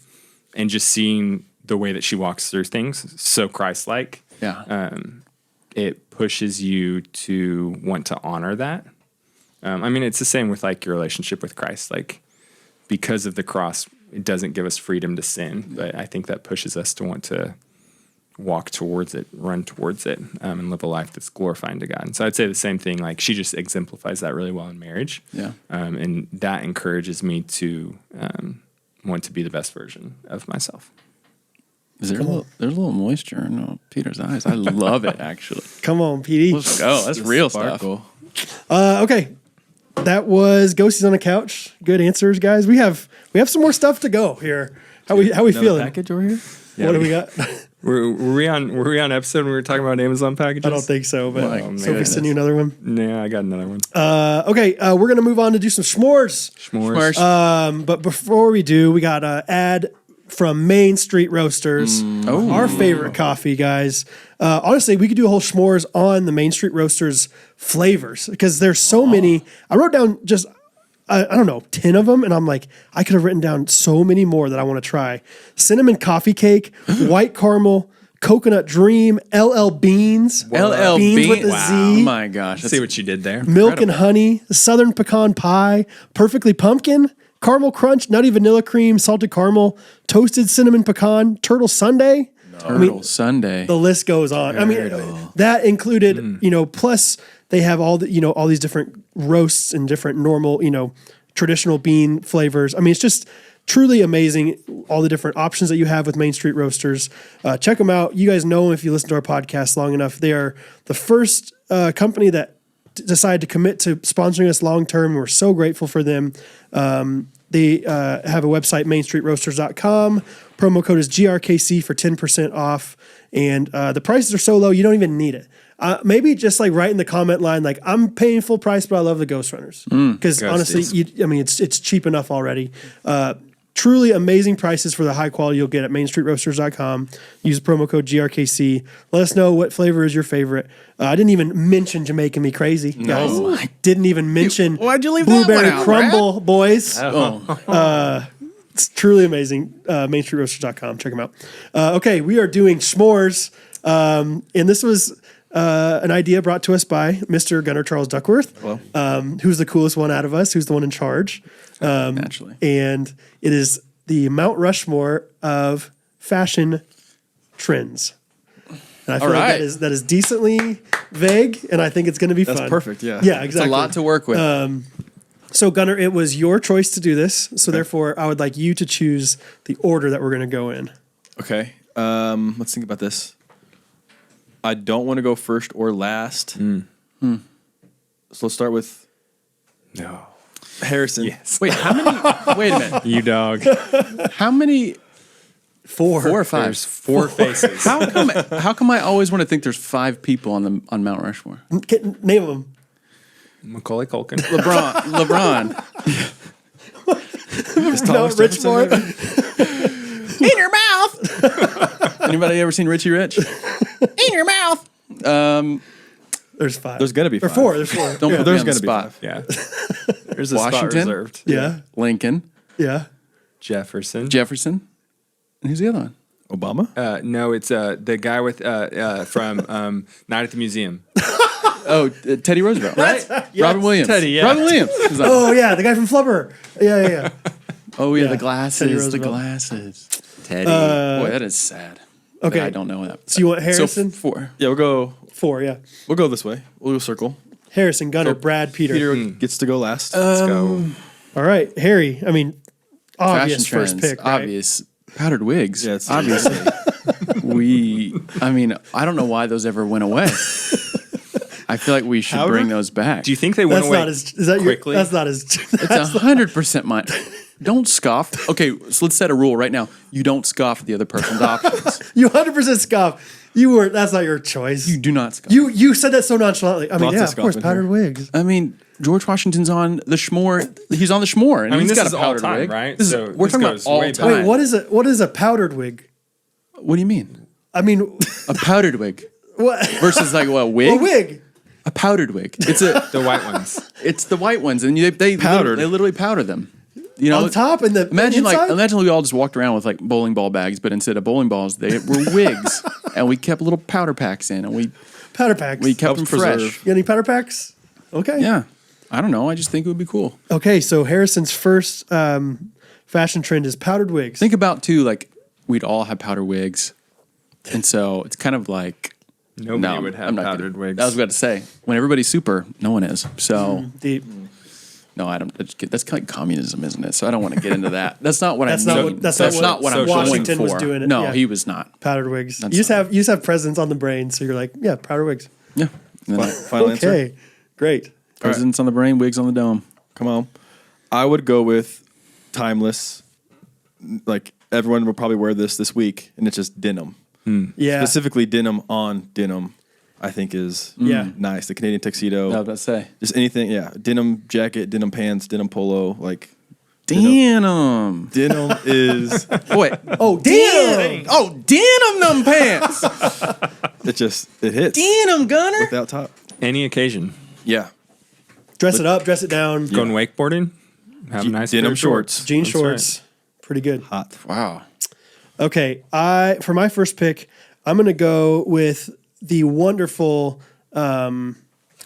just seeing the way that she walks through things, so Christ-like. Yeah. It pushes you to want to honor that. I mean, it's the same with like your relationship with Christ. Like because of the cross, it doesn't give us freedom to sin, but I think that pushes us to want to walk towards it, run towards it, and live a life that's glorifying to God. And so I'd say the same thing. Like she just exemplifies that really well in marriage. Yeah. And that encourages me to want to be the best version of myself. Is there there's a little moisture in Peter's eyes? I love it, actually. Come on, PD. Let's go. That's real Sparkle. stuff. Okay. That was Ghosties on the Couch. Good answers, guys. We have some more stuff to go here. How we Another feeling? package over here? What do we got? Were we on episode when we were talking about Amazon packages? I don't think so, but My Sophie goodness. sent you another one. Yeah, I got another one. Okay, we're gonna move on to do some s'mores. S'mores. But before we do, we got an ad from Main Street Roasters, our favorite coffee, guys. Honestly, we could do a whole s'mores on the Main Street Roasters flavors because there's so many. I wrote down just, I don't know, 10 of them, and I'm like, I could have written down so many more that I want to try. Cinnamon coffee cake, white caramel, coconut dream, LL beans, LL beans with Bean. a Wow. Z. Oh my gosh. See what you did there. Milk and honey, southern pecan pie, perfectly pumpkin, caramel crunch, nutty vanilla cream, salted caramel, toasted cinnamon pecan, turtle sundae. Turtle Sunday. The list goes on. I mean, that included, plus they have all these different roasts and different normal, traditional bean flavors. I mean, it's just truly amazing, all the different options that you have with Main Street Roasters. Check them out. You guys know them if you listen to our podcast long enough. They are the first company that decided to commit to sponsoring us long term. We're so grateful for them. They have a website, mainstreetroasters.com. Promo code is GRKC for 10% off. And the prices are so low, you don't even need it. Maybe just like write in the comment line, like, I'm paying full price, but I love the Ghostrunners. Because honestly, it's cheap enough already. Truly amazing prices for the high quality you'll get at mainstreetroasters.com. Use the promo code GRKC. Let us know what flavor is your favorite. I didn't even mention Jamaican Me Crazy, guys. I didn't even mention Why'd you leave that Blueberry one out, Crumble, boys. Oh. It's truly amazing. Mainstreetroasters.com. Check them out. Okay, we are doing s'mores. And this was an idea brought to us by Mr. Gunnar Charles Duckworth, who's the coolest one out of us, who's the one in charge. Naturally. And it is the Mount Rushmore of fashion trends. And I feel like that is decently vague, and I think it's going to be fun. That's perfect, yeah. Yeah, exactly. It's a lot to work with. So Gunnar, it was your choice to do this. So therefore, I would like you to choose the order that we're going to go in. Okay. Let's think about this. I don't want to go first or last. So let's start with Harrison. Yes. Wait, how many? Wait a minute. You dog. How many? 4 or 5? There's 4 faces. How come I always want to think there's 5 people on Mount Rushmore? Name them. Macaulay Culkin. LeBron. Mount Richmore. In your mouth. Anybody ever seen Richie Rich? In your mouth. There's 5. There's gonna be Or 5. 4. There's 4. Don't put me There's on the gonna be spot. 5. Yeah. There's a spot Washington? reserved. Yeah. Lincoln, Yeah. Jefferson. Jefferson, and who's the other one? Obama? No, it's the guy with from Night at the Museum. Oh, Teddy Roosevelt, right? Robin Williams. Teddy, yeah. Robin Williams. He's like, Oh yeah, the guy from Flubber. Yeah. oh yeah, yeah. the Teddy glasses. The Roosevelt. glasses. Teddy. Boy, that is sad. Okay. I don't know that. So you want Harrison? 4. Yeah, we'll 4. Yeah. go this way. We'll go circle. Harrison, Gunnar, Brad, Peter. Peter gets to go last. Let's go. All right, Harry. I mean, obvious Fashion first trends, pick. Right? obvious powdered wigs. Yeah, it's obviously. I don't know why those ever went away. I feel like we should Powder? bring those back. Do you think they went That's away not as. Is that quickly? That's not as. It's 100% mine. Don't scoff. Okay, so let's set a rule right now. You don't scoff at the other person's options. You 100% scoff. You were. That's not your choice. You do not scoff. You said that so nonchalantly. I mean, Lots of yeah, of course, scoffing powdered here. wigs. I mean, George Washington's on the Shmore. He's on the Shmore, and I mean, he's this got is a all powdered time, wig. right? This is, So we're this talking goes about all way time. back. Wait, what is a powdered wig? What do you mean? I mean, A powdered wig what? versus like what, a wig? A wig. A powdered wig. It's The white ones. it's the white ones, and they Powdered. They literally powder them. You know, On top and the imagine inside? we all just walked around with like bowling ball bags, but instead of bowling balls, they were wigs, and we kept little powder packs in, and we powder packs. kept them Helps fresh. preserve. You got any powder packs? Okay. Yeah, I don't know. I just think it would be cool. Okay, so Harrison's first fashion trend is powdered wigs. Think about too, like we'd all have powder wigs, and so it's kind of like Nobody would have I'm not powdered gonna- wigs. I was about to say when everybody's super, no one is. So Deep. no, I don't. That's kind of like communism, isn't it? So I don't want to get into that. That's not what That's I not mean. what- that's That's not not what what I'm Washington going was for. doing it, No, yeah. he was not. Powdered wigs. That's You just have presidents on the brain, so you're like, yeah, powdered wigs. Yeah. And then Final answer. Okay, great. presidents on the brain, wigs on the dome. Come on. I would go with timeless. Like everyone will probably wear this week, and it's just denim. Yeah, Specifically, denim on denim. I think is Yeah. nice. The Canadian tuxedo. I was about to say. Just anything. Yeah, denim jacket, denim pants, denim polo. Like Denim. denim is. Wait. Oh, damn! Oh, denim them pants. It hits Denim, Gunner. without top. Any occasion. Yeah, Dress it up, dress it down. Going wakeboarding. Have a nice denim pair of shorts. Jean That's shorts, pretty good. Hot. Wow. Okay, for my first pick, I'm gonna go with the wonderful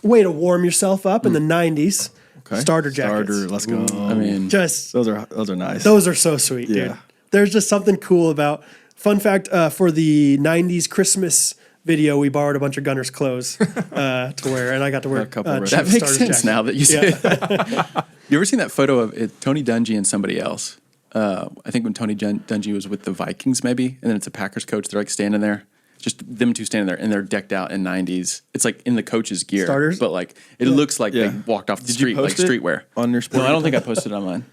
way to warm yourself up in the '90s. Okay. Starter jackets. Starter. Let's go. I mean, Just those are nice. those are so sweet, dude. Yeah. There's just something cool about. Fun fact for the '90s Christmas video, we borrowed a bunch of Gunner's clothes to wear, and I got to wear A couple red. cheap that makes starter sense jacket. now that you say that. You ever seen that photo of it, Tony Dungy and somebody else? I think when Tony Dungy was with the Vikings, maybe, and then it's a Packers coach. They're like standing there, just them two standing there, and they're decked out in '90s. It's like in the coach's gear, Starters? but like it looks like Yeah. they walked off the Did you street, like post it streetwear. on your sport? No, I don't think I posted it online.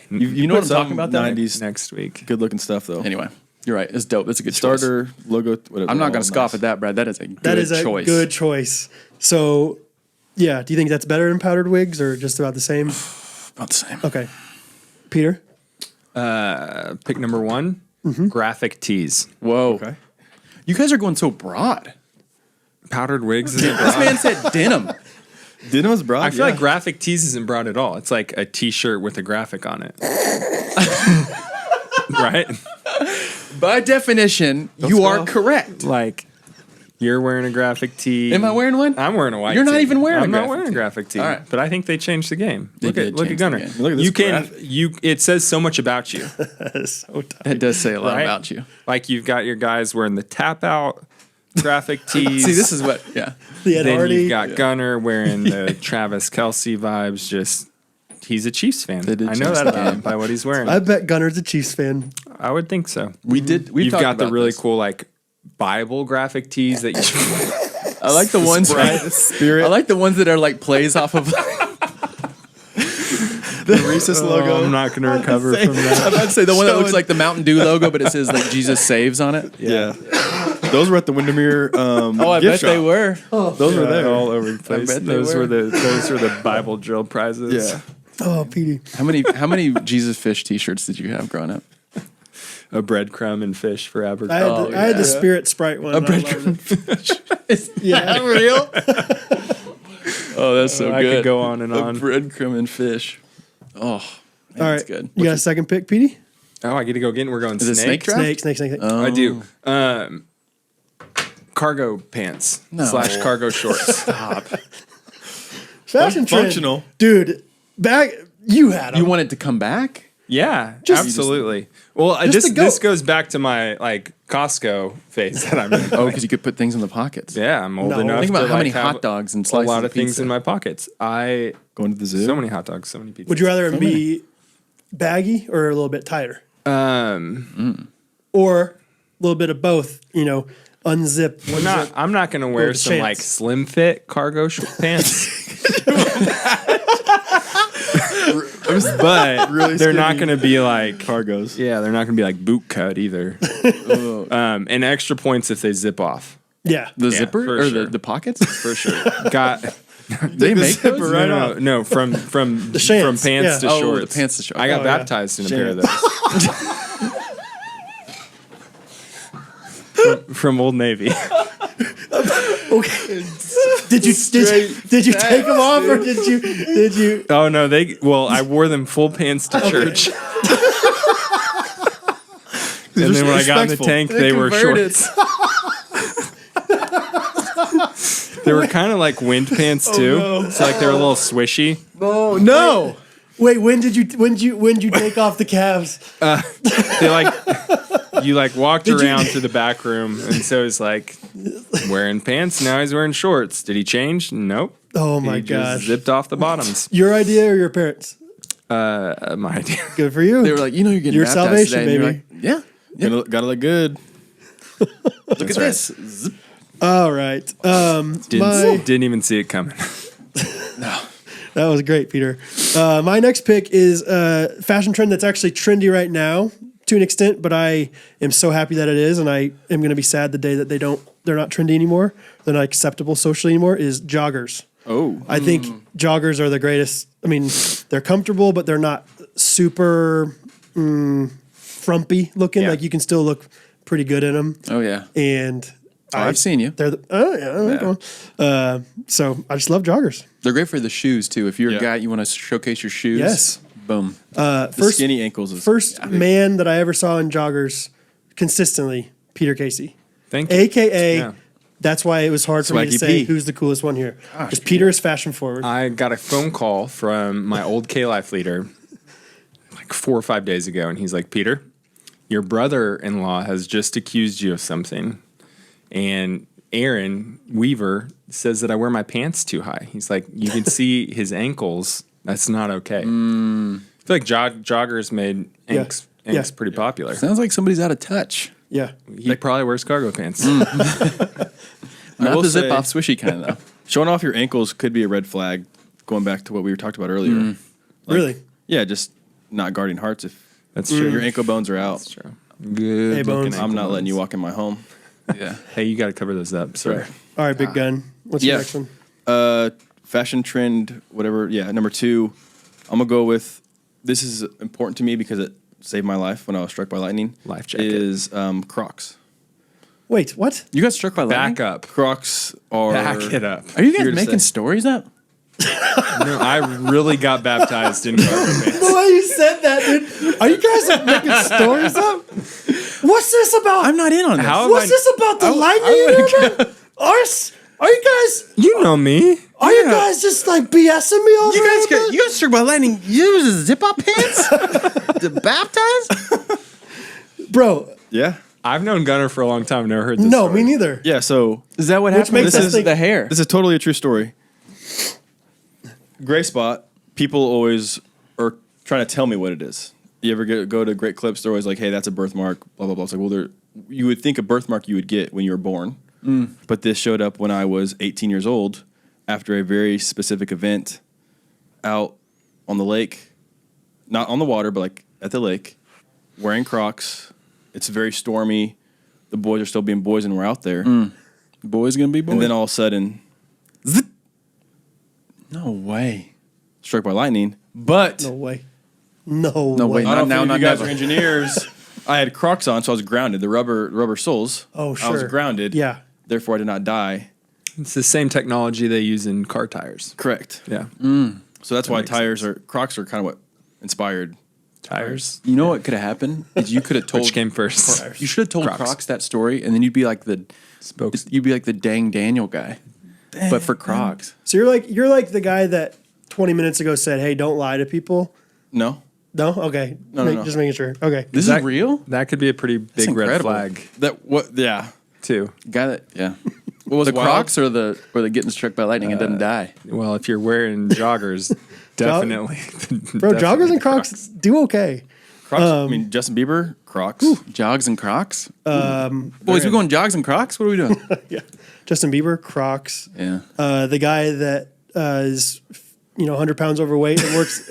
You know what I'm talking about, though? 90s next week. good looking stuff though. Anyway, you're right. It's dope. It's a good choice. Starter logo. Whatever. I'm not all going to scoff nice. at that, Brad. That is a good That is a choice. good choice. So, yeah, do you think that's better than powdered wigs or just about the same? About the same. Okay, Peter. Pick number 1. Graphic tees. Whoa. Okay. You guys are going so broad. Powdered wigs. Isn't This broad. man said denim. Denim is broad. I feel like graphic tees isn't broad at all. It's like a T-shirt with a graphic on it. Right? By definition, you are scoff. correct. Like you're wearing a graphic tee. Am I wearing one? I'm wearing a white. You're not tee. even wearing a I'm not graphic wearing a tee. graphic tee. All right. But I think they changed the game. They Look did at change the Gunnar. game. Look at this you can graphic. It says so much about you. So tight. That does say a lot Right? about you. Like you've got your guys wearing the tap out graphic tees. See, this is what, yeah. The Ed then Hardy. you've got Gunnar wearing the Travis Kelce vibes, just He's a Chiefs fan. They did I know change that the about him game. by what he's wearing. I bet Gunner's a Chiefs fan. I would think so. We've You've talked got the about really this. cool like Bible graphic tees that you. I like the ones. Spirit. I like the ones that are like plays off of. the Reese's logo. I'm not going to recover from that. I'm about to say the one that looks like the Mountain Dew logo, but it says like Jesus saves on it. Yeah. Those were at the Windermere. Oh, I bet they were. Those were there. all over the place. bet they Those were. were the Bible drill prizes. Yeah. Oh, Petey. How many Jesus fish T-shirts did you have growing up? A breadcrumb and fish for I had, Abercrombie. I had the Spirit Sprite one. A and I loved it. Yeah. real? Oh, that's so I good. could go on and A on. breadcrumb and fish. Oh, man, All that's right. good. You got a second pick, Petey? Oh, I get to go again. We're going Is it snake snake. draft? Snake. I do. Cargo pants / cargo shorts. Fashion trend. Functional. Dude, back, you had them. You want it to come back? Yeah, Just- absolutely. Well, Just to go. this goes back to my like Costco phase that I'm in. Oh, because you could put things in the pockets. Yeah, I'm old No. enough. Think about to, how many have hot dogs and a slices lot of of things pizza. in my pockets. Going to the zoo. So many hot dogs, so many pizzas. Would you rather be baggy or a little bit tighter? Or a little bit of both, unzip, unzip. I'm not going to wear With a some chance. like slim fit cargo pants. But Really they're not skinny going to be like cargos. yeah, they're not going to be like boot cut either. And extra points if they zip off Yeah. The Yeah, zipper for or sure. the pockets? for sure. Got They make zipper those? right no, off. no, from shants, pants yeah. to Oh, shorts. the pants to shorts. I got Oh, yeah. baptized in a pair of Shants. those from Old Navy. Okay. Did you take them off or did you? Oh no, I wore them full pants to church. And then when I got in the respectful. tank, they were shorts. They were kind of like wind pants too. So like they were a little swishy. Oh no! Wait, when did you take off the calves? They like you like walked around to the back room, and so he's like wearing pants. Now he's wearing shorts. Did he change? Nope. Oh my He just gosh. zipped off the bottoms. Your idea or your parents? My idea. Good for you. They were like, you're getting Your baptized salvation, today. And baby. you're like, yeah. Gotta look good. Look at this. Zip. All right. Didn't even see it coming. That was great, Peter. My next pick is a fashion trend that's actually trendy right now to an extent, but I am so happy that it is, and I am going to be sad the day that they're not trendy anymore, they're not acceptable socially anymore, is joggers. Oh. I think joggers are the greatest. I mean, they're comfortable, but they're not super frumpy looking. Yeah. Like you can still look pretty good in them. Oh yeah. And I've seen you. they're so I just love joggers. They're great for the shoes too. If you're a Yeah. guy, you want to showcase your shoes. Yes. Boom. The First skinny ankles is First man that I ever saw in joggers consistently, Peter Casey, Thank you. AKA. Yeah. That's why it was hard for me to Swaggy say P. who's the coolest one here. Because Peter is fashion forward. I got a phone call from my old K-Life leader like 4 or 5 days ago, and he's like, Peter, your brother-in-law has just accused you of something. And Aaron Weaver says that I wear my pants too high. He's like, you can see his ankles. That's not okay. I feel like joggers made Anks pretty popular. Sounds like somebody's out of touch. Yeah. He probably wears cargo pants. Not will the zip say- off swishy kind though. showing off your ankles could be a red flag. Going back to what we were talked about earlier. Really? Yeah, just not guarding hearts if That's true. your ankle bones are out. That's true. Good. Hey, Bones. looking I'm not ankle letting you bones. walk in my home. Yeah. Hey, you got to cover those up. Sorry. Right. All right, Big Gun. What's your next one? Fashion trend, whatever. Yeah, number 2. I'm gonna go with. This is important to me because it saved my life when I was struck by lightning. Life jacket. Is Crocs. Wait, what? You got struck by lightning? Back up. Crocs are. Back it up. Are you Here guys to making say. stories up? No, I really got baptized in cargo pants. The way you said that, dude. Are you guys making stories up? What's this about? I'm not in on this. How What's this about the lightning? Are you guys? You know me. Are you guys just like BSing me over? You guys struck by lightning. You use zip up pants to baptize? Bro? Yeah. I've known Gunnar for a long time. Never heard this. No, story. me neither. Yeah. So Is that what Which happened? makes This us is think- the hair. this is totally a true story. Gray spot. People always or trying to tell me what it is. You ever go to Great Clips? They're always like, "Hey, that's a birthmark." Blah blah blah. It's like, well, you would think a birthmark you would get when you were born, but this showed up when I was 18 years old after a very specific event out on the lake, not on the water, but like at the lake, wearing Crocs. It's very stormy. The boys are still being boys, and we're out there. Boys gonna be boys. And then all of a sudden, zip, no way. struck by lightning. But No way. No, No way. way. I don't know Now, if not you guys never. are engineers. I had Crocs on, so I was grounded. The rubber soles. Oh, I was sure. grounded. Yeah. Therefore, I did not die. It's the same technology they use in car tires. Correct. Yeah. So that's why Crocs are kind of what inspired. Tires. You know what could have happened? Is you could have told. Which came first? You should have told Crocs. Crocs that story, and then you'd be like the Spokes. You'd be like the dang Daniel guy, but for Crocs. So you're like the guy that 20 minutes ago said, "Hey, don't lie to people." No. No, okay. No. Just making sure. Okay. This is real. That could be a pretty big red incredible. flag That what? Yeah. too. Guy that yeah. What was The wild? Crocs or the getting struck by lightning and doesn't die. Well, if you're wearing joggers, definitely. Bro, joggers definitely and Crocs do okay. Crocs. I mean, Justin Bieber. Crocs. Jogs and Crocs. Boys, we going jogs and Crocs? What are we doing? Yeah. Justin Bieber, Crocs. Yeah. The guy that is 100 pounds overweight and works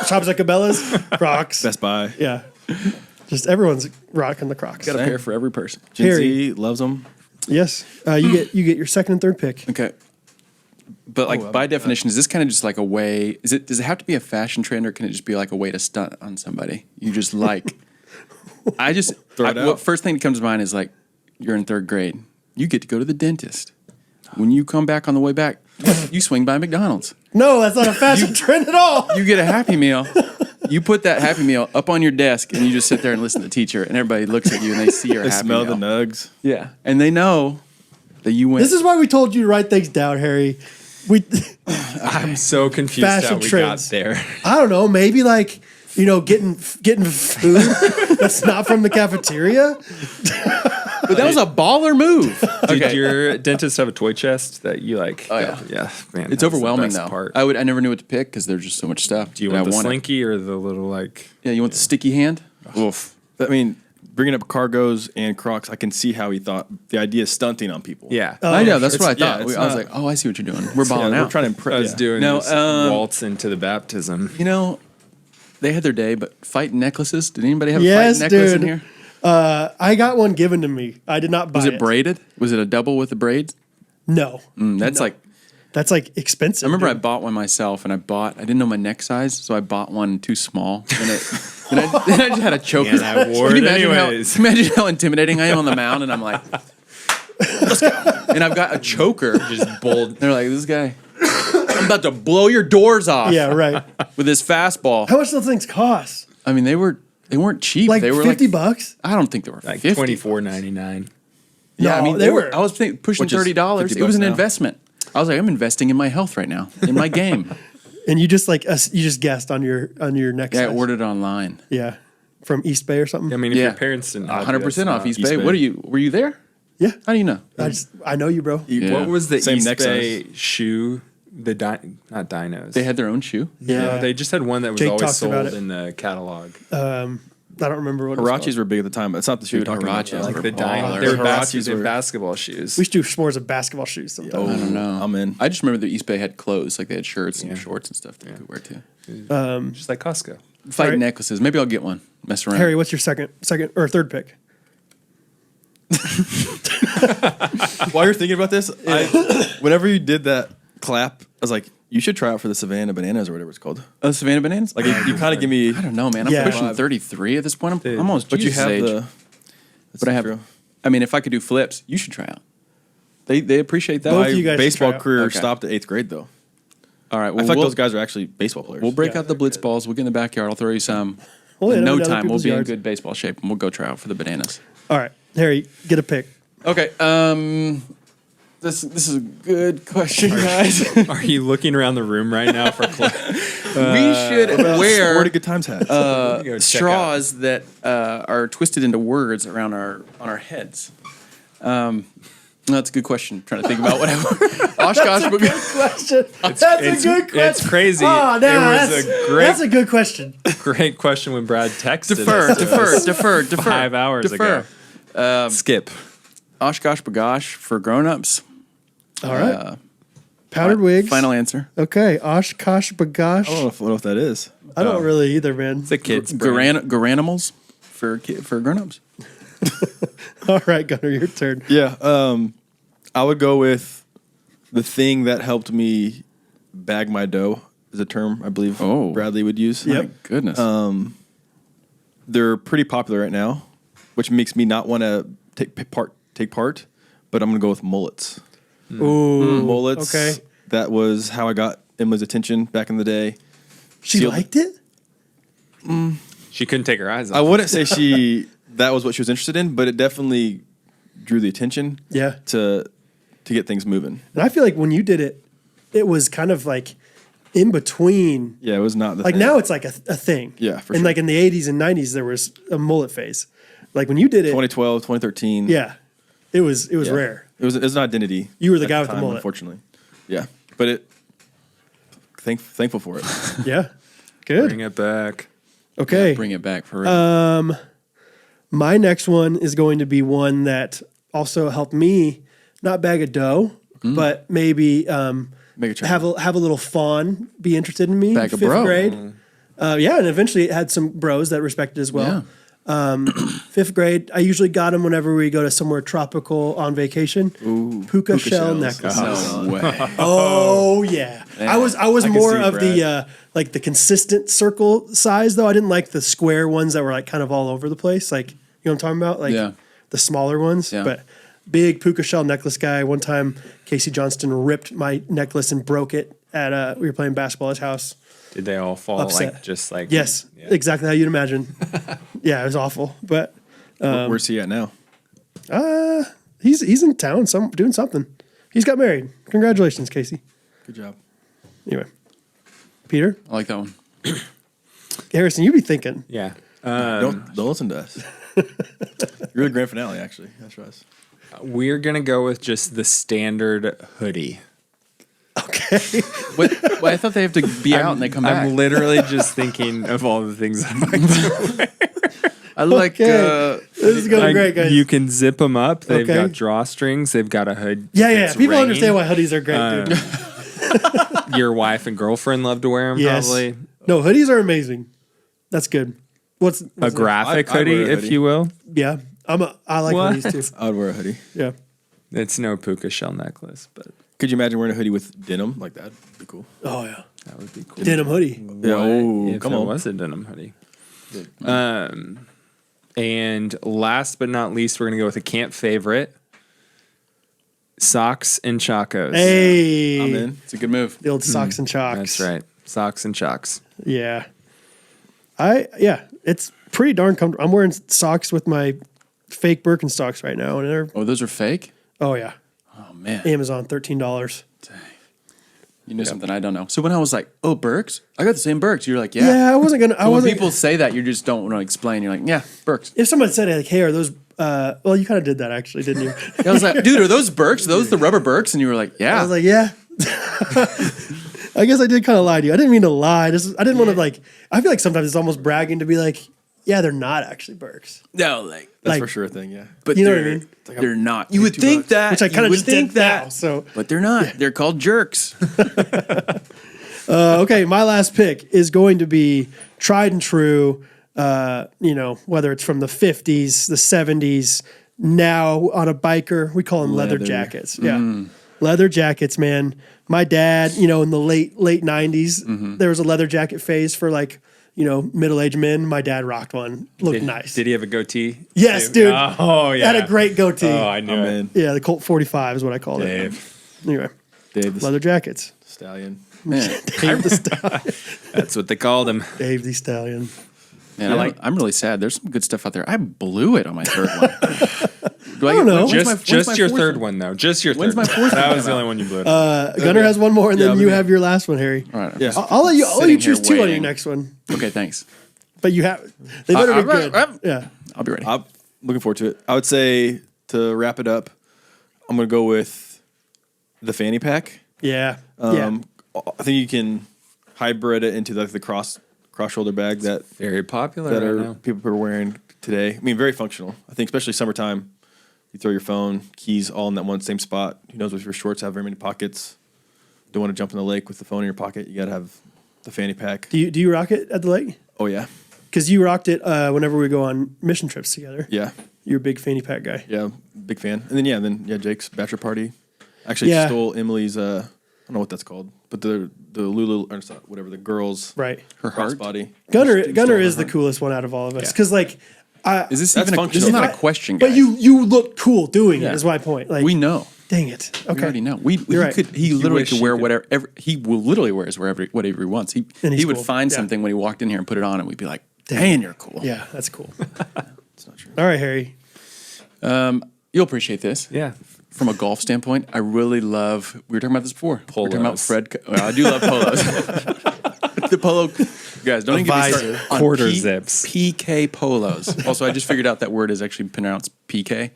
shops at Cabela's, Crocs. Best Buy. Yeah. Just everyone's rocking the Crocs. Got a pair for every person. Gen Harry. Z loves them. Yes. You get your second and third pick. Okay. But like by definition, is this kind of just like a way? Does it have to be a fashion trend, or can it just be like a way to stunt on somebody? You just like. First thing that comes to mind is like you're in third grade. You get to go to the dentist. When you come back on the way back, you swing by McDonald's. No, that's not a fashion trend at all. You get a Happy Meal. You put that Happy Meal up on your desk, and you just sit there and listen to the teacher, and everybody looks at you and they see your They Happy smell Meal. the nugs. Yeah, and they know that you went. This is why we told you to write things down, Harry. I'm so confused Fashion how we trends. got there. I don't know, maybe like getting food that's not from the cafeteria. but that was a baller move. Did your dentist have a toy chest that you like? Oh, yeah. Yeah, man. It's that's the overwhelming best though. Part. I never knew what to pick because there's just so much stuff. Do you that want I the wanted. slinky or the little like? Yeah, you want the sticky hand? Oof. I mean, bringing up cargos and Crocs, I can see how he thought the idea is stunting on people. Yeah, I know. That's It's- what I thought. yeah, it's I was not- like, oh, I see what you're doing. We're balling We're out. trying to impress. I was doing No, this waltz into the baptism. You know, they had their day, but fighting necklaces. Did anybody have Yes, a fighting necklace dude. in here? I got one given to me. I did not buy Was it braided? Was it a double with the braids? No. That's like. That's like expensive. I remember I dude. bought one myself, and I didn't know my neck size, so I bought one too small. And then I just had a choker. And I wore Can you it imagine anyways. imagine how intimidating I am on the mound, and I'm like, let's go. And I've got a choker. Just bold. They're like, this guy, I'm about to blow your doors off. Yeah, right. With this fastball. How much do those things cost? I mean, they weren't cheap. Like they were $50? I don't think they were Like 50. $24.99. Yeah, I No, mean, they were. I was pushing Which is $30. $50 It was an now. investment. I was like, I'm investing in my health right now, in my game. And you just guessed on your neck Yeah, I size. ordered online. Yeah. From East Bay or something? I mean, if Yeah. your parents didn't, help you, 100% that's off not- East East Bay. Bay. Were you there? Yeah. How do you know? I know you, bro. Yeah. What was the Same East neck Bay shoe? Not dinos. They had their own shoe. No, they just had one that was Jake always talked about sold it. in the catalog. I don't remember what it was Hirachis called. were big at the time, but it's not the shoe Dude, you're talking Hirachis about. were The baller. they were Hirachis they're were- basketball shoes. We should do s'mores of basketball shoes sometime. I don't know. I'm in. I just remember the East Bay had clothes, like they had shirts and shorts and stuff that you could wear too. Just like Costco. Fighting Alright. necklaces. Maybe I'll get one. Mess around. Harry, what's your second or third pick? While you're thinking about this, whenever you did that clap, I was like, you should try out for the Savannah Bananas or whatever it's called. Savannah Bananas? Like, you kind of give me. I don't know, man. I'm Yeah. pushing 33 at this point. I'm almost But you Jesus' have age. the. But I have. true. I mean, if I could do flips, you should try out. They appreciate that. Both My of you guys should baseball try out. career Okay. stopped at 8th grade, though. All right. I Well, feel like those guys are actually baseball players. We'll break Yeah, out the blitz balls. We'll get in the backyard. I'll throw you some. We'll hit In them no in other time, we'll people's be in yards. good baseball shape, and we'll go try out for the bananas. All right, Harry, get a pick. Okay. This is a good question, guys. Are you looking around the room right now for clothes? We should wear Sporty Good Times hats. Go check straws that are twisted into words around on our heads. That's a good question. Trying to think about what Oshkosh Bagosh. Question. That's a good question. It's crazy. Oh, no, That's a good question. great question when Brad texted Defer, us. defer. 5 hours ago. Skip. Oshkosh Bagosh for grown-ups. All right. Powdered wigs. Final answer. Okay. Oshkosh Bagosh. I don't know if that is. I don't really either, man. It's a kid's brand. Garanimals for grown-ups. All right, Gunnar, your turn. Yeah. I would go with the thing that helped me bag my dough is a term I believe Bradley would use. Yep. My goodness. They're pretty popular right now, which makes me not want to take part, but I'm going to go with mullets. Ooh. Mullets. Okay. That was how I got Emma's attention back in the day. She liked it? She couldn't take her eyes off. I wouldn't say that was what she was interested in, but it definitely drew the attention. Yeah. To get things moving. And I feel like when you did it, it was kind of like in between. Yeah, it was not the Like thing. now it's like a thing. Yeah, for and sure. like in the 80s and 90s, there was a mullet phase. Like when you did it. 2012, 2013. Yeah. It was Yeah. rare. It was an identity. You were the at guy with the time, mullet. Unfortunately. Yeah. But thankful for it. Yeah. Good. Bring it back. Okay. Bring it back for real. My next one is going to be one that also helped me not bag a dough, but maybe Make a have a little fawn be interested in me. Bag a fifth bro. grade. Yeah, and eventually it had some bros that respected as well. Fifth grade, I usually got them whenever we go to somewhere tropical on vacation. Puka shell shells. necklaces. No way. Oh yeah, I was I can more see of Brad. the like the consistent circle size though. I didn't like the square ones that were like kind of all over the place. Like you know what I'm talking about? Like Yeah. the smaller ones. Yeah. But big puka shell necklace guy. One time, Casey Johnston ripped my necklace and broke it at we were playing basketball at his house. Did they all fall Upset. like Yes, Yeah. exactly how you'd imagine. Yeah, it was awful. But Where's he at now? he's in town, doing something. He's got married. Congratulations, Casey. Good job. Anyway, Peter, I like that one. Harrison, you be thinking. Yeah. Don't listen to us. You're the grand finale, actually. That's right. We're gonna go with just the standard hoodie. Okay. Well, I thought they have to be out and they come back. I'm literally just thinking of all the things I like to wear. I like. Okay. This is going great, guys. You can zip them up. They've Okay. got drawstrings. They've got a hood. Yeah. that's People rain. understand why hoodies are great, dude. Your wife and girlfriend love to wear them. Yes. Probably No, hoodies are amazing. That's good. What's a graphic I'd wear hoodie, a if hoodie. you will. Yeah, I like What? hoodies too. I would wear a hoodie. Yeah. It's no puka shell necklace, but Could you imagine wearing a hoodie with denim like that? Be cool. Oh yeah. that would be cool. Denim hoodie. Yeah. Oh, If come it on. was a denim hoodie. And last but not least, we're gonna go with a camp favorite: socks and chacos. Hey, I'm in. It's a good move. the old socks and chalks. That's right, socks and chocks. Yeah. It's pretty darn comfortable. I'm wearing socks with my fake Birkenstocks right now, and they're Oh, those are fake? oh yeah, Oh, man. Amazon $13. You knew something I don't know. So when I was like, oh, Birks? I got the same Birks. You're like, Yeah, I wasn't gonna. I So when wasn't. people say that, you just don't want to explain. You're like, yeah, Birks. If someone said like, "Hey, are those?" Well, you kind of did that actually, didn't you? I was like, dude, are those Birks? Are those the rubber Birks? And you were like, yeah. I was like, yeah. I guess I did kind of lie to you. I didn't mean to lie. I didn't want to like. I feel like sometimes it's almost bragging to be like, yeah, they're not actually Birks. no, like, That's like- for sure a thing, yeah. but You know what I they're, mean? they're not. You would $2. think that. Which I kind you of would just think did that. now. So But they're not. They're called jerks. okay, my last pick is going to be tried and true. Whether it's from the 50s, the 70s, now on a biker, we call them leather Leather. jackets. Yeah, leather jackets, man. My dad, in the late 90s, there was a leather jacket phase for like middle-aged men. My dad rocked one. Looked nice. Did he have a goatee? Yes, Dave? dude. Oh yeah. Had a great goatee. Oh, I knew I'm it. in. Yeah, the Colt 45 is what I called it. Dave. Anyway, Dave the leather jackets. Stallion. Man, Dave the Stallion. That's what they called him. Dave the Stallion. man, I'm really sad. There's some good stuff out there. I blew it on my third one. I don't know. Just your third one though. Just your When's third. my fourth That one was the come only one you blew. Gunnar has one more, and then Yeah, you but- have your last one, Harry. All right. Yeah. I'll let you Sitting choose here two on your waiting. next one. Okay, thanks. But you have they better be good. I'm- Yeah. I'll be ready. I'm looking forward to it. I would say to wrap it up, I'm gonna go with the fanny pack. Yeah. I think you can hybrid it into like the cross shoulder bag that Very popular right now. people are wearing today. I mean, very functional. I think especially summertime, you throw your phone, keys all in that one same spot. Who knows if your shorts have very many pockets? Don't want to jump in the lake with the phone in your pocket. You gotta have the fanny pack. Do you rock it at the lake? Oh yeah, Because you rocked it whenever we go on mission trips together. yeah, You're a big fanny pack guy. yeah. Big fan. And then Jake's bachelor party. Actually, Yeah. stole Emily's. I don't know what that's called, but the Lulu or whatever the girls. Right. Her heart. Crossbody. Gunnar is the coolest one out of all of us. Yeah. Because like, Is this That's even? This is functional. not a question, guys. but you look cool doing Yeah. it. Is my point. Like We know. Dang it. We Okay. already know. He right. could. He literally wish could you wear could- whatever. He will literally wears whatever he wants. And He he's would cool. find Yeah. something when he walked in here and put it on, and we'd be like, "Dang, you're cool." Yeah, that's cool. It's not true. All right, Harry. You'll appreciate this. Yeah. From a golf standpoint, I really love. We were talking about this before. We were talking about Polos. Fred. Well, I do love polos. The polo guys, don't even get me visor. started on Quarter zips. PK polos. Also, I just figured out that word is actually pronounced PK.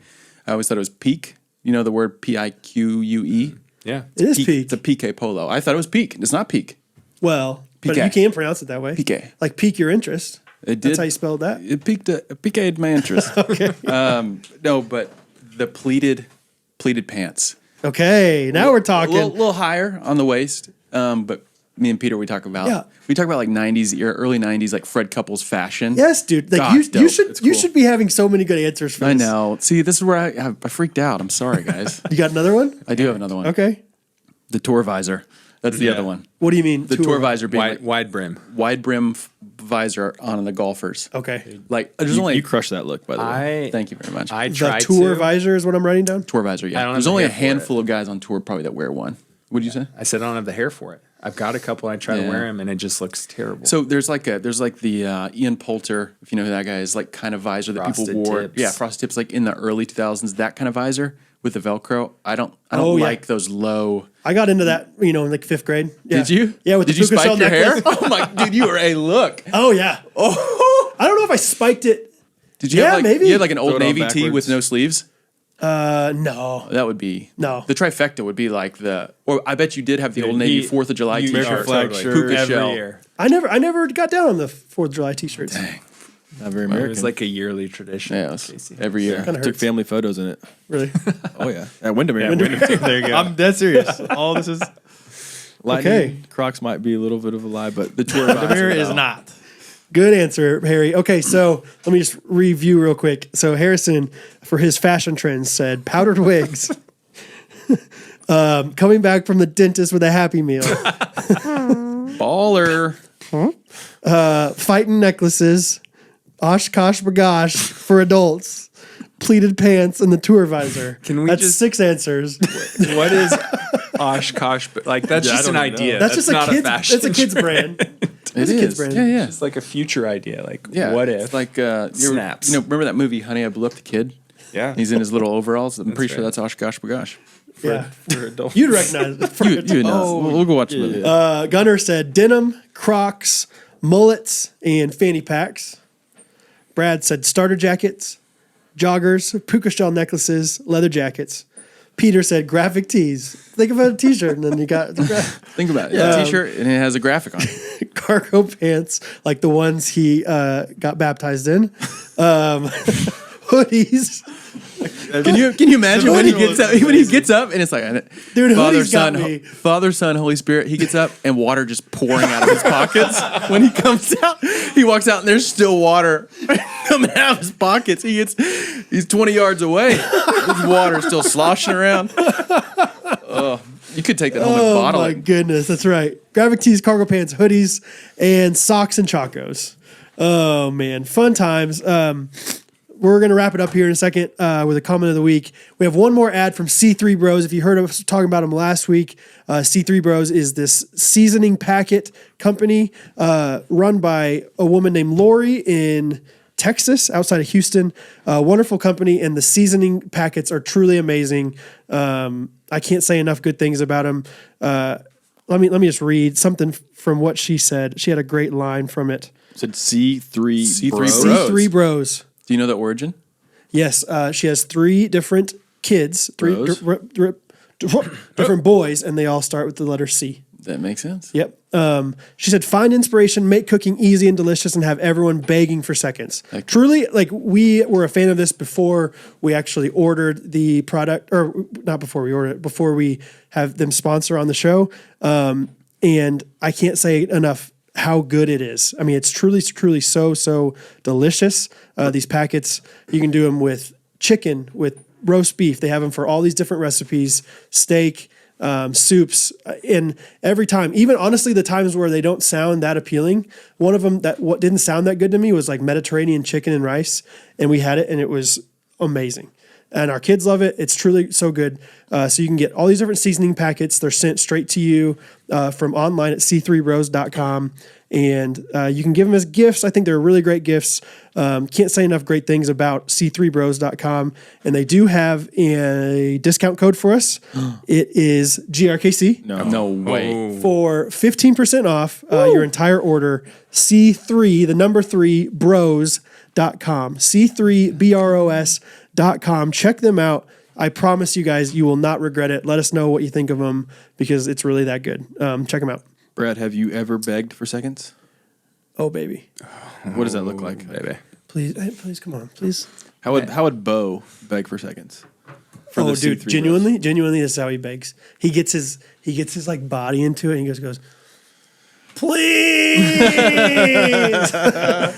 I always thought it was peak. You know the word PIQUE? Yeah. It is Peak. peak. It's a PK polo. I thought it was peak. It's not peak. Well, but PK. you can pronounce it that way. PK. Like pique your interest. It That's did. how you spelled that. It piqued my interest. Okay. No, but the pleated pants. Okay. Now we're talking. A little higher on the waist. But me and Peter, we talk about like 90s, early 90s, like Fred Couples fashion. Yes, dude. Like Gosh, you dope. should It's you cool. should be having so many good answers for I this. know. See, this is where I freaked out. I'm sorry, guys. You got another one? I do have another one. Okay. The tour visor. That's the Yeah. other one. What do you mean? The tour visor being like Wide brim. wide brim visor on the golfers. Okay. Like there's only. You crushed that look, by the way. Thank you very much. I The tried tour to. visor is what I'm writing down. Tour visor. Yeah. I don't There's have the only a hair for it. handful of guys on tour probably that wear one. What did you say? I said I don't have the hair for it. I've got a couple. I try to Yeah. wear them, and it just looks terrible. So there's like the Ian Poulter, if you know who that guy is, like kind of visor that Frosted people wore. tips. Yeah, frosted tips, like in the early 2000s. That kind of visor with the Velcro. I don't Oh, yeah. like those low. I got into that, in like 5th grade. Yeah. Did you? Yeah, with Did the you puka spike shell your hair? necklace. Oh my, dude, you were a look. Oh yeah. Oh, I don't know if I spiked it. did you Yeah, have like maybe. you had like an Throw old it on navy tee with backwards. no sleeves? No. That would be No. The trifecta would be like or I bet you did have the old navy 4th of July American t-shirt. flag shirt. Puka every shell. year. I never got down on the 4th of July t-shirts. Not very It American. was like a yearly tradition. Yeah, it was Casey. every year. Kinda Took hurts. family photos in it. Really? Oh yeah, at Windermere. Windermere. There you go. I'm dead serious. All this is. Lightning, Okay. Crocs might be a little bit of a lie, but The tour Windermere visor, is though. not. Good answer, Harry. Okay, so let me just review real quick. So Harrison, for his fashion trends, said powdered wigs. Coming back from the dentist with a Happy Meal. Baller. Fighting necklaces. Oshkosh bagosh for adults. Pleated pants and the tour visor. Can we That's just- 6 answers. What is Oshkosh? Like that's Yeah, I just an don't even know. idea. That's just not a kid's. fashion. It's a kid's brand. It a kid's is. brand. Yeah, yeah. It's like a future idea. Like Yeah, what it's if? like Snaps. remember that movie Honey, I Blew Up the Kid? Yeah. He's in his little overalls. I'm pretty sure right. that's Oshkosh bagosh. Yeah, for adults. you'd recognize it. For You know. We'll go watch the movie. Gunnar said denim, Crocs, mullets, and fanny packs. Brad said starter jackets, joggers, puka shell necklaces, leather jackets. Peter said graphic tees. Think about a t-shirt, and then you got the Think about it. A t-shirt and it has a graphic on it. cargo pants, like the ones he got baptized in. Hoodies. Can you imagine when he gets up and it's like Dude, Father, hoodies got Son, me. Father, Son, Holy Spirit. He gets up and water just pouring out of his pockets. When he comes out, he walks out and there's still water coming out of his pockets. He's 20 yards away. There's water still sloshing around. Oh, you could take that home and Oh bottle my it. goodness, that's right. Graphic tees, cargo pants, hoodies, and socks and chacos. Oh man, fun times. We're going to wrap it up here in a second with a comment of the week. We have one more ad from C3 Bros. If you heard us talking about them last week, C3 Bros is this seasoning packet company run by a woman named Lori in Texas, outside of Houston. Wonderful company, and the seasoning packets are truly amazing. I can't say enough good things about them. Let me just read something from what she said. She had a great line from it. Said C3 C3 Bros. Bros. C3 Bros. Do you know the origin? Yes, she has 3 different kids, Bros. different boys, and they all start with the letter C. That makes sense. Yep. She said, find inspiration, make cooking easy and delicious, and have everyone begging for seconds. Truly, like, we were a fan of this before we actually ordered the product, or not before we ordered it, before we have them sponsor on the show. And I can't say enough how good it is. I mean, it's truly, truly so delicious. These packets, you can do them with chicken, with roast beef. They have them for all these different recipes, steak, soups, and every time, even honestly, the times where they don't sound that appealing, one of them that what didn't sound that good to me was like Mediterranean chicken and rice, and we had it, and it was amazing. And our kids love it. It's truly so good. So you can get all these different seasoning packets. They're sent straight to you from online at c3bros.com. And you can give them as gifts. I think they're really great gifts. Can't say enough great things about c3bros.com. And they do have a discount code for us. It is GRKC. No way. For 15% off your entire order, C3, the number 3, bros.com. C3bros.com. Check them out. I promise you guys, you will not regret it. Let us know what you think of them because it's really that good. Check them out. Brad, have you ever begged for seconds? Oh, baby. What does that look like? Baby. Please, come on, please. How would Bo beg for seconds? For Oh, the dude, C3 genuinely, this is how he begs. He gets his like body into it, and he goes, please, I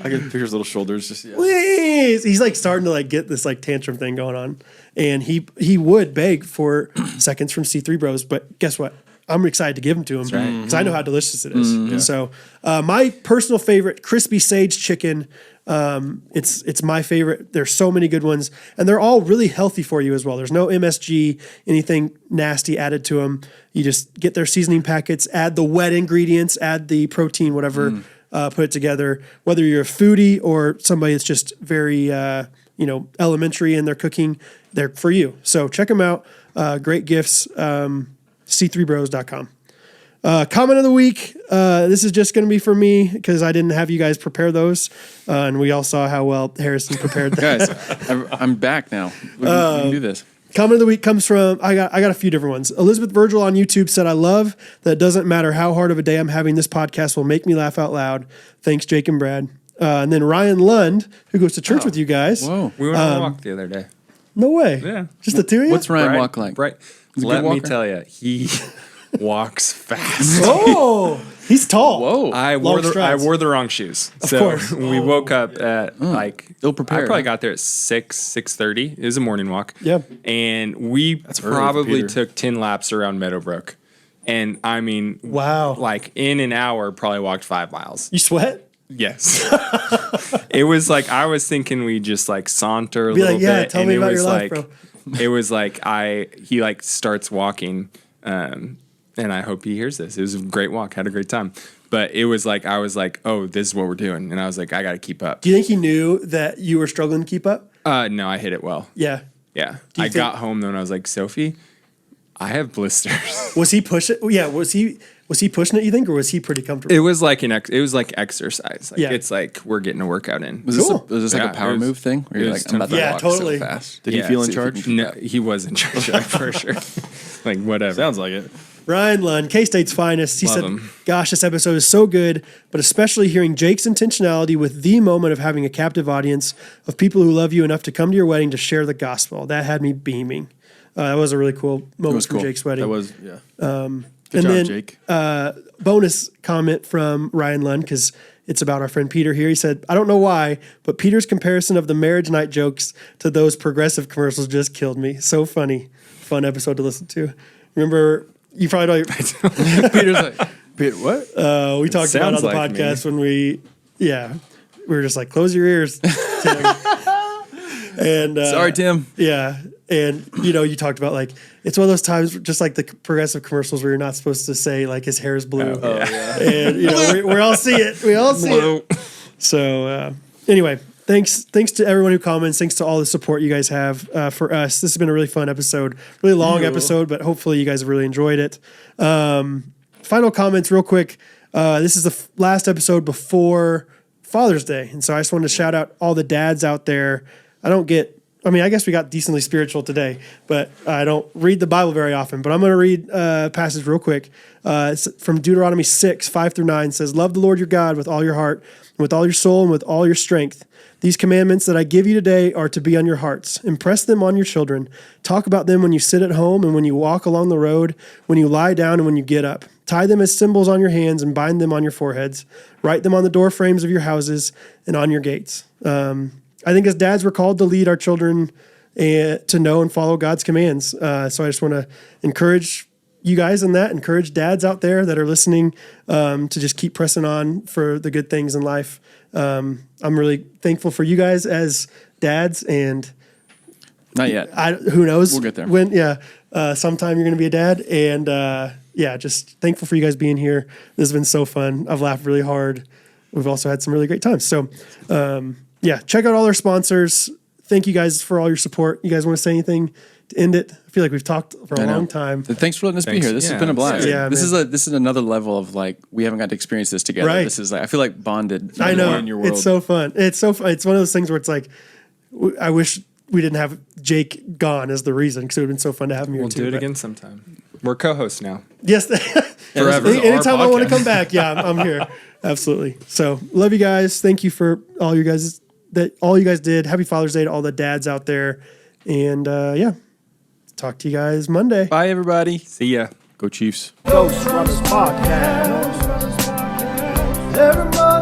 can picture his little shoulders just please. He's like starting to like get this like tantrum thing going on, and he would beg for seconds from C3 Bros, but guess what? I'm excited to give them to him because I know how delicious it is. And so my personal favorite, crispy sage chicken. It's my favorite. There's so many good ones, and they're all really healthy for you as well. There's no MSG, anything nasty added to them. You just get their seasoning packets, add the wet ingredients, add the protein, whatever, put it together. Whether you're a foodie or somebody that's just very, elementary in their cooking, they're for you. So check them out. Great gifts. C3bros.com. Comment of the week. This is just going to be for me because I didn't have you guys prepare those. And we all saw how well Harrison prepared that. Guys, I'm back now. We can do this. Comment of the week comes from, I got a few different ones. Elizabeth Virgil on YouTube said, I love that it doesn't matter how hard of a day I'm having, this podcast will make me laugh out loud. Thanks, Jake and Brad. And then Ryan Lund, who goes to church with you guys. Whoa. We went on a walk the other day. No way. Yeah. Just the two of you? What's Ryan walk like? Right. He's a Let good me walker? tell you, he walks fast. Oh, he's tall. Whoa. I Long wore strides. the wrong shoes. Of course. We woke up at like ill-prepared, I probably huh? got there at 6:30. It was a morning walk. Yeah. And we early for probably Peter. took 10 laps around Meadowbrook. And I mean, Wow. like in an hour, probably walked 5 miles. You sweat? Yes. It was like I was thinking we just like saunter a Be little like, yeah, bit. tell and me it about was your life, like, bro. It was like he like starts walking, and I hope he hears this. It was a great walk, had a great time. But it was like I was like, oh, this is what we're doing, and I was like, I got to keep up. Do you think he knew that you were struggling to keep up? No, I hit it well. Yeah. Yeah, Do you I think- got home though, and I was like, Sophie, I have blisters. Was he pushing? Yeah. Was he pushing it, you think, or was he pretty comfortable? It was like it was like exercise. Like Yeah. it's like we're getting a workout in. Was Cool. this like Yeah, a power it was- move thing? Where it you're was like, I'm about to Yeah, walk totally. so fast. Did he feel in see if charge? he can- No, he was in charge like, for sure. Like whatever. Sounds like it. Ryan Lund, K-State's finest. He Love said, him. gosh, this episode is so good, but especially hearing Jake's intentionality with the moment of having a captive audience of people who love you enough to come to your wedding to share the gospel. That had me beaming. That was a really cool moment was from cool. Jake's wedding. That was, yeah. And Good job, then, Jake. Bonus comment from Ryan Lund, because it's about our friend Peter here. He said, I don't know why, but Peter's comparison of the marriage night jokes to those progressive commercials just killed me. So funny. Fun episode to listen to. Remember, you probably don't. Peter's like, Peter, what? We talked about it on sounds the like me. podcast when we were just like, close your ears, Tim. And Sorry, Tim. yeah, and you talked about like it's one of those times, just like the progressive commercials where you're not supposed to say like his hair is blue, and we all see it, it. So anyway, thanks to everyone who comments. Thanks to all the support you guys have for us. This has been a really fun episode, really long episode, but hopefully you guys have really enjoyed it. Final comments, real quick. This is the last episode before Father's Day, and so I just wanted to shout out all the dads out there. I don't get I mean, I guess we got decently spiritual today, but I don't read the Bible very often. But I'm going to read a passage real quick. It's from Deuteronomy 6:5-9. Says, "Love the Lord your God with all your heart, and with all your soul, and with all your strength. These commandments that I give you today are to be on your hearts. Impress them on your children. Talk about them when you sit at home and when you walk along the road, when you lie down and when you get up. Tie them as symbols on your hands and bind them on your foreheads. Write them on the door frames of your houses and on your gates." I think as dads, we're called to lead our children and to know and follow God's commands. So I just want to encourage you guys in that, encourage dads out there that are listening to just keep pressing on for the good things in life. I'm really thankful for you guys as dads, and Not yet. who knows? We'll get there. When, sometime you're going to be a dad, and just thankful for you guys being here. This has been so fun. I've laughed really hard. We've also had some really great times. So, check out all our sponsors. Thank you guys for all your support. You guys want to say anything to end it? I feel like we've talked for a long time. Thanks for letting us be here. This has been a blast. Yeah, this is another level of like we haven't got to experience this together. Right. This is like I feel like bonded. I know. in your world. It's so fun. It's so fun. It's one of those things where it's like, I wish we didn't have Jake gone as the reason, because it would have been so fun to have him here We'll too. do it but- again sometime. We're co-hosts now. Yes. Forever. Anytime I Our want to podcast. come back, I'm here. Absolutely. So love you guys. Thank you for all you guys did. Happy Father's Day to all the dads out there. And talk to you guys Monday. Bye, everybody. See ya. Go Chiefs. Ghostrunners podcast. Everybody